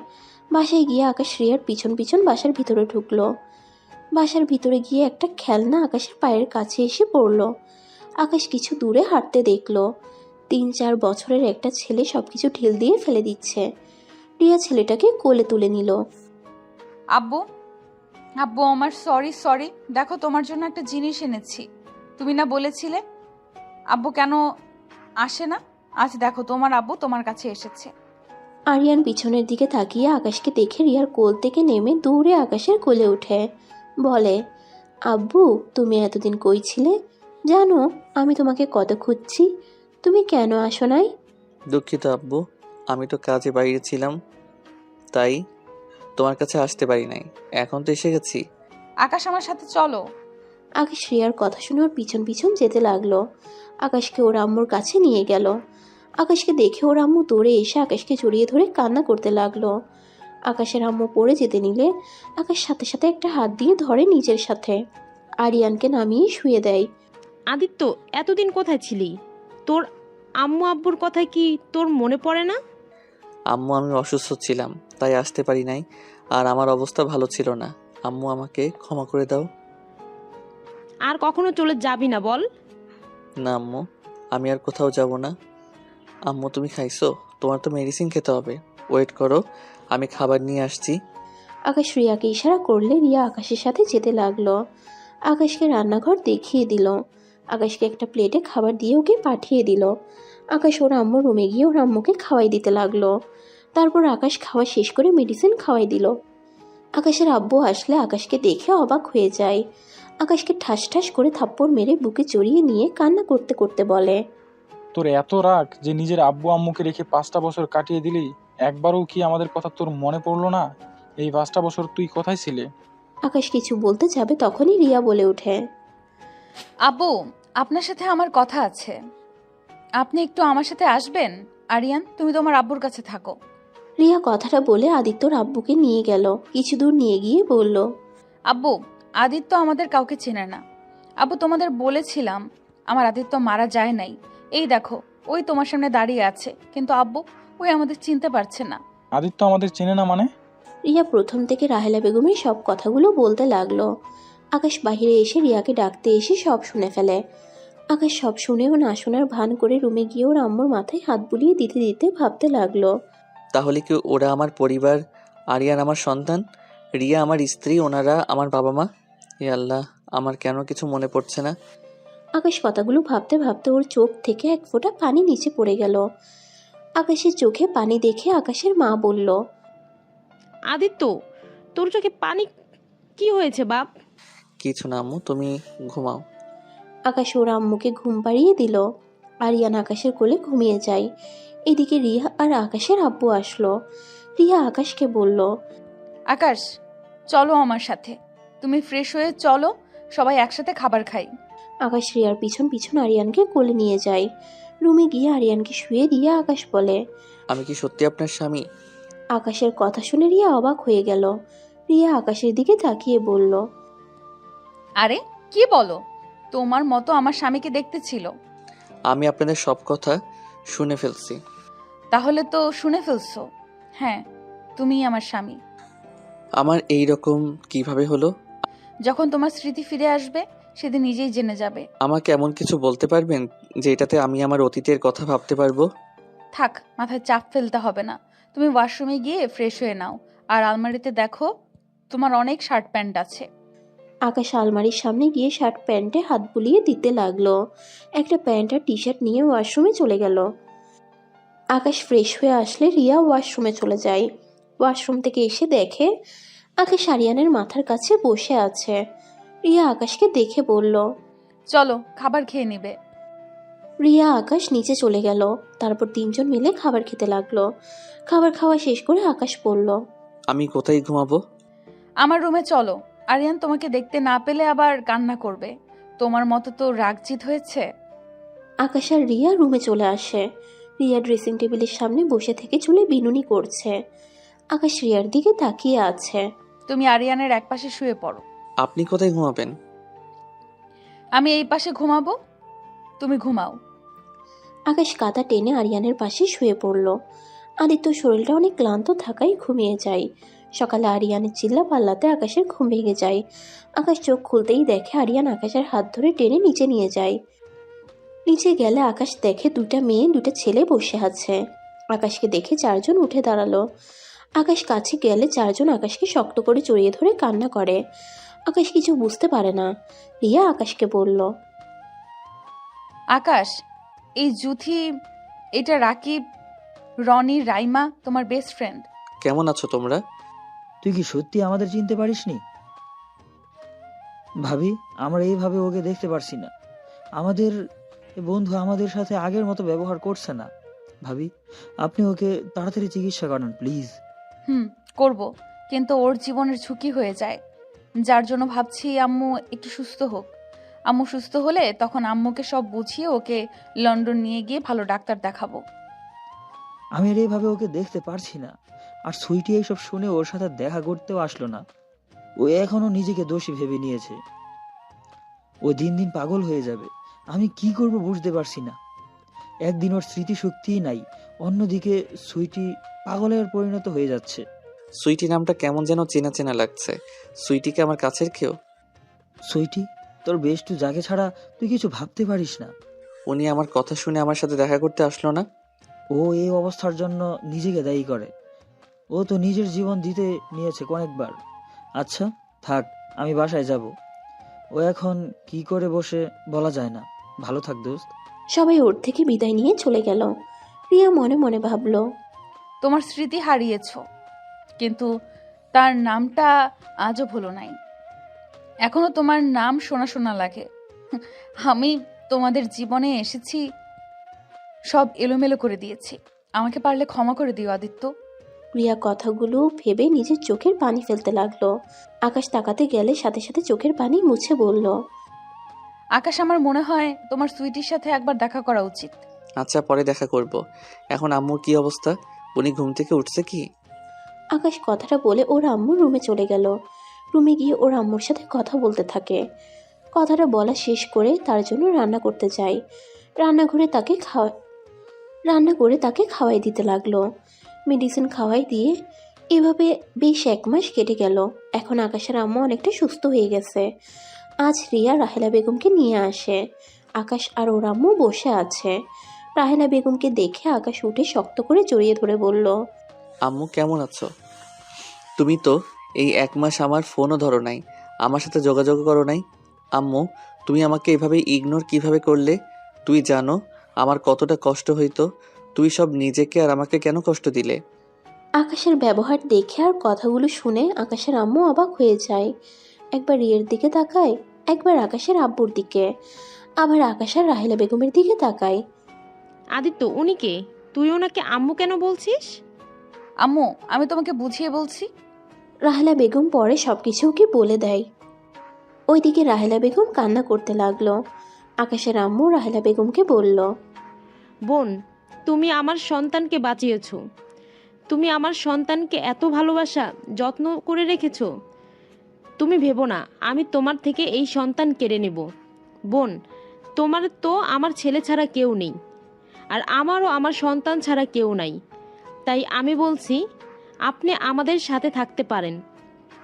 বাসায় গিয়ে আকাশ রিয়ার পিছন পিছন বাসার ভিতরে ঢুকলো। বাসার ভিতরে গিয়ে একটা খেলনা আকাশের পায়ের কাছে এসে পড়লো। আকাশ কিছু দূরে হাঁটতে দেখলো 3-4 বছরের একটা ছেলে সবকিছু ঢিল দিয়ে ফেলে দিচ্ছে। রিয়া ছেলেটাকে কোলে তুলে নিল। আব্বু, আব্বু আমার সরি, দেখো তোমার জন্য একটা জিনিস এনেছি। তুমি না বলেছিলে আব্বু কেন আসে না? আজ দেখো তোমার আব্বু তোমার কাছে এসেছে। আরিয়ান পিছনের দিকে তাকিয়ে আকাশকে দেখে রিয়ার কোল থেকে নেমে দৌড়ে আকাশের কোলে উঠে বলে, আব্বু তুমি এতদিন কই ছিলে? জানো আমি তোমাকে কত খুঁজছি, তুমি কেন আসো নাই? দুঃখিত আব্বু, আমি তো কাজে বাইরে ছিলাম, তাই তোমার কাছে আসতে পারি নাই। এখন তো এসে গেছি। আকাশ আমার সাথে চলো। আকাশ রিয়ার কথা শুনে ওর পিছন পিছন যেতে লাগলো। আকাশকে ওর আম্মুর কাছে নিয়ে গেল। আকাশকে দেখে ওর আম্মু দৌড়ে এসে আকাশকে জড়িয়ে ধরে কান্না করতে লাগলো। আকাশের আম্মু পড়ে যেতে নিলে আকাশ সাথে সাথে একটা হাত দিয়ে ধরে নিজের সাথে। আরিয়ানকে নামিয়ে শুয়ে দেয়। আদিত্য, এতদিন কোথায় ছিলি? তোর আম্মু আব্বুর কথা কি তোর মনে পড়ে না? আম্মু, আমি অসুস্থ ছিলাম তাই আসতে পারি নাই, আর আমার অবস্থা ভালো ছিল না। আম্মু আমাকে ক্ষমা করে দাও। আর কখনো চলে যাবি না বল? না আম্মু, আমি আর কোথাও যাব না। আম্মু তুমি খাইছো? তোমার তো মেডিসিন খেতে হবে, ওয়েট করো, আমি খাবার নিয়ে আসছি। আকাশ রিয়াকে ইশারা করলে রিয়া আকাশের সাথে যেতে লাগলো। আকাশকে রান্নাঘর দেখিয়ে দিল। আকাশকে একটা প্লেটে খাবার দিয়ে ওকে পাঠিয়ে দিল। আকাশ ওর আম্মুর রুমে গিয়ে ওর আম্মুকে খাওয়াই দিতে লাগলো। তারপর আকাশ খাওয়া শেষ করে মেডিসিন খাওয়াই দিল। আকাশের আব্বু আসলে আকাশকে দেখে অবাক হয়ে যায়। আকাশকে ঠাস ঠাস করে থাপ্পড় মেরে বুকে জড়িয়ে নিয়ে কান্না করতে করতে বলে, তোর এত রাগ যে নিজের আব্বু আম্মুকে রেখে 5টা বছর কাটিয়ে দিলি, একবারও কি আমাদের কথা তোর মনে পড়লো না? এই 5টা বছর তুই কোথায় ছিলে? আকাশ কিছু বলতে যাবে তখনই রিয়া বলে ওঠে, আব্বু আপনার সাথে আমার কথা আছে, আপনি একটু আমার সাথে আসবেন। আরিয়ান তুমি তোমার আব্বুর কাছে থাকো। রিয়া কথাটা বলে আদিত্যর আব্বুকে নিয়ে গেল। কিছু দূর নিয়ে গিয়ে বলল, আব্বু আদিত্য আমাদের কাউকে চেনে না। আব্বু তোমাদের বলেছিলাম আমার আদিত্য মারা যায় নাই, এই দেখো ওই তোমার সামনে দাঁড়িয়ে আছে, কিন্তু আব্বু ওই আমাদের চিনতে পারছে না। আদিত্য আমাদের চেনে না মানে? রিয়া প্রথম থেকে রাহেলা বেগমের সব কথাগুলো বলতে লাগলো। আকাশ বাহিরে এসে রিয়াকে ডাকতে এসে সব শুনে ফেলে। আকাশ সব শুনেও না শোনার ভান করে রুমে গিয়ে ওর আম্মুর মাথায় হাত বুলিয়ে দিতে দিতে ভাবতে লাগলো, তাহলে কি ওরা আমার পরিবার? আরিয়ান আমার সন্তান, রিয়া আমার স্ত্রী, ওনারা আমার বাবা মা। এ আল্লাহ, আমার কেন কিছু মনে পড়ছে না। আকাশ কথাগুলো ভাবতে ভাবতে ওর চোখ থেকে এক ফোঁটা পানি নিচে পড়ে গেল। আকাশের চোখে পানি দেখে আকাশের মা বলল, আদিত্য, তোর চোখে পানি কি হয়েছে বাপ? কিছু না আম্মু, তুমি ঘুমাও। আকাশ ওর আম্মুকে ঘুম পাড়িয়ে দিল। আরিয়ান আকাশের কোলে ঘুমিয়ে যায়। এদিকে রিয়া আর আকাশের আব্বু আসলো। রিয়া আকাশকে বলল, আকাশ, চলো আমার সাথে। তুমি ফ্রেশ হয়ে চলো, সবাই একসাথে খাবার খাই। আকাশ রিয়ার পিছন পিছন আরিয়ানকে কোলে নিয়ে যায়। রুমে গিয়ে আরিয়ানকে শুয়ে দিয়ে আকাশ বলে, আমি কি সত্যি আপনার স্বামী? আকাশের কথা শুনে রিয়া অবাক হয়ে গেল। রিয়া আকাশের দিকে তাকিয়ে বলল, আরে কি বলো, তোমার মতো আমার স্বামীকে দেখতে ছিল। আমি আপনাদের সব কথা শুনে ফেলছি। তাহলে তো শুনে ফেলছো। হ্যাঁ, তুমিই আমার স্বামী। আমার এই রকম কিভাবে হলো? যখন তোমার স্মৃতি ফিরে আসবে সেদিন নিজেই জেনে যাবে। আমাকে এমন কিছু বলতে পারবেন যে এটাতে আমি আমার অতীতের কথা ভাবতে পারবো? থাক, মাথায় চাপ ফেলতে হবে না। তুমি ওয়াশরুমে গিয়ে ফ্রেশ হয়ে নাও, আর আলমারিতে দেখো তোমার অনেক শার্ট প্যান্ট আছে। আকাশ আলমারির সামনে গিয়ে শার্ট প্যান্টে হাত বুলিয়ে দিতে লাগলো। একটা প্যান্ট আর টি শার্ট নিয়ে ওয়াশরুমে চলে গেল। আকাশ ফ্রেশ হয়ে আসলে রিয়া ওয়াশরুমে চলে যায়। ওয়াশরুম থেকে এসে দেখে আকাশ আরিয়ানের মাথার কাছে বসে আছে। রিয়া আকাশকে দেখে বলল, চলো খাবার খেয়ে নিবে। রিয়া আকাশ নিচে চলে গেল। তারপর তিনজন মিলে খাবার খেতে লাগলো। খাবার খাওয়া শেষ করে আকাশ বলল, আমি কোথায় ঘুমাবো? আমার রুমে চলো। আরিয়ান তোমাকে দেখতে না পেলে আবার কান্না করবে। তোমার মতো তো রাগজিৎ হয়েছে। আকাশ আর রিয়া রুমে চলে আসে। রিয়া ড্রেসিং টেবিলের সামনে বসে থেকে চুলে বিনুনি করছে। আকাশ রিয়ার দিকে তাকিয়ে আছে। তুমি আরিয়ানের এক পাশে শুয়ে পড়ো। আপনি কোথায় ঘুমাবেন? আমি এই পাশে ঘুমাবো, তুমি ঘুমাও। আকাশ কাঁথা টেনে আরিয়ানের পাশে শুয়ে পড়ল। আদিত্য শরীরটা অনেক ক্লান্ত থাকায় ঘুমিয়ে যায়। সকালে আরিয়ানের চিল্লা পাল্লাতে আকাশের ঘুম ভেঙে যায়। আকাশ চোখ খুলতেই দেখে আরিয়ান আকাশের হাত ধরে টেনে নিচে নিয়ে যায়। নিচে গেলে আকাশ দেখে দুটা মেয়ে দুটা ছেলে বসে আছে। আকাশকে দেখে চারজন উঠে দাঁড়ালো। আকাশ কাছে গেলে চারজন আকাশকে শক্ত করে জড়িয়ে ধরে কান্না করে। আকাশ কিছু বুঝতে পারে না। রিয়া আকাশকে বলল, আকাশ, এই জুথি, এটা রাকিব, রনি, রাইমা তোমার বেস্ট ফ্রেন্ড। কেমন আছো তোমরা? তুই কি সত্যি আমাদের চিনতে পারিসনি? ভাবি, আমরা এইভাবে ওকে দেখতে পারছি না। আমাদের বন্ধু আমাদের সাথে আগের মতো ব্যবহার করছে না। ভাবি, আপনি ওকে তাড়াতাড়ি চিকিৎসা করান প্লিজ। করব, কিন্তু ওর জীবনের ঝুঁকি হয়ে যায়, যার জন্য ভাবছি আম্মু একটু সুস্থ হোক। আম্মু সুস্থ হলে তখন আম্মুকে সব বুঝিয়ে ওকে লন্ডন নিয়ে গিয়ে ভালো ডাক্তার দেখাবো। আমি আর এইভাবে ওকে দেখতে পারছি না। আর সুইটি এইসব শুনে ওর সাথে দেখা করতেও আসলো না। ও এখনো নিজেকে দোষী ভেবে নিয়েছে। ও দিন দিন পাগল হয়ে যাবে। আমি কি করব বুঝতে পারছি না। একদিন ওর স্মৃতিশক্তিই নাই, অন্যদিকে সুইটি পাগলের পরিণত হয়ে যাচ্ছে। সুইটি নামটা কেমন যেন চেনা চেনা লাগছে। সুইটিকে আমার কাছের কেউ? সুইটি, তোর বেষ্টু যাকে ছাড়া তুই কিছু ভাবতে পারিস না। উনি আমার কথা শুনে আমার সাথে দেখা করতে আসলো না। ও এই অবস্থার জন্য নিজেকে দায়ী করে। ও তো নিজের জীবন দিতে নিয়েছে অনেকবার। আচ্ছা থাক, আমি বাসায় যাব। ও এখন কি করে বসে বলা যায় না। ভালো থাক দোস্ত। সবাই ওর থেকে বিদায় নিয়ে চলে গেল। রিয়া মনে মনে ভাবল, তোমার স্মৃতি হারিয়েছ, কিন্তু তার নামটা আজও ভুলো নাই। এখনো তোমার নাম শোনা শোনা লাগে। আমি তোমাদের জীবনে এসেছি, সব এলোমেলো করে দিয়েছি। আমাকে পারলে ক্ষমা করে দিও আদিত্য। রিয়া কথাগুলো ভেবে নিজের চোখের পানি ফেলতে লাগলো। আকাশ তাকাতে গেলে সাথে সাথে চোখের পানি মুছে বলল, আকাশ, আমার মনে হয় তোমার সুইটির সাথে একবার দেখা করা উচিত। আচ্ছা, পরে দেখা করব। এখন আম্মুর কি অবস্থা? উনি ঘুম থেকে উঠছে কি? আকাশ কথাটা বলে ওর আম্মুর রুমে চলে গেল। রুমে গিয়ে ওর আম্মুর সাথে কথা বলতে থাকে। কথাটা বলা শেষ করে তার জন্য রান্না করতে যায়। রান্না করে তাকে খাওয়াই দিতে লাগলো। মেডিসিন খাওয়াই দিয়ে এভাবে বেশ 1 মাস কেটে গেল। এখন আকাশের আম্মু অনেকটা সুস্থ হয়ে গেছে। আজ রিয়া রাহেলা বেগমকে নিয়ে আসে। আকাশ আর ওর আম্মু বসে আছে। রাহেলা বেগমকে দেখে আকাশ উঠে শক্ত করে জড়িয়ে ধরে বলল, আম্মু কেমন আছো? তুমি তো এই 1 মাস আমার ফোনও ধরো নাই, আমার সাথে যোগাযোগ করো নাই। আম্মু, তুমি আমাকে এভাবে ইগনোর কিভাবে করলে? তুই জানো আমার কতটা কষ্ট হইতো। তুই সব নিজেকে আর আমাকে কেন কষ্ট দিলে? আকাশের ব্যবহার দেখে আর কথাগুলো শুনে আকাশের আম্মু অবাক হয়ে যায়। একবার রিয়ের দিকে তাকায়, একবার আকাশের আব্বুর দিকে, আবার আকাশ আর রাহেলা বেগমের দিকে তাকায়। আদিত্য, উনি কে? তুই ওনাকে আম্মু কেন বলছিস? আম্মু, আমি তোমাকে বুঝিয়ে বলছি। রাহেলা বেগম পরে সবকিছু ওকে বলে দেয়। ওইদিকে রাহেলা বেগম কান্না করতে লাগলো। আকাশের আম্মু রাহেলা বেগমকে বলল, বোন, তুমি আমার সন্তানকে বাঁচিয়েছ। তুমি আমার সন্তানকে এত ভালোবাসা যত্ন করে রেখেছ। তুমি ভেবো না আমি তোমার থেকে এই সন্তান কেড়ে নেব। বোন, তোমার তো আমার ছেলে ছাড়া কেউ নেই, আর আমারও আমার সন্তান ছাড়া কেউ নাই। তাই আমি বলছি আপনি আমাদের সাথে থাকতে পারেন।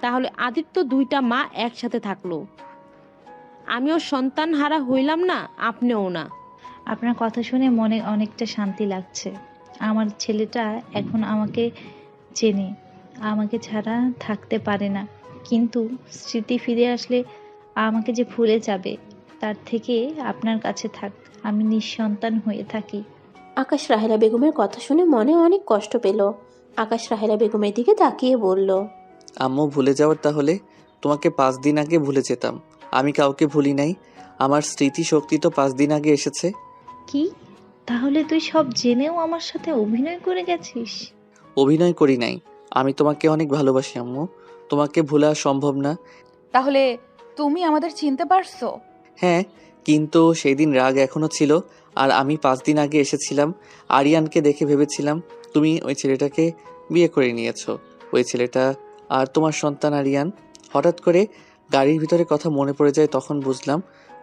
তাহলে আদিত্য 2টা মা একসাথে থাকলো। আমিও সন্তান হারা হইলাম না, আপনিও না। আপনার কথা শুনে মনে অনেকটা শান্তি লাগছে। আমার ছেলেটা এখন আমাকে চেনে, আমাকে ছাড়া থাকতে পারে না। কিন্তু স্মৃতি ফিরে আসলে আমাকে যে ভুলে যাবে, তার থেকে আপনার কাছে থাক, আমি নিঃসন্তান হয়ে থাকি। আকাশ রাহেলা বেগমের কথা শুনে মনে অনেক কষ্ট পেল। আকাশ রাহেলা বেগমের দিকে তাকিয়ে বলল, আম্মু ভুলে যাওয়ার তাহলে তোমাকে 5 দিন আগে ভুলে যেতাম। আমি কাউকে ভুলি নাই। আমার স্মৃতিশক্তি তো 5 দিন আগে এসেছে। কি? তাহলে তুই সব জেনেও আমার সাথে অভিনয় করে গেছিস? অভিনয় করি নাই, আমি তোমাকে অনেক ভালোবাসি আম্মু। তোমাকে ভোলা সম্ভব না। তাহলে তুমি আমাদের চিনতে পারছো? হ্যাঁ, কিন্তু সেই দিন রাগ এখনো ছিল। আর আমি 5 দিন আগে এসেছিলাম। আরিয়ানকে দেখে ভেবেছিলাম তুমি ওই ছেলেটাকে বিয়ে করে নিয়েছো। ওই ছেলেটা আর তোমার সন্তান আরিয়ান। হঠাৎ করে গাড়ির ভিতরে কথা মনে পড়ে যায়, তখন বুঝলাম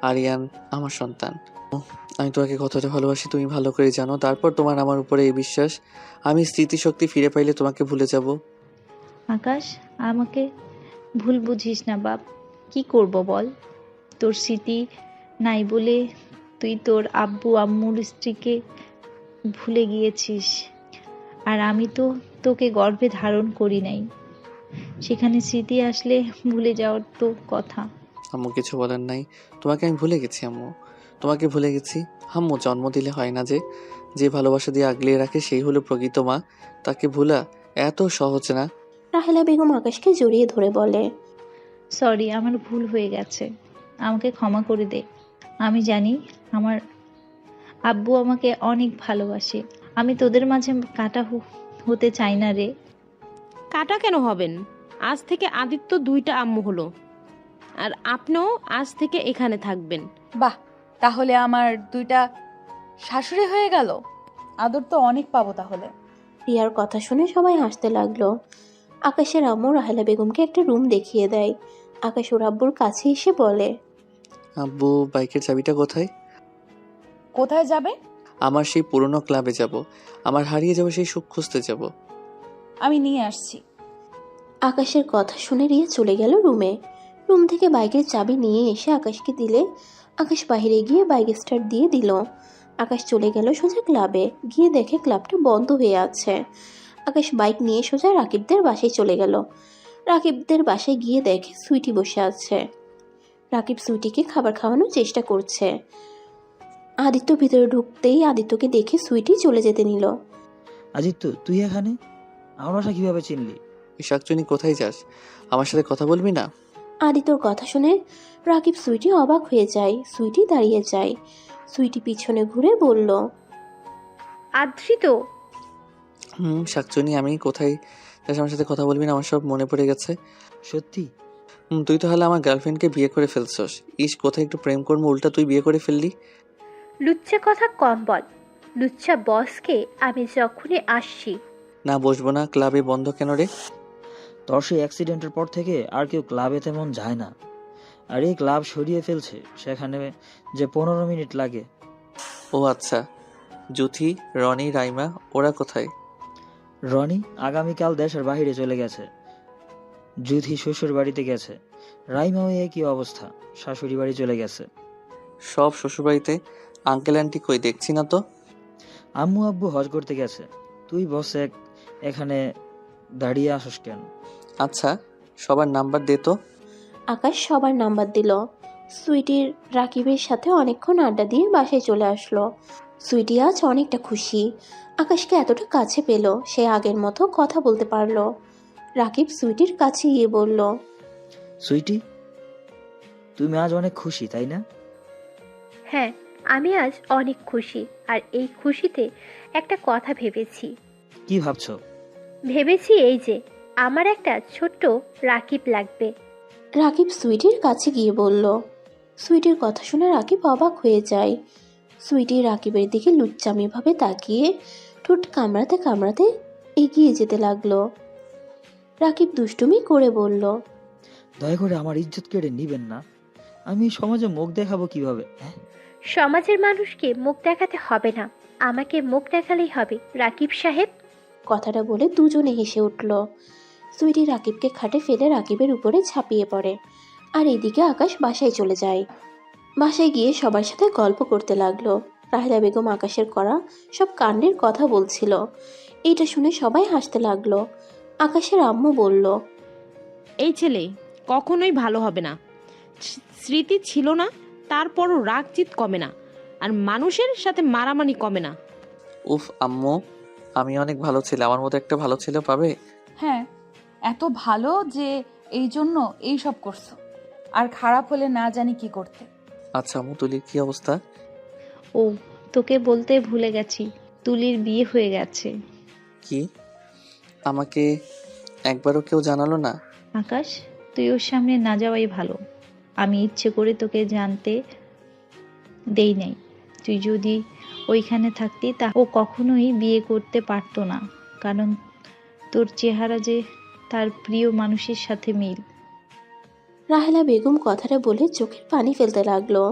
আরিয়ান আমার সন্তান। আমি তোমাকে কতটা ভালোবাসি তুমি ভালো করে জানো। তারপর তোমার আমার উপরে এই বিশ্বাস, আমি স্মৃতিশক্তি ফিরে পাইলে তোমাকে ভুলে যাব। আকাশ, আমাকে ভুল বুঝিস না বাপ। কি করব বল? তোর স্মৃতি নাই বলে তুই তোর আব্বু আম্মুর স্ত্রীকে ভুলে গিয়েছিস। আর আমি তো তোকে গর্ভে ধারণ করি নাই। সেখানে স্মৃতি আসলে ভুলে যাওয়ার তো কথা। আম্মু কিছু বলার নাই। তোমাকে আমি ভুলে গেছি আম্মু, তোমাকে ভুলে গেছি। আম্মু জন্ম দিলে হয় না যে ভালোবাসা দিয়ে আগলিয়ে রাখে সেই হলো প্রকৃত মা। তাকে ভুলা এত সহজ না। রাহেলা বেগম আকাশকে জড়িয়ে ধরে বলে, সরি, আমার ভুল হয়ে গেছে, আমাকে ক্ষমা করে দে। আমি জানি আমার আব্বু আমাকে অনেক ভালোবাসে। আমি তোদের মাঝে কাটা হতে চাই না রে। কাটা কেন হবেন? আজ থেকে আদিত্য 2টা আম্মু হলো, আর আপনিও আজ থেকে এখানে থাকবেন। বাহ, তাহলে আমার 2টা শাশুড়ি হয়ে গেল। আদর তো অনেক পাবো তাহলে। রিয়ার কথা শুনে সবাই হাসতে লাগলো। আকাশের আম্মু রাহেলা বেগমকে একটা রুম দেখিয়ে দেয়। আকাশ ওর আব্বুর কাছে এসে বলে, আব্বু বাইকের চাবিটা কোথায়? কোথায় যাবে? আমার সেই পুরনো ক্লাবে যাব। আমার হারিয়ে যাওয়া সেই সুখ খুঁজতে যাব। আমি নিয়ে আসছি। আকাশের কথা শুনে রিয়া চলে গেল রুমে। রুম থেকে বাইকের চাবি নিয়ে এসে আকাশকে দিলে আকাশ বাইরে গিয়ে বাইক স্টার্ট দিয়ে দিল। আকাশ চলে গেল সোজা ক্লাবে। গিয়ে দেখে ক্লাবটা বন্ধ হয়ে আছে। আকাশ বাইক নিয়ে সোজা রাকিবদের বাসায় চলে গেল। রাকিবদের বাসায় গিয়ে দেখে সুইটি বসে আছে। রাকিব সুইটিকে খাবার খাওয়ানোর চেষ্টা করছে। আদিত্য ভিতরে ঢুকতেই আদিত্যকে দেখে সুইটি চলে যেতে নিল। আদিত্য, তুই এখানে? আমার বাসা কিভাবে চিনলি? এই শাকচুনি কোথায় যাস? আমার সাথে কথা বলবি না? আদিত্যর কথা শুনে রাকিব সুইটি অবাক হয়ে যায়। সুইটি দাঁড়িয়ে যায়। সুইটি পিছনে ঘুরে বলল, আদ্রিত, শাকচুনি আমি কোথায় যাস? আমার সাথে কথা বলবি না? আমার সব মনে পড়ে গেছে। সত্যি? তুই তো হলে আমার গার্লফ্রেন্ডকে বিয়ে করে ফেলছস। ইস, কোথায় একটু প্রেম করবো, উল্টা তুই বিয়ে করে ফেললি। লুচ্চা কথা কম বল। লুচ্চা বসকে আমি যখনই আসছি। না, বসবো না। ক্লাবে বন্ধ কেন রে? তোর সেই অ্যাক্সিডেন্টের পর থেকে আর কেউ ক্লাবে তেমন যায় না। আর এই ক্লাব সরিয়ে ফেলছে, সেখানে যে 15 মিনিট লাগে। ও আচ্ছা। জুথি, রনি, রাইমা ওরা কোথায়? রনি আগামীকাল দেশের বাইরে চলে গেছে। জুথি শ্বশুর বাড়িতে গেছে। রাইমাও একই অবস্থা, শাশুড়ি বাড়ি চলে গেছে। সব শ্বশুরবাড়িতে। আঙ্কেল আন্টি কই দেখছি না তো? আম্মু আব্বু হজ করতে গেছে। তুই বসে এখানে দাঁড়িয়ে আসস কেন? আচ্ছা, সবার নাম্বার দে তো। আকাশ সবার নাম্বার দিল। সুইটির রাকিবের সাথে অনেকক্ষণ আড্ডা দিয়ে বাসায় চলে আসলো। সুইটি আজ অনেকটা খুশি, আকাশকে এতটা কাছে পেল, সে আগের মতো কথা বলতে পারলো। রাকিব সুইটির কাছে গিয়ে বলল, সুইটি, তুমি আজ অনেক খুশি তাই না? হ্যাঁ, আমি আজ অনেক খুশি। আর এই খুশিতে একটা কথা ভেবেছি। কি ভাবছো? ভেবেছি এই যে আমার একটা ছোট্ট রাকিব লাগবে। রাকিব সুইটির কাছে গিয়ে বলল। সুইটির কথা শুনে রাকিব অবাক হয়ে যায়। সুইটি রাকিবের দিকে লুচ্চামিভাবে তাকিয়ে ঠোঁট কামড়াতে কামড়াতে এগিয়ে যেতে লাগলো। রাকিব দুষ্টুমি করে বলল, দয়া করে আমার ইজ্জত কেড়ে নিবেন না, আমি সমাজে মুখ দেখাবো কিভাবে? সমাজের মানুষকে মুখ দেখাতে হবে না, আমাকে মুখ দেখালেই হবে রাকিব সাহেব। কথাটা বলে দুজনে হেসে উঠল। সুইটি রাকিবকে খাটে ফেলে রাকিবের উপরে ঝাঁপিয়ে পড়ে। আর এদিকে আকাশ বাসায় চলে যায়। বাসায় গিয়ে সবার সাথে গল্প করতে লাগলো। রাহেলা বেগম আকাশের করা সব কাণ্ডের কথা বলছিল। এইটা শুনে সবাই হাসতে লাগলো। আকাশের আম্মু বলল, এই ছেলে কখনোই ভালো হবে না। স্মৃতি ছিল না, তারপরও রাগ জিত কমে না, আর মানুষের সাথে মারামারি কমে না। উফ আম্মু, আমি অনেক ভালো ছেলে, আমার মতো একটা ভালো ছেলে পাবে? হ্যাঁ, এত ভালো যে এই জন্য এই সব করছো, আর খারাপ হলে না জানি কি করতে। আচ্ছা আম্মু, তুলির কি অবস্থা? ও, তোকে বলতে ভুলে গেছি, তুলির বিয়ে হয়ে গেছে। কি? আমাকে একবারও কেউ জানালো না? আকাশ, তুই ওর সামনে না যাওয়াই ভালো। আমি ইচ্ছে করে তোকে জানতে দেই নাই। তুই যদি ওইখানে থাকতি তা ও কখনোই বিয়ে করতে পারতো না, কারণ তোর চেহারা যে তার প্রিয় মানুষের সাথে মিল। রাহেলা বেগম কথাটা বলে চোখের পানি ফেলতে লাগলো।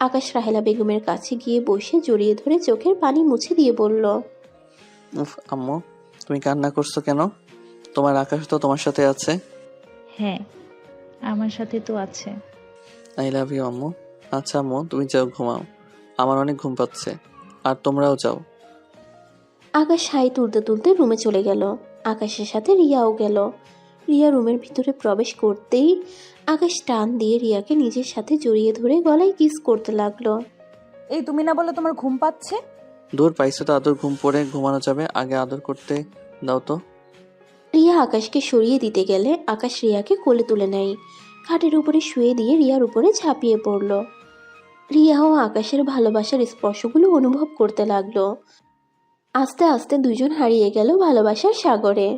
আকাশ রাহেলা বেগমের কাছে গিয়ে বসে জড়িয়ে ধরে চোখের পানি মুছে দিয়ে বলল, উফ আম্মু, তুমি কান্না করছো কেন? তোমার আকাশ তো তোমার সাথে আছে। হ্যাঁ, আমার সাথে তো আছে। আই লাভ ইউ আম্মু। আচ্ছা আম্মু, তুমি যাও ঘুমাও, আমার অনেক ঘুম পাচ্ছে, আর তোমরাও যাও। আকাশ হাই তুলতে তুলতে রুমে চলে গেল। আকাশের সাথে রিয়াও গেল। রিয়া রুমের ভিতরে প্রবেশ করতেই আকাশ টান দিয়ে রিয়াকে নিজের সাথে জড়িয়ে ধরে গলায় কিস করতে লাগলো। এই তুমি না বলে তোমার ঘুম পাচ্ছে? দূর, পাইছো তো আদর, ঘুম পড়ে ঘুমানো যাবে, আগে আদর করতে দাও তো। রিয়া আকাশকে সরিয়ে দিতে গেলে আকাশ রিয়াকে কোলে তুলে নেয়। খাটের উপরে শুয়ে দিয়ে রিয়ার উপরে ঝাঁপিয়ে পড়ল। রিয়াও আকাশের ভালোবাসার স্পর্শগুলো অনুভব করতে লাগলো। আস্তে আস্তে দুজন হারিয়ে গেল ভালোবাসার সাগরে।